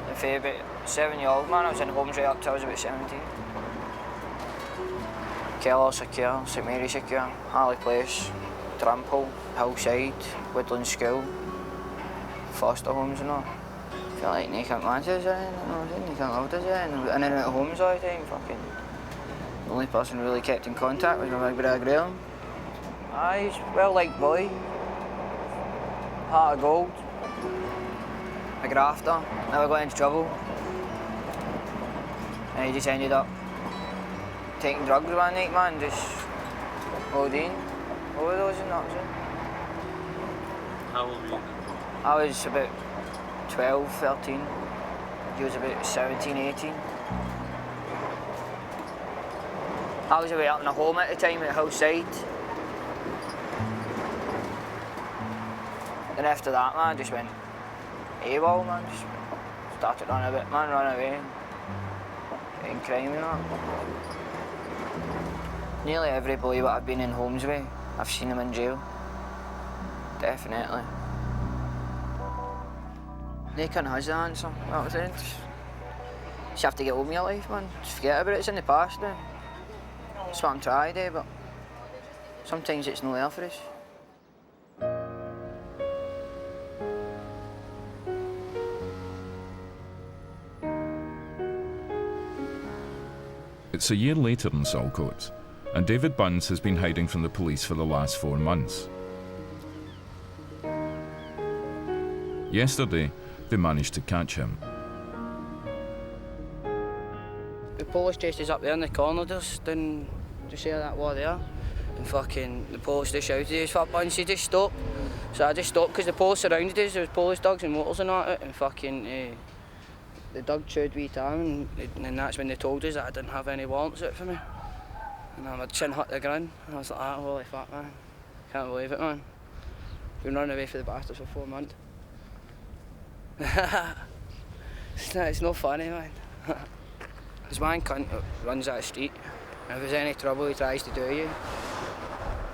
And for about 7-year-old, man, I was in homes right up till I was about 17. Keller secure, St Mary secure, Harley Place, Trample, Hillside, Woodland School, foster homes and all. I feel like they can't manage us, you know, they can't live us, and in and out of homes all the time, fucking. The only person who really kept in contact was my big brother Graham. He's a well-liked boy. Heart of gold. A grafter, never got into trouble. And he just ended up taking drugs one night, man, just ODing, overdosing, that was it. How old were you? I was about 12, 13. He was about 17, 18. I was away up in a home at the time at Hillside. And after that, man, I just went AWOL, man. Just started running a bit, man, run away. Getting crime and that. Nearly every boy that I've been in homes with, I've seen them in jail. Definitely. They can't has the answer. That was it. Just have to get on with your life, man. Just forget about it. It's in the past now. That's what I'm trying to do, but sometimes it's not there for us. It's a year later in Saltcoats, and David Bunce has been hiding from the police for the last 4 months. Yesterday, they managed to catch him. The police chased us up there in the corner, just down to share that wall there. And fucking the police just shouted at us for Bunce, he just stopped. So I just stopped because the police surrounded us, there was police dogs and motors and that, and fucking the dog chewed wee time, and that's when they told us that I didn't have any warrants out for me. And my chin hit the ground, and I was like, holy fuck, man. Can't believe it, man. Been running away for the bastards for 4 months. It's no funny, man. There's one cunt that runs that street, and if there's any trouble he tries to do you.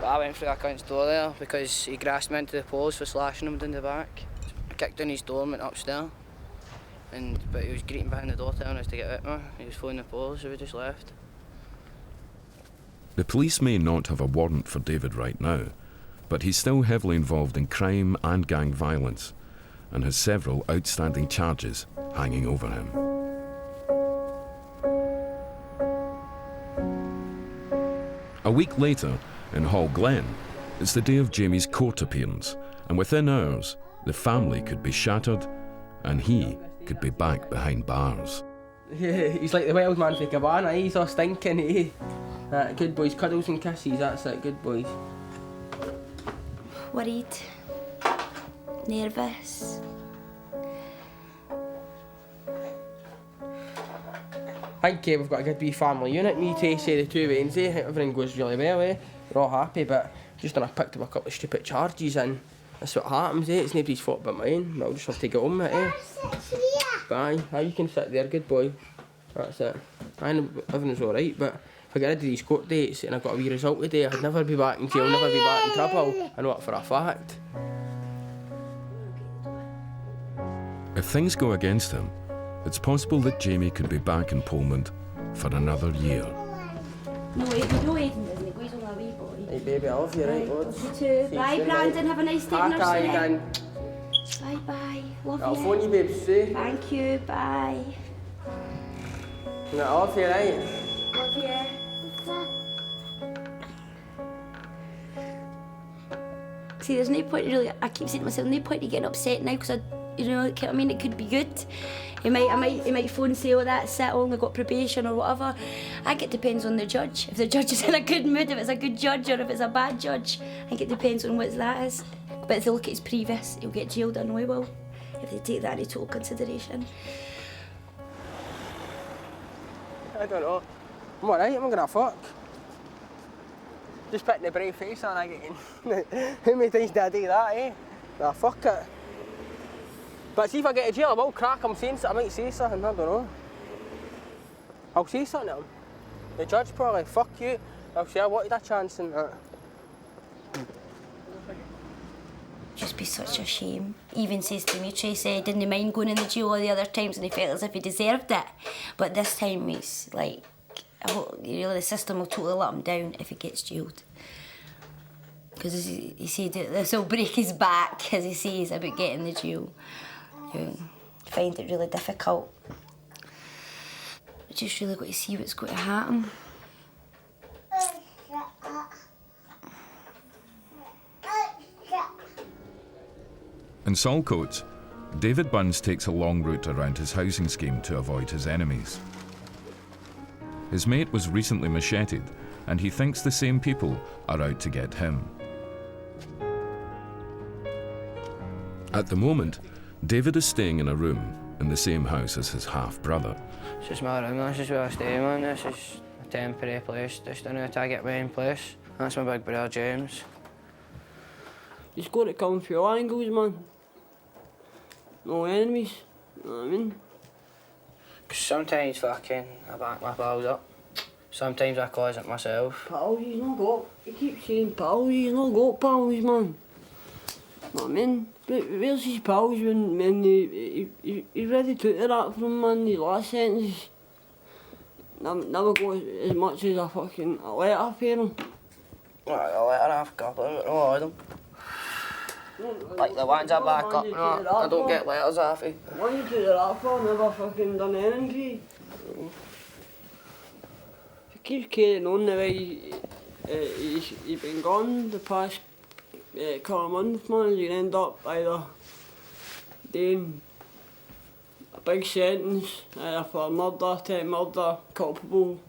But I went through that cunt's door there because he grasped me into the police for slashing him down the back. I kicked in his door and went upstairs. But he was greeting behind the door telling us to get out, man. He was phoning the police, so we just left. The police may not have a warrant for David right now, but he's still heavily involved in crime and gang violence, and has several outstanding charges hanging over him. A week later, in Hall Glen, it's the day of Jamie's court appearance, and within hours, the family could be shattered, and he could be back behind bars. Yeah, he's like the wild man for Cabana, he's all stinking, eh? Good boys, cuddles and kisses, that's it, good boys. Worried, nervous. I think we've got a good wee family unit, me, Tracy, the two Wednesday, everything goes really well, eh? We're all happy, but just when I picked up a couple of stupid charges and that's what happens, eh? It's nobody's fault but mine, I'll just have to get on with it, eh? Bye. You can sit there, good boy. That's it. I know everything's alright, but if I get rid of these court dates and I got a wee result today, I'd never be back in jail, never be back in trouble. I know it for a fact. If things go against him, it's possible that Jamie could be back in Polmont for another year. No, Aidan doesn't he? He's only a wee boy. Hey baby, I love you, right? Love you too. Bye, Brandon. Have a nice day in nursery. Bye-bye. Love you. I'll phone you, babes, see? Thank you. Bye. No, I love you, right? Love you. See, there's no point really. I keep saying to myself, no point in getting upset now because I mean, it could be good. He might phone and say, oh, that's it, I only got probation or whatever. I think it depends on the judge. If the judge is in a good mood, if it's a good judge or if it's a bad judge, I think it depends on what that is. But if they look at his previous, he'll get jailed, I know he will, if they take that into total consideration. I don't know. I'm alright, I'm gonna fuck. Just putting the brave face on again. How many times did I do that, eh? Nah, fuck it. But see if I get to jail, I will crack. I might say something, I don't know. I'll say something to him. The judge probably, fuck you. I'll say I wanted a chance in that. Just be such a shame. He even says to me, Tracy, he didn't mind going in the jail all the other times and he felt as if he deserved it. But this time he's like, the system will totally let him down if he gets jailed. Because he said this will break his back, as he says, about getting the jail. I find it really difficult. I just really got to see what's going to happen. In Saltcoats, David Bunce takes a long route around his housing scheme to avoid his enemies. His mate was recently macheted, and he thinks the same people are out to get him. At the moment, David is staying in a room in the same house as his half-brother. It's just my room, this is where I stay, man. This is a temporary place, just until I get my own place. That's my big brother, James. He's got to come through all angles, man. No enemies, you know what I mean? Sometimes fucking I back my pals up. Sometimes I cause it myself. Pals, he's not got, he keeps saying pals, he's not got pals, man. You know what I mean? Where's his pals when he ready took the rap from him, man, the last sentence. Never got as much as a fucking a letter for him. Right, a letter I've got, but no, I don't. Like the ones I back up, no, I don't get letters off it. The one you took the rap for never fucking done anything for you. If he keeps carrying on the way he's been gone the past couple of months, man, you end up either doing a big sentence, either for murder, attempt murder, culpable,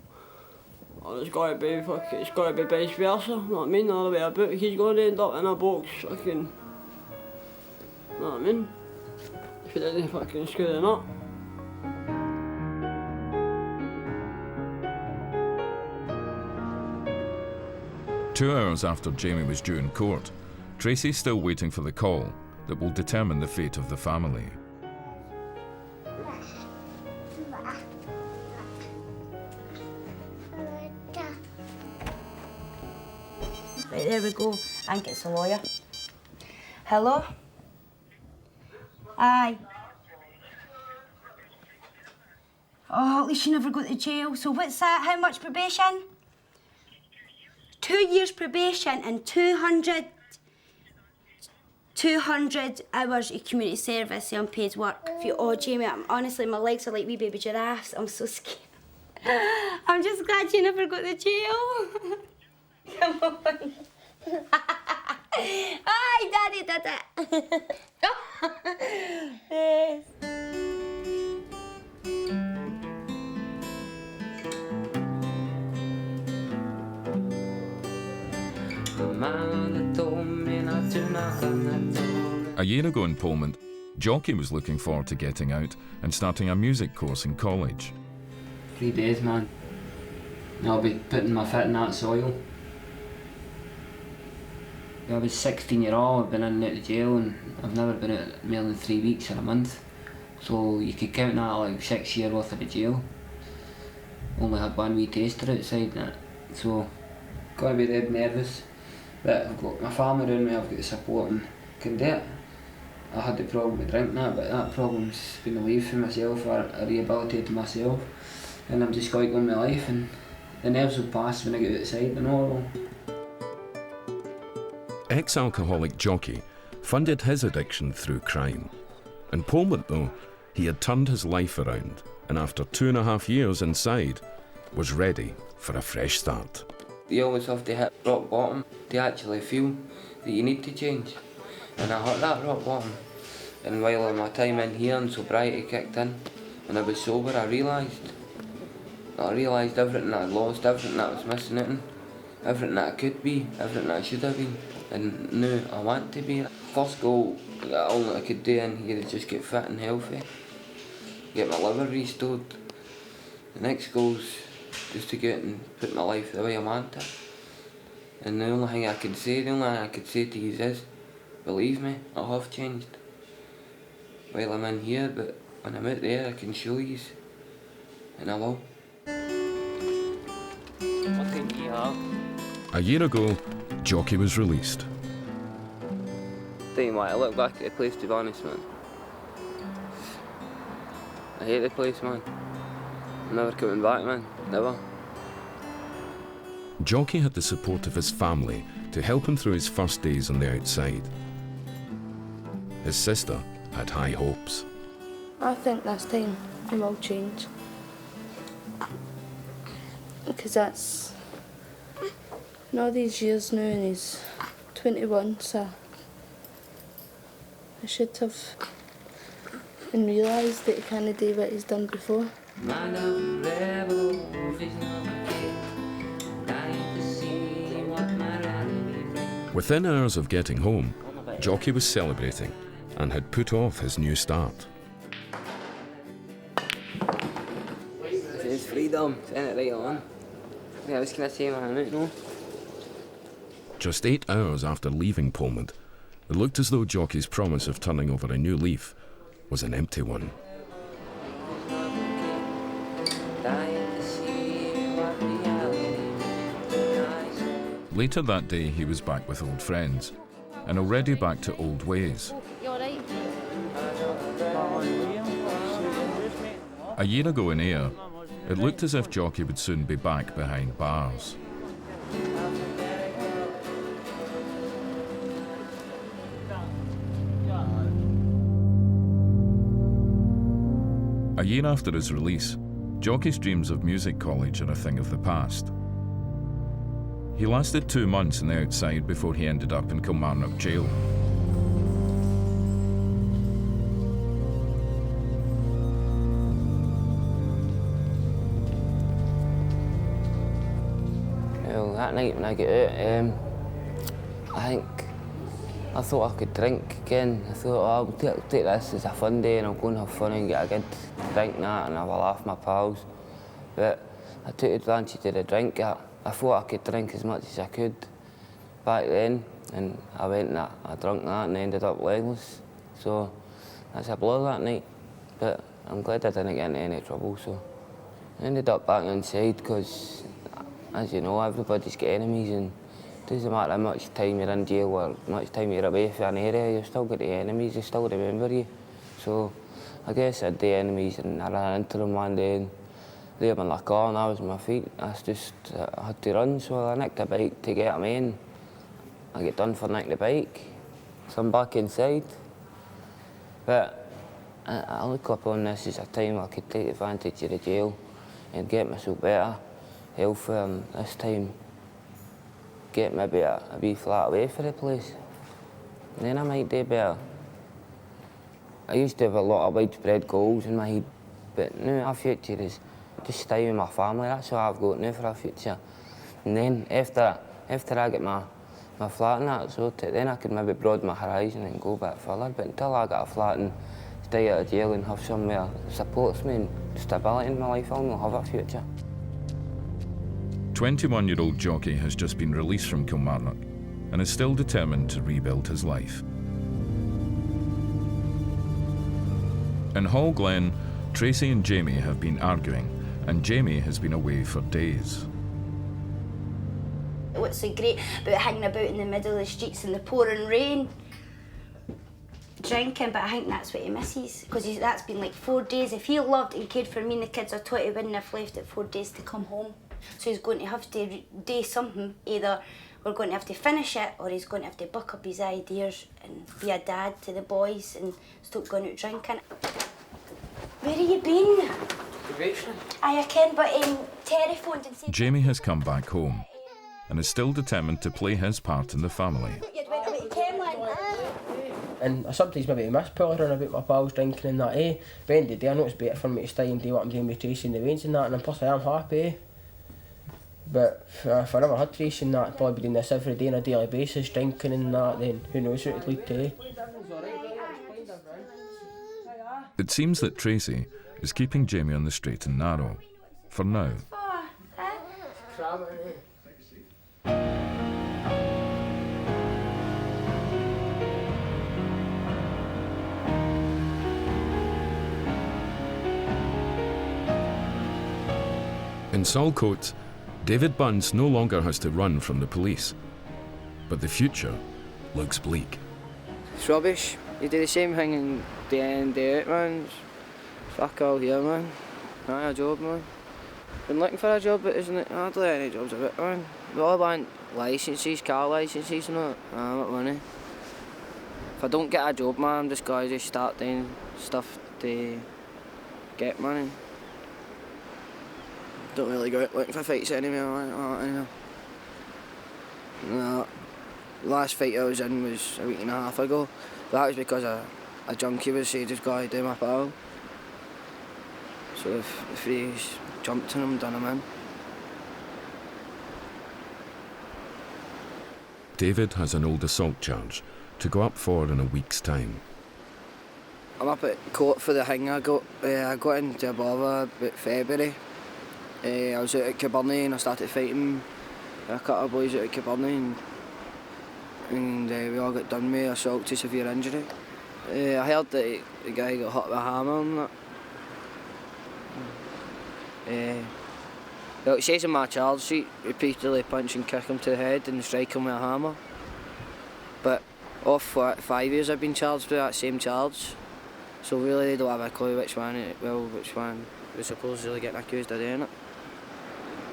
or it's got to be vice versa, you know what I mean, all the way about. He's going to end up in a box, fucking, you know what I mean, if he doesn't fucking screw it up. Two hours after Jamie was due in court, Tracy's still waiting for the call that will determine the fate of the family. Right, there we go. I think it's a lawyer. Hello? Aye. Oh, at least you never go to jail. So what's that? How much probation? 2 years probation and 200 hours of community service, unpaid work. Oh, Jamie, honestly, my legs are like wee baby giraffes. I'm so scared. I'm just glad you never got to jail. Come on. Hi, Daddy did it. Yes. A year ago in Polmont, Jockey was looking forward to getting out and starting a music course in college. 3 days, man. I'll be putting my foot in that soil. I was 16-year-old, I've been in and out of jail, and I've never been out more than 3 weeks or a month. So you could count that like 6 years worth of jail. Only had one wee taster outside that. So, gotta be dead nervous. But I've got my family around me, I've got the support and can do it. I had the problem with drinking that, but that problem's been relieved for myself, I rehabilitated myself. And I'm just going on with my life, and the nerves will pass when I get outside and all. Ex-alcoholic Jockey funded his addiction through crime. In Polmont, though, he had turned his life around, and after 2.5 years inside, was ready for a fresh start. You always have to hit rock bottom to actually feel that you need to change. And I hit that rock bottom. And while my time in here and sobriety kicked in, and I was sober, I realised everything that I'd lost, everything that I was missing out on, everything that I could be, everything that I should have been. And now I want to be. First goal, all that I could do in here is just get fit and healthy, get my liver restored. The next goal's just to get and put my life the way I want it. And the only thing I can say to you is, believe me, I have changed. While I'm in here, but when I'm out there I can show you, and I will. A year ago, Jockey was released. Tell you what, I look back at the place, to be honest, man. I hate the place, man. I'm never coming back, man. Never. Jockey had the support of his family to help him through his first days on the outside. His sister had high hopes. I think this time he will change. Because that's... in all these years now, and he's 21, so I should have realised that he can't do what he's done before. My love rebel vision of a kid, dying to see what my reality brings. Within hours of getting home, Jockey was celebrating and had put off his new start. This is freedom, send it right on. Yeah, I was going to say, man, you know. Just 8 hours after leaving Polmont, it looked as though Jockey's promise of turning over a new leaf was an empty one. Later that day, he was back with old friends, and already back to old ways. You alright? A year ago in Ayr, it looked as if Jockey would soon be back behind bars. A year after his release, Jockey's dreams of music college are a thing of the past. He lasted 2 months on the outside before he ended up in Kilmarnock jail. Well, that night when I got out, I thought I could drink again. I thought, oh, I'll take this as a fun day and I'll go and have fun and get a good drink and that and have a laugh with my pals. But I took advantage of the drink. I thought I could drink as much as I could back then, and I went and I drank that and ended up legless. So that's a blow that night. But I'm glad I didn't get into any trouble. So I ended up back inside because, as you know, everybody's got enemies, and it doesn't matter how much time you're in jail or much time you're away from an area, you've still got the enemies, they still remember you. So I guess I had the enemies, and I ran into them one day, and they were in the car and I was on my feet. I had to run, so I nicked a bike to get them in. I get done for nicking the bike, so I'm back inside. But I look upon this as a time I could take advantage of the jail and get myself better, healthier, and this time get maybe a wee flat away for the place. And then I might do better. I used to have a lot of widespread goals in my head, but now our future is just stay with my family. That's all I've got now for our future. And then after I get my flat and that sorted, then I could maybe broaden my horizon and go a bit further. But until I get a flat and stay out of jail and have somewhere that supports me and stability in my life, I'll not have a future. 21-year-old Jockey has just been released from Kilmarnock and is still determined to rebuild his life. In Hall Glen, Tracy and Jamie have been arguing, and Jamie has been away for days. What's so great about hanging about in the middle of the streets in the pouring rain? Drinking, but I think that's what he misses, because that's been like 4 days. If he loved and cared for me and the kids, I thought he wouldn't have left it 4 days to come home. So he's going to have to do something. Either we're going to have to finish it, or he's going to have to buck up his ideas and be a dad to the boys and stop going out drinking. Where have you been? I can, but Terry phoned and said... Jamie has come back home and is still determined to play his part in the family. And I sometimes maybe miss pottering about my pals drinking and that, eh? But at the end of the day, I know it's better for me to stay and do what I'm doing with Tracy and the Waynes and that, and plus I am happy, eh? But if I never had Tracy and that, I'd probably be doing this every day on a daily basis, drinking and that, then who knows what it'd lead to, eh? It seems that Tracy is keeping Jamie on the straight and narrow, for now. In Salcoat, David Bunce no longer has to run from the police, but the future looks bleak. It's rubbish. You do the same thing in day in, day out, man. It's fuck all here, man. Not a job, man. Been looking for a job, but isn't it hardly any jobs about, man. We all want licences, car licences and all that. I want money. If I don't get a job, man, I'm just going to just start doing stuff to get money. Don't really go out looking for fights anymore, man. No. The last fight I was in was a week and a half ago. That was because a junkie was saying just go to do my pal. So the threes jumped on him, done him in. David has an old assault charge to go up for in a week's time. I'm up at court for the thing I got into a bother about February. I was out at Kilburnie and I started fighting a couple of boys out at Kilburnie and we all got done with assault to severe injury. I heard that the guy got hit with a hammer and that. Well, it says in my charge sheet, repeatedly punch and kick him to the head and strike him with a hammer. But off 5 years I've been charged with that same charge. So really they don't have a clue which one was supposedly getting accused of doing it.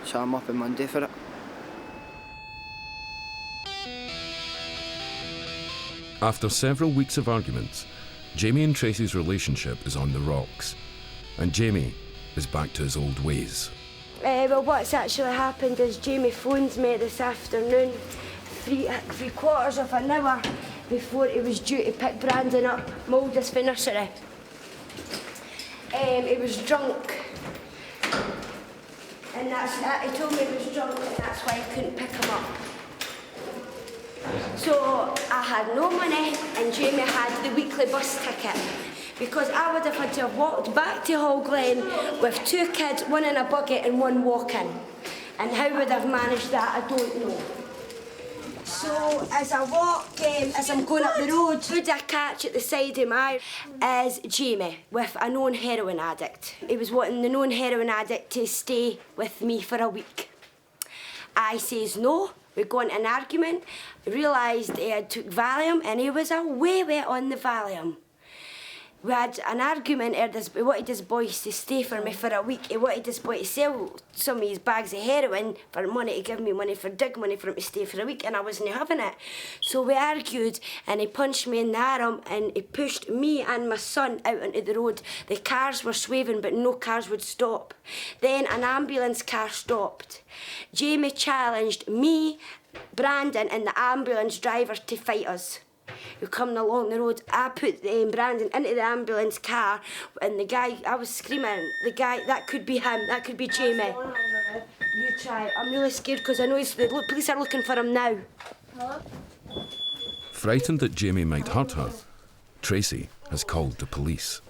So I'm up on Monday for it. After several weeks of arguments, Jamie and Tracy's relationship is on the rocks, and Jamie is back to his old ways. Well, what's actually happened is Jamie phones me this afternoon, three quarters of an hour before he was due to pick Brandon up, Moulders for nursery. He was drunk, and he told me he was drunk, and that's why I couldn't pick him up. So I had no money, and Jamie had the weekly bus ticket, because I would have had to have walked back to Hall Glen with 2 kids, one in a buggy and one walking. And how would I have managed that, I don't know. So as I walk, as I'm going up the road, who I catch at the side of my eye is Jamie with a known heroin addict. He was wanting the known heroin addict to stay with me for a week. I says no. We got into an argument, realised he had took Valium and he was away with it on the Valium. We had an argument, he wanted his boys to stay for me for a week. He wanted his boy to sell some of his bags of heroin for money, to give me money for dig money for him to stay for a week, and I wasn't having it. So we argued and he punched me in the arm and he pushed me and my son out onto the road. The cars were swerving but no cars would stop. Then an ambulance car stopped. Jamie challenged me, Brandon and the ambulance driver to fight us. We're coming along the road. I put Brandon into the ambulance car and the guy, I was screaming, the guy, that could be him, that could be Jamie. You try. I'm really scared because I know the police are looking for him now. Frightened that Jamie might hurt her, Tracy has called the police.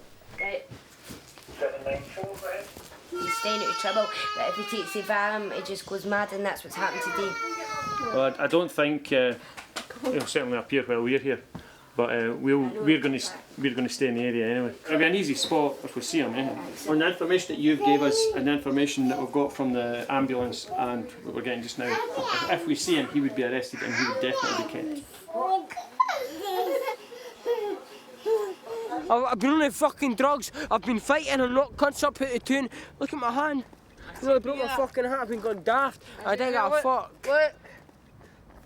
He's staying out of trouble, but if he takes the Valium, he just goes mad, and that's what's happened today. Well, I don't think it'll certainly appear while we're here, but we're going to stay in the area anyway. It'll be an easy spot if we see him. On the information that you've gave us and the information that we've got from the ambulance and what we're getting just now, if we see him, he would be arrested and he would definitely be kept. I've been on the fucking drugs, I've been fighting and knocked cunts up out of tune. Look at my hand. You know, I broke my fucking hand, I've been going daft. I didn't give a fuck.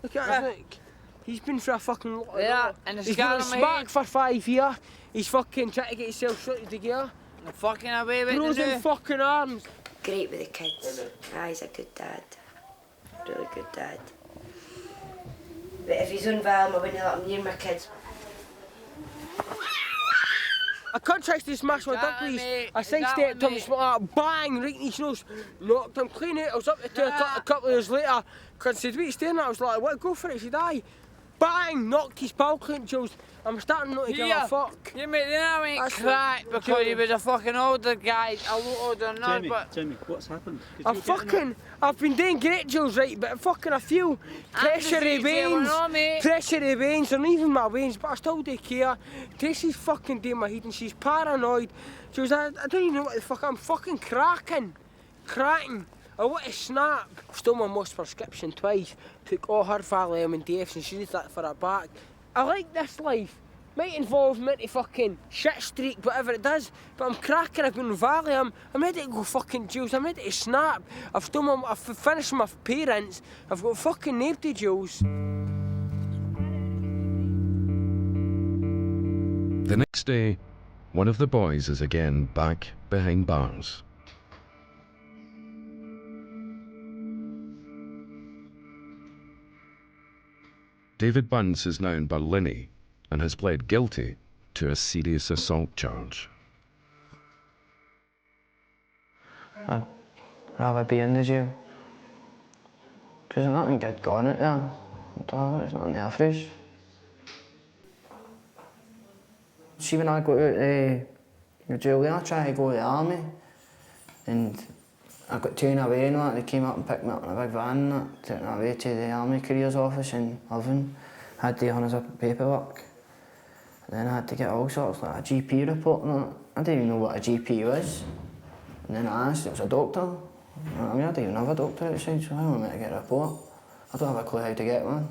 Look at his look. He's been through a fucking lot of that. And he's been on smack for 5 years. He's fucking trying to get himself shot to gear. I'm fucking away with frozen fucking arms. Great with the kids. He's a good dad. Really good dad. But if he's on Valium, I wouldn't let him near my kids. I can't try to smash my dog, please. I sidestepped him, bang, right in his nose, knocked him clean out. I was up to a couple of years later, because he said, what are you staring at? I was like, what, go for it? He said, aye. Bang, knocked his pal clean, Jules. I'm starting not to give a fuck. You made the crack because he was a fucking older guy, a lot older than us, but... Jamie, what's happened? I've been doing great, Jules, right, but fucking I feel pressure of veins, and even my veins, but I still do care. Tracy's fucking doing my head and she's paranoid. Jules, I don't even know what the fuck, I'm fucking cracking. I want to snap. Stole my mom's prescription twice, took all her Valium and DFs and she needs that for her back. I like this life. Might involve me to fucking shit streak, whatever it does, but I'm cracking, I've been on Valium, I'm ready to go fucking Jules, I'm ready to snap. I've finished my parents, I've got fucking nailed to Jules. The next day, one of the boys is again back behind bars. David Bunce is now in Barlinnie and has pled guilty to a serious assault charge. I'd rather be in the jail. Because there's nothing good going out there. There's nothing there for us. See, when I got out the jail there, I tried to go to the army. And I got taken away and that. They came up and picked me up in a big van and that, took me away to the Army Careers Office in Irvine. Had to hand us up paperwork. And then I had to get all sorts, like a GP report and that. I didn't even know what a GP was. And then I asked, it was a doctor. I mean, I didn't even have a doctor outside, so I don't know how to get a report. I don't have a clue how to get one. And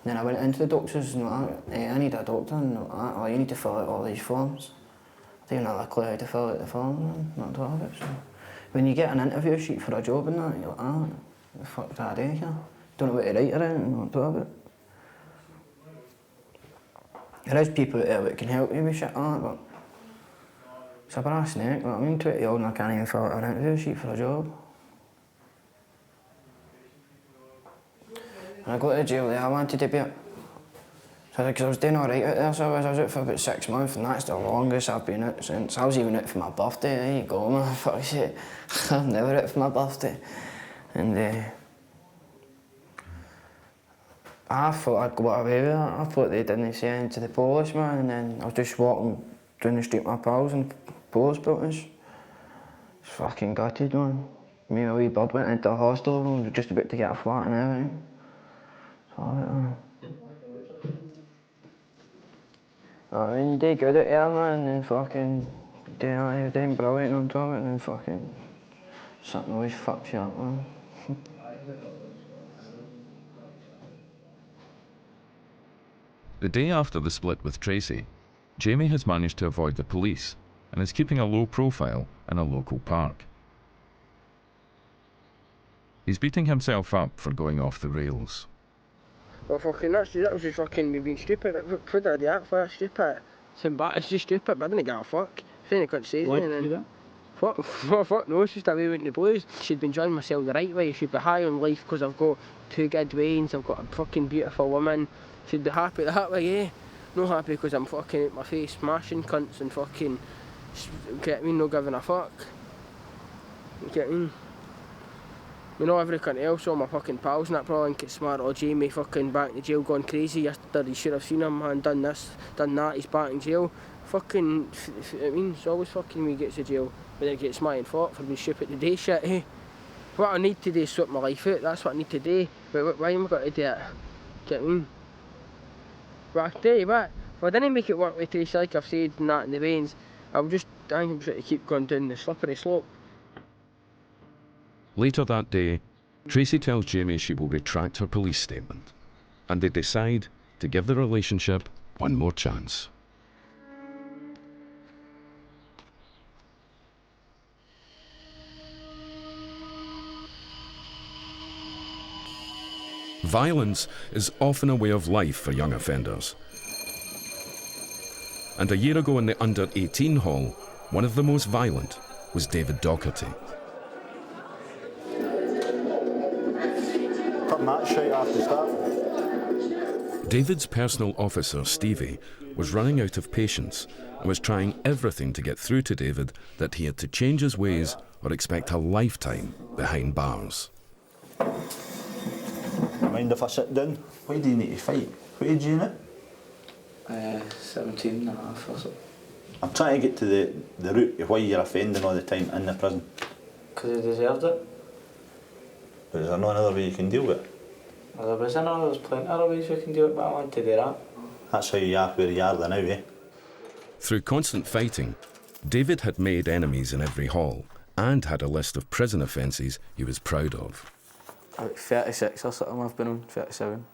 then I went into the doctors and I need a doctor, and oh, you need to fill out all these forms. I didn't have a clue how to fill out the forms, not to have it. So. When you get an interview sheet for a job and that, you're like, what the fuck do I do here? Don't know what to write around, not to have it. There is people out there that can help you with shit like that, but it's a brass neck, you know what I mean? 20-year-old and I can't even fill out an interview sheet for a job. When I got to jail there, I wanted to be it. Because I was doing alright out there, so I was out for about 6 months, and that's the longest I've been out since. I was even out for my birthday, there you go, man, fuck shit. I'm never out for my birthday. And I thought I'd got away with it. I thought they didn't say anything to the police, man, and then I was just walking down the street with my pals and police built us. It's fucking gutted, man. Me and my wee bird went into a hostel and we were just about to get a flat and everything. So, I mean, you do good at there, man, and then fucking doing brilliant on top of it, and then fucking something always fucks you up, man. The day after the split with Tracy, Jamie has managed to avoid the police and is keeping a low profile in a local park. He's beating himself up for going off the rails. Well, fucking, that was just fucking me being stupid. What did I do that for? Stupid. It's just stupid, but I didn't give a fuck. If anyone couldn't say Why anything. did you do that? Fuck no, it's just a way went in the blues. Should be enjoying myself the right way. Should be high on life because I've got 2 good wains, I've got a fucking beautiful woman. Should be happy that way, yeah. No happy because I'm fucking out my face smashing cunts and fucking, get what I mean, not giving a fuck. Get what I mean? You know, every cunt else, all my fucking pals and that probably think it's smart. Oh, Jamie fucking back in the jail gone crazy yesterday, you should have seen him, man, done this, done that, he's back in jail. Fucking, I mean, it's always fucking me gets to jail, but then gets my fault for being stupid today, shit, eh? What I need to do is sort my life out, that's what I need to do. But why am I got to do it? Get what I mean? But I tell you what, if I didn't make it work with Tracy like I've said and that in the veins, I think I'm trying to keep going down the slippery slope. Later that day, Tracy tells Jamie she will retract her police statement, and they decide to give the relationship one more chance. Violence is often a way of life for young offenders. And a year ago in the under-18 hall, one of the most violent was David Docherty. Cutting that shit after start. David's personal officer, Stevie, was running out of patience and was trying everything to get through to David that he had to change his ways or expect a lifetime behind bars. Mind if I sit down? Why do you need to fight? What age are you now? 17 and a half or so. I'm trying to get to the root of why you're offending all the time in the prison. Because I deserved it. But is there no another way you can deal with it? Well, there's plenty of other ways we can do it, but I want to do that. That's how you are where you are now, eh? Through constant fighting, David had made enemies in every hall and had a list of prison offences he was proud of. About 36 or something I've been on, 37,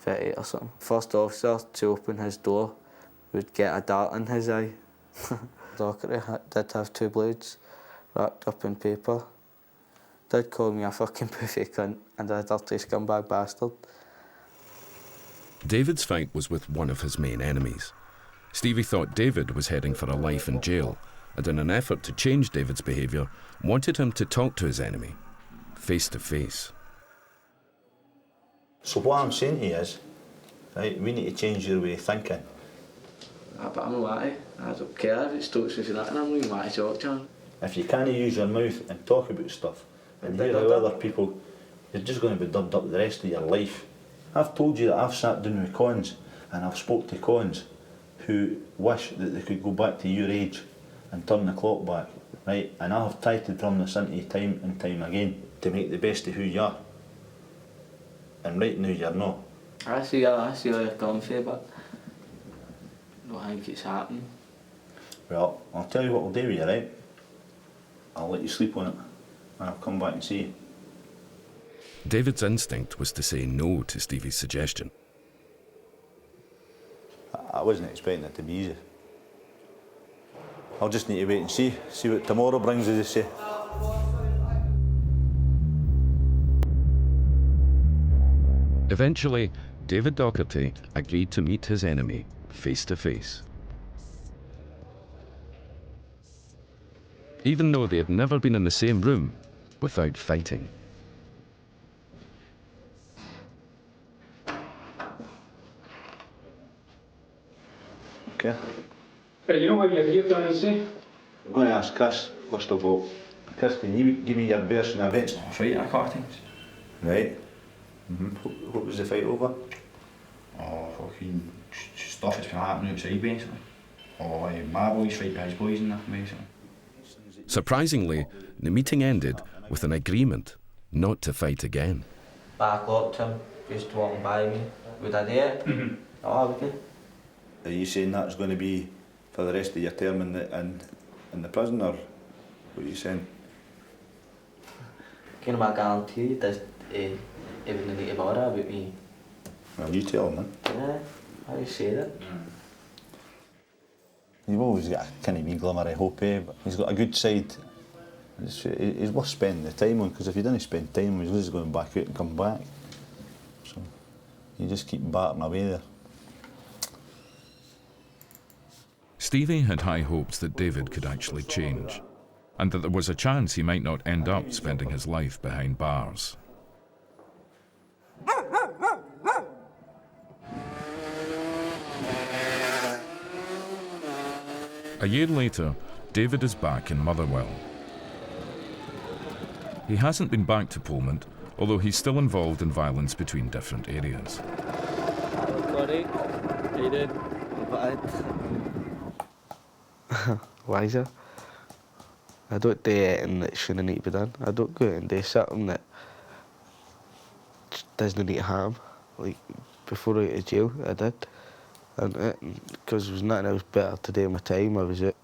38 or something. First officer to open his door would get a dart in his eye. Docherty did have 2 blades wrapped up in paper. Did call me a fucking poofy cunt and a dirty scumbag bastard. David's fight was with one of his main enemies. Stevie thought David was heading for a life in jail, and in an effort to change David's behaviour, wanted him to talk to his enemy, face to face. So what I'm saying to you is, right, we need to change your way of thinking. But I'm not I don't care if it talks with you that, and I'm not to talk to him. If you can't use your mouth and talk about stuff, and hear how other people, you're just going to be dubbed up the rest of your life. I've told you that I've sat down with cons, and I've spoke to cons who wish that they could go back to your age and turn the clock back, right? And I have tried to drum this into you time and time again to make the best of who you are. And right now you're not. I see where you're coming from, but I don't think it's happening. Well, I'll tell you what I'll do with you, right? I'll let you sleep on it, and I'll come back and see you. David's instinct was to say no to Stevie's suggestion. I wasn't expecting it to be easy. I'll just need to wait and see what tomorrow brings, as they say. Eventually, David Docherty agreed to meet his enemy face to face. Even though they had never been in the same room without fighting. Okay. You know what you're here, Danny? I'm going to ask Chris, first of all. Chris, can you give me your version of events? Fight a couple of times. Right. What was the fight over? Oh, fucking stuff that's been happening outside, basically. Oh, my boys fight by his boys and that, basically. Surprisingly, the meeting ended with an agreement not to fight again. Back up to him, just walking by me. Would I do it? Oh, I wouldn't. Are you saying that's going to be for the rest of your term in the prison, or what are you saying? Can I guarantee you that he wouldn't need to bother about me? Well, you tell him, man. Yeah, I say that. You've always got a kind of wee glimmer of hope, eh? But he's got a good side. He's worth spending the time on, because if you didn't spend time, he's always going back out and come back. So you just keep batting away there. Stevie had high hopes that David could actually change, and that there was a chance he might not end up spending his life behind bars. A year later, David is back in Motherwell. He hasn't been back to Polmont, although he's still involved in violence between different areas. Buddy, how you doing? Wiser. I don't do anything that shouldn't need to be done. I don't go out and do something that doesn't need harm. Like, before I went to jail, I did. And because there was nothing else better to do in my time, I was out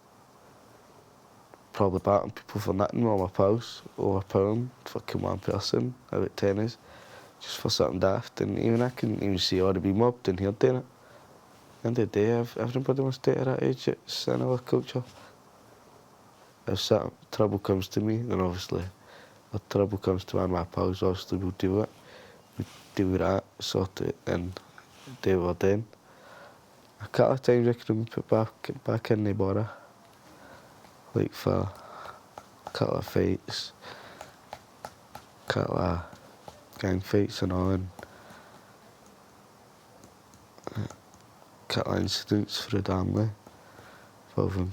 probably batting people for nothing, all my pals, overpowering fucking one person, about tennis, just for something daft. And even I couldn't even see how to be mobbed in here doing it. End of the day, everybody must do it at that age. It's another culture. If some trouble comes to me, then obviously, if trouble comes to one of my pals, obviously we'll deal with it. We deal with that, sort it, and do what we're doing. A couple of times I could put back in the border, like for a couple of fights, a couple of gang fights and all, and a couple of incidents for the family involving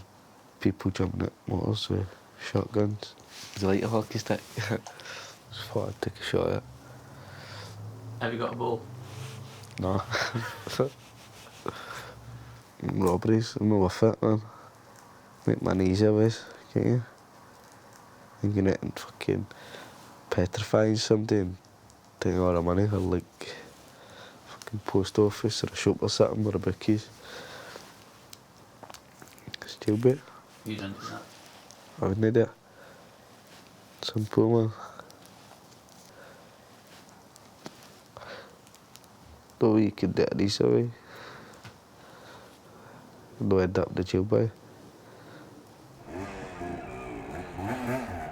people jumping at motors with shotguns. Do you like a hockey stick? Just thought I'd take a shot at it. Have you got a ball? No. Robberies, I'm not worth it, man. Make money easier ways, can't you? And get it and fucking petrifying somebody and taking all the money, or like fucking post office or a shop or something, or a bookies. It's jailbait. You didn't do that? I wouldn't do it. Some poor man. No way you could do it this way. No end up in the jail by.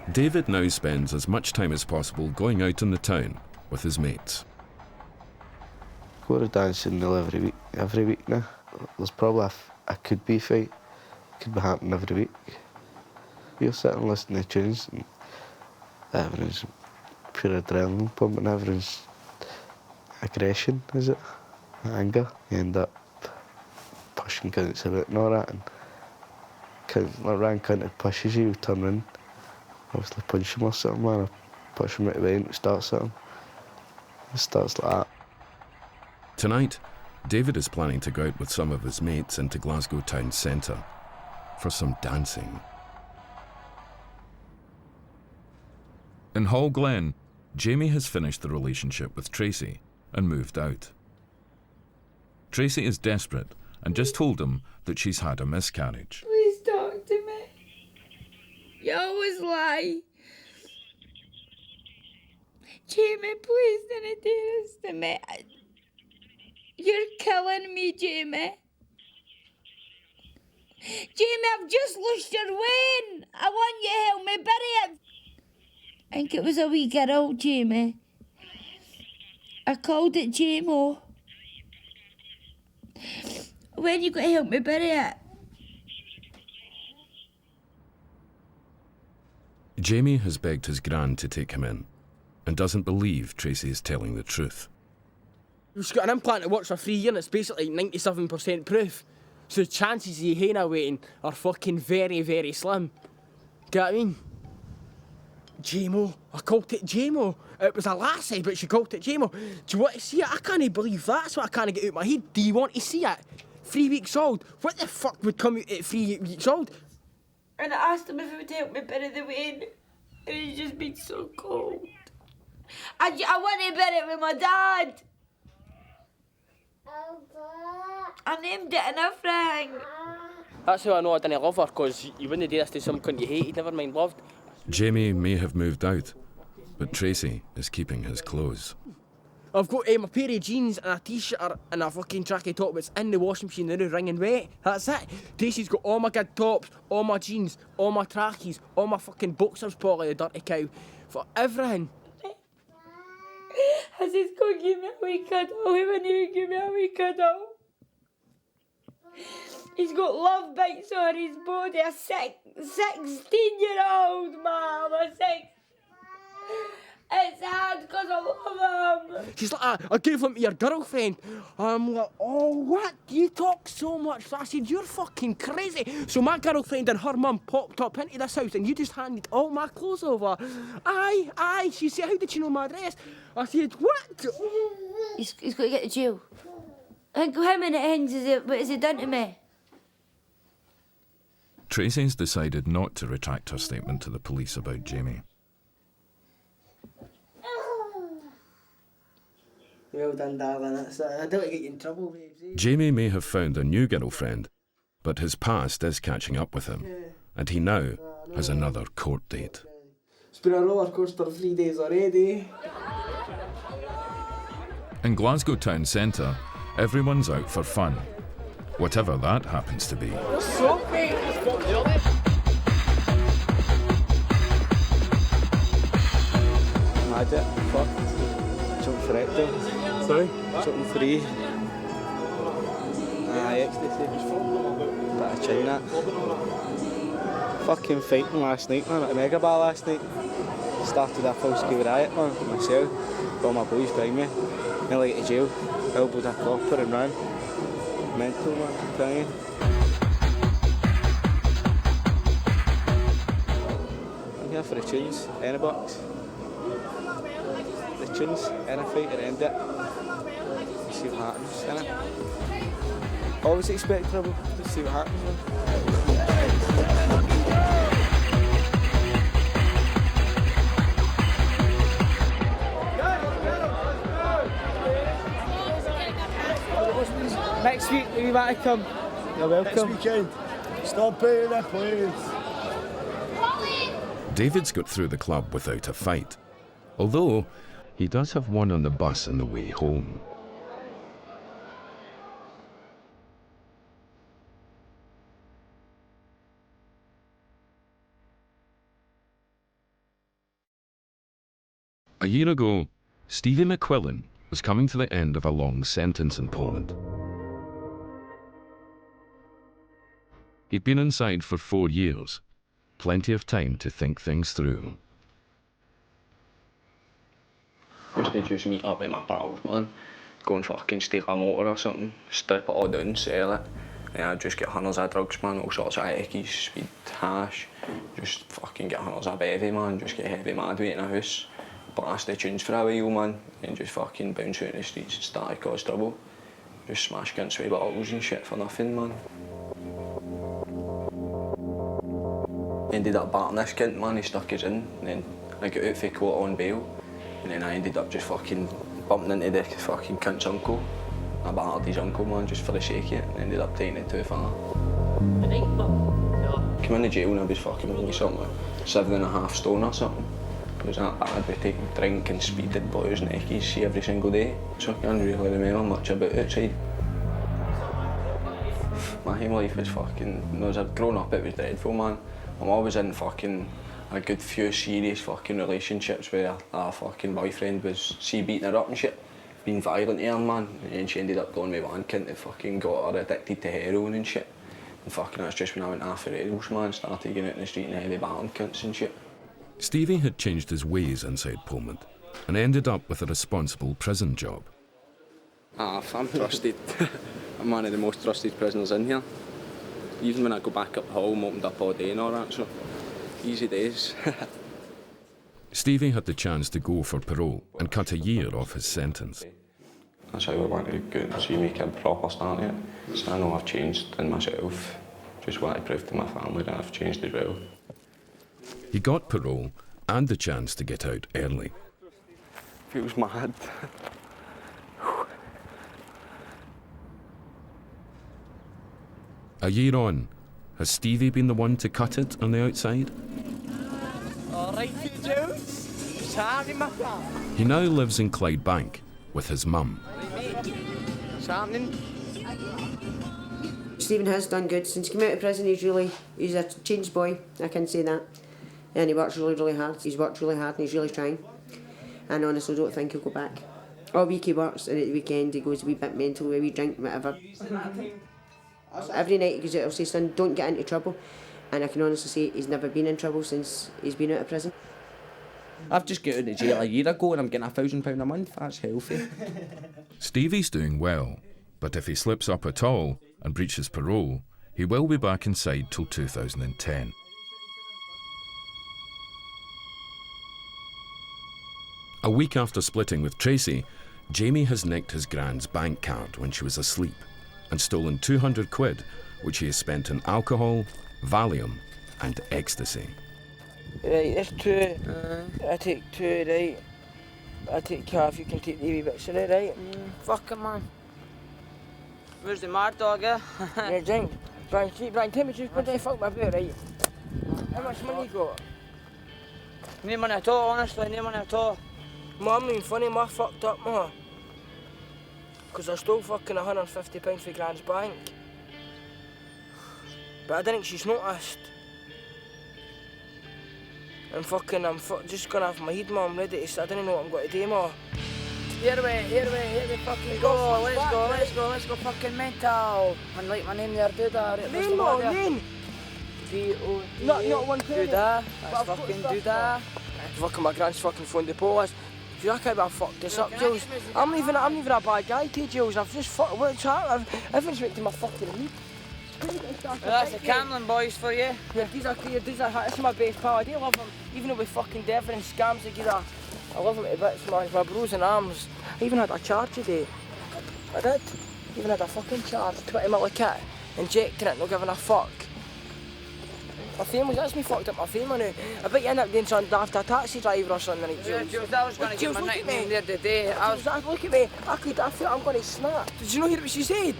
David now spends as much time as possible going out in the town with his mates. Go to dancing every week now. There's probably a could-be fight. Could be happening every week. You're sitting listening to tunes and everyone's pure adrenaline pumping, everyone's aggression, is it? Anger. You end up pushing cunts about and all that, and rank cunt that pushes you, turn around, obviously punch him or something, man. I push him out of the way and start something. It starts like that. Tonight, David is planning to go out with some of his mates into Glasgow town centre for some dancing. In Hall Glen, Jamie has finished the relationship with Tracy and moved out. Tracy is desperate and just told him that she's had a miscarriage. Please talk to me. You always lie. Jamie, please don't do this to me. You're killing me, Jamie. Jamie, I've just lost your Wayne. I want you to help me bury it. I think it was a wee girl, Jamie. I called it Jamo. When you going to help me bury it? Jamie has begged his gran to take him in and doesn't believe Tracy is telling the truth. She's got an implant that works for 3 years, it's basically 97% proof. So the chances of you Hannah waiting are fucking very, very slim. Get what I mean? Jamo. I called it Jamo. It was a lassie, but she called it Jamo. Do you want to see it? I can't believe that. That's what I can't get out of my head. Do you want to see it? 3 weeks old. What the fuck would come out at 3 weeks old? And I asked him if he would help me bury the Wayne. And he's just been so cold. I want to bury it with my dad. I named it and everything. That's how I know I didn't love her, because you wouldn't do this to some cunt you hated, never mind loved. Jamie may have moved out, but Tracy is keeping his clothes. I've got a pair of jeans and a t-shirt and a fucking tracky top that's in the washing machine now, wringing wet. That's it. Tracy's got all my good tops, all my jeans, all my trackies, all my fucking boxers, Polly, the dirty cow. For everything. I said, go give me a wee cuddle. He wouldn't even give me a wee cuddle. He's got love bites on his body. A 16-year-old, Mum. It's hard because I love him. She's like, I gave him to your girlfriend. I'm like, oh, what? You talk so much. I said, you're fucking crazy. So my girlfriend and her mum popped up into this house and you just handed all my clothes over. Aye. She said, how did you know my address? I said, what? He's got to get to jail. I think how many things what has he done to me? Tracy's decided not to retract her statement to the police about Jamie. Well done, darling. I don't want to get you in trouble, babes. Jamie may have found a new girlfriend, but his past is catching up with him, and he now has another court date. It's been a roller coaster 3 days already. In Glasgow town centre, everyone's out for fun, whatever that happens to be. So big. Had it, fucked. Something for Hector. Sorry? Something free. Ecstasy. Bit of chain that. Fucking fighting last night, man, at the Mega Bar last night. Started a full-scale riot, man, with myself. Got all my boys behind me. Nearly to jail. Elbowed a copper and ran. Mental, man, I'm telling you. I'm here for the tunes, any box. The tunes, any fight and end it. See what happens, innit? Always expect trouble, just see what happens, man. Next week, will you back to come? You're welcome. Next weekend. Stop paying the place. David's got through the club without a fight, although he does have one on the bus on the way home. A year ago, Stevie McQuillan was coming to the end of a long sentence in Poland. He'd been inside for 4 years, plenty of time to think things through. Used to just meet up with my pals, man. Go and fucking steal a motor or something, strip it all down, sell it. And I'd just get hundreds of drugs, man, all sorts of ickies, speed, hash. just fucking get hundreds of bevy, man, just get heavy mad weight in a house, blast the tunes for a while, man, and just fucking bounce out in the streets and start to cause trouble. Just smash cunts with bottles and shit for nothing, man. Ended up batting this cunt, man, he stuck us in, and then I got out for court on bail, and then I ended up just fucking bumping into the fucking cunt's uncle. I battered his uncle, man, just for the sake of it, and ended up taking it too far. Came in the jail and I was fucking only something like 7.5 stone or something. It was that bad, we taking drink and speeded boys and eckies every single day, so I can't really remember much about it outside. My home life was fucking, as I'd grown up, it was dreadful, man. I'm always in fucking a good few serious fucking relationships where a fucking boyfriend was beating her up and shit, being violent to her, man, and she ended up going with one cunt that fucking got her addicted to heroin and shit. And fucking that's just when I went after Eddles, man, started getting out in the street and heavy battering cunts and shit. Stevie had changed his ways inside Polmont and ended up with a responsible prison job. I'm trusted. I'm one of the most trusted prisoners in here. Even when I go back up the hall, I'm opened up all day and all that, so easy days. Stevie had the chance to go for parole and cut a year off his sentence. That's how I want to go and see make a proper start yet. So I know I've changed in myself. Just want to prove to my family that I've changed as well. He got parole and the chance to get out early. Feels mad. A year on, has Stevie been the one to cut it on the outside? All right, Jules. Sorry, my pal. He now lives in Clydebank with his mum. What's happening? Stephen has done good. Since he came out of prison, he's a changed boy, I can say that. And he works really, really hard. He's worked really hard and he's really trying. And honestly, I don't think he'll go back. All week he works and at the weekend he goes a wee bit mental, a wee drink, whatever. Every night he goes out, he'll say, son, don't get into trouble. And I can honestly say he's never been in trouble since he's been out of prison. I've just got out of jail a year ago and I'm getting £1,000 a month. That's healthy. Stevie's doing well, but if he slips up at all and breaches parole, he will be back inside till 2010. A week after splitting with Tracy, Jamie has nicked his grand's bank card when she was asleep and stolen 200 quid, which he has spent on alcohol, Valium and ecstasy. Right, there's two. I take two, right? I take half, you can take the wee bits of it, right? Fucking man. Where's the mad dog, eh? Yeah, drink. Brian, tell me just what the fuck my boot, right? How much money you got? No money at all, honestly, no money at all. Mum, I'm not even funny, I fucked up, ma. Because I stole fucking £150 for Grand's bank. But I didn't think she's noticed. And fucking, I'm just gonna have my head, ma, I'm ready to, I don't know what I'm going to do, ma. Here we fucking go, let's go, fucking mental. Man, like my name there, do that. Name, ma, name. V-O-D-A. Not one penny. Do that, that's fucking do that. Fucking my grand's fucking phoned the police. I can't have fucked this up, Jules. I'm even a bad guy to you, Jules. I've just fucked, what's happened? Everything's went to my fucking head. Well, that's the Camlin boys for you. Yeah, these are this is my best pal. I do love him, even though we fucking different scams together. I love him to bits, man. He's my bros in arms. I even had a charge today. I did. Even had a fucking charge, 20 mil a kit, injecting it, not giving a fuck. My family, that's me fucked up my family now. I bet you end up doing something daft, a taxi driver or something, right, Jules? Yeah, Jules, I was going to give my nickname the other day. Look at me, I feel I'm going to snap. Did you not hear what she said?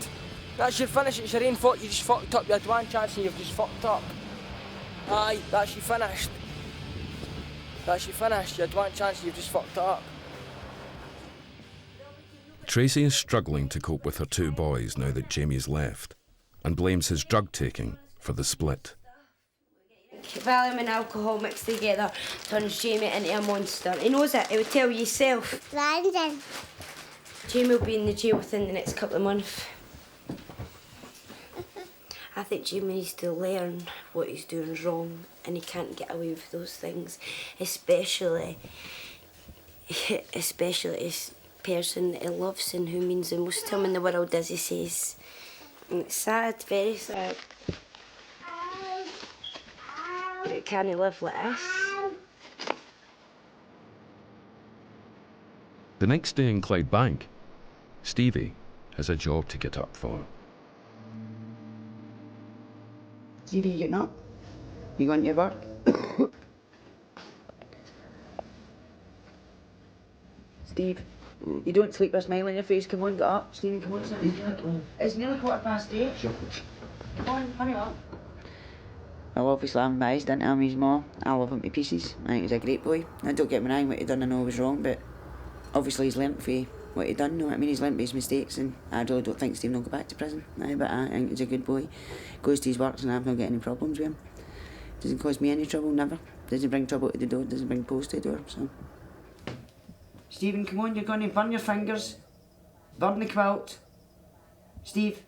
That's your finish, it's your own fault, you just fucked up. You had one chance and you've just fucked up. Aye, that's you finished. That's you finished, you had one chance and you've just fucked up. Tracy is struggling to cope with her two boys now that Jamie's left and blames his drug taking for the split. Valium and alcohol mixed together turns Jamie into a monster. He knows it, he would tell you himself. Brandon. Jamie will be in the jail within the next couple of months. I think Jamie needs to learn what he's doing wrong and he can't get away with those things, especially his person that he loves and who means the most to him in the world, as he says. And it's sad, very sad. it can't live like this. The next day in Clydebank, Stevie has a job to get up for. Stevie, you getting up? You going to work? Steve, you don't sleep with a smile on your face. Come on, get up. Stevie, come on, sit. It's nearly 8:15. Sure. Come on, hurry up. Well, obviously I'm biased into him, he's more. I love him to pieces. I think he's a great boy. Now, don't get me wrong, what he done I know was wrong, but obviously he's learnt from what he done, you know what I mean? He's learnt from his mistakes, and I really don't think Stephen will go back to prison. Aye, but I think he's a good boy. Goes to his works and I've not got any problems with him. Doesn't cause me any trouble, never. Doesn't bring trouble to the door, doesn't bring post to the door, so. Stephen, come on, you're going to burn your fingers. Burn the quilt. Steve.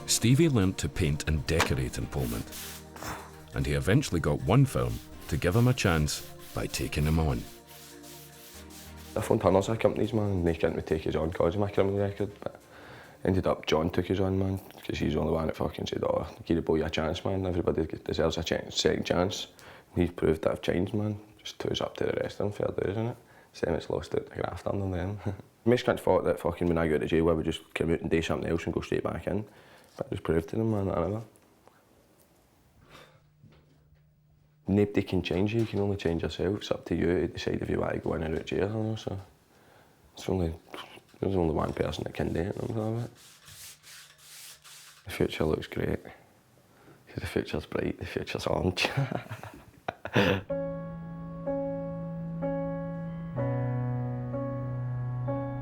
Stevie learnt to paint and decorate in Polmont, and he eventually got one firm to give him a chance by taking him on. I phoned hundreds of companies, man, and they couldn't me take us on because of my criminal record, but ended up John took us on, man, because he's the only one that fucking said, oh, give the boy a chance, man, everybody deserves a second chance. And he's proved that I've changed, man, just took us up to the rest of them, fair dues, innit? Same as lost it, the graft under them. Most cunts thought that fucking when I got to jail I would just come out and do something else and go straight back in. But I just proved to them, man, that I never. Nobody can change you can only change yourself. It's up to you to decide if you want to go in or out of jail, you know, so there's only one person that can do it, you know. The future looks great. The future's bright, the future's orange.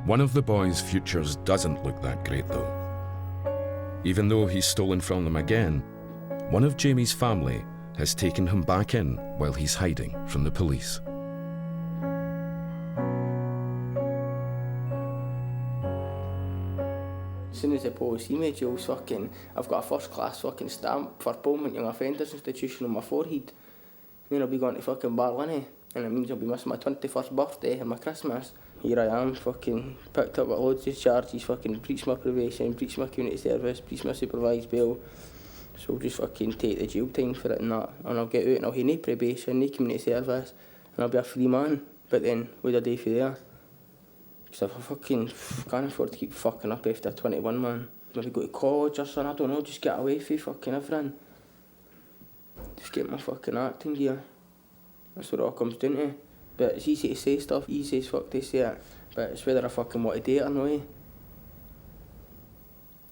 One of the boys' futures doesn't look that great though. Even though he's stolen from them again, one of Jamie's family has taken him back in while he's hiding from the police. As soon as the police see me, Joe's fucking, I've got a first class fucking stamp for Polmont Young Offenders Institute on my forehead. Then I'll be going to fucking Berlin, and it means I'll be missing my 21st birthday and my Christmas. Here I am, fucking picked up with loads of charges, fucking breached my probation, breached my community service, breached my supervised bail. So I'll just fucking take the jail time for it and that, and I'll get out and I'll have no probation, no community service, and I'll be a free man. But then, what do I do for there? Because I fucking can't afford to keep fucking up after 21, man. Maybe go to college or something, I don't know, just get away from fucking everything. Just get my fucking acting gear. That's what it all comes down to. But it's easy to say stuff, easy as fuck to say it, but it's whether I fucking want to do it or not.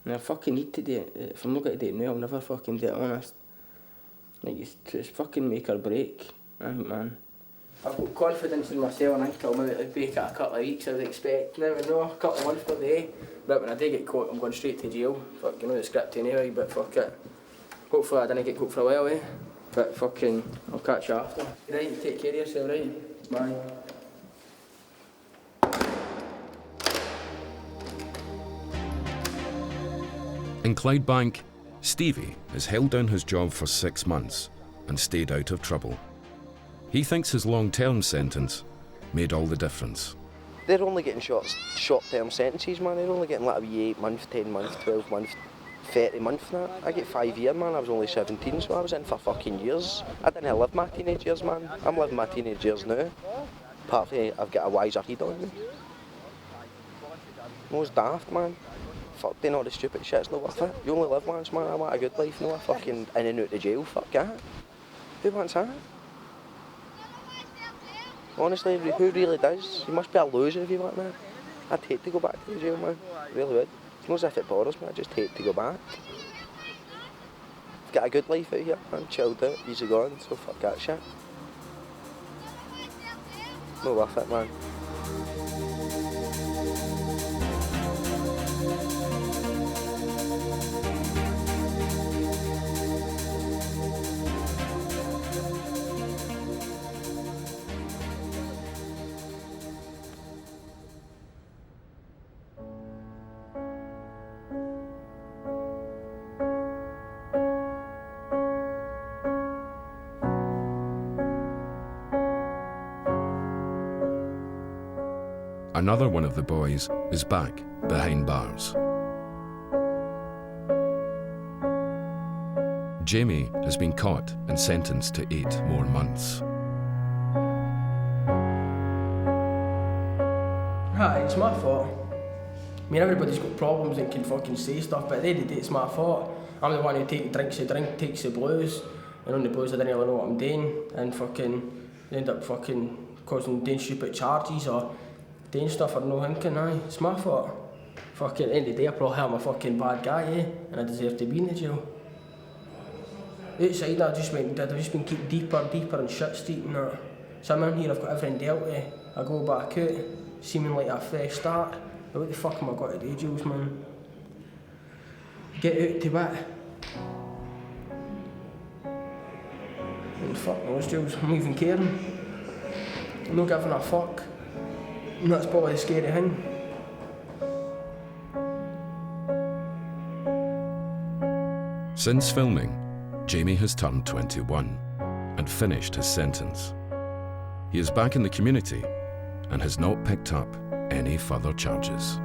And I fucking need to do it. If I'm not going to do it now, I'll never fucking do it, honest. Like, it's fucking make or break, I think, man. I've got confidence in myself and I think I'll maybe break it a couple of weeks, I would expect. Never know, a couple of months per day. But when I do get caught, I'm going straight to jail. Fuck, you know the script anyway, but fuck it. Hopefully I didn't get caught for a while, But fucking, I'll catch you after. Right, take care of yourself, right? Bye. In Clydebank, Stevie has held down his job for 6 months and stayed out of trouble. He thinks his long-term sentence made all the difference. They're only getting short-term sentences, man. They're only getting like a wee 8 months, 10 months, 12 months, 30 months now. I get 5 years, man. I was only 17, so I was in for fucking years. I didn't live my teenage years, man. I'm living my teenage years now. Partly, I've got a wiser head on me. Most daft, man. Fuck, doing all the stupid shit, it's not worth it. You only live once, man. I want a good life, no a fucking in and out of jail, fuck that. Who wants that? Honestly, who really does? You must be a loser if you want that. I'd hate to go back to the jail, man. I really would. It's not as if it bothers me, I just hate to go back. I've got a good life out here, man. Chilled out, easy going, so fuck that shit. Not worth it, man. another one of the boys is back behind bars. Jamie has been caught and sentenced to 8 more months. Right, it's my fault. I mean, everybody's got problems and can fucking say stuff, but at the end of the day, it's my fault. I'm the one who drinks the drink, takes the blues, and on the blues I didn't really know what I'm doing, and fucking end up fucking doing stupid charges or doing stuff or no thinking, aye, it's my fault. Fucking at the end of the day, I probably am a fucking bad guy, and I deserve to be in the jail. Outside I've just been kept deeper in shit street and that. So I'm in here, I've got everything dealt with, I go back out, seeming like a fresh start. But what the fuck am I got to do, Jules, man? Get out to what? And fuck knows, Jules, I'm not even caring. I'm not giving a fuck. And that's probably the scary thing. Since filming, Jamie has turned 21 and finished his sentence. He is back in the community and has not picked up any further charges.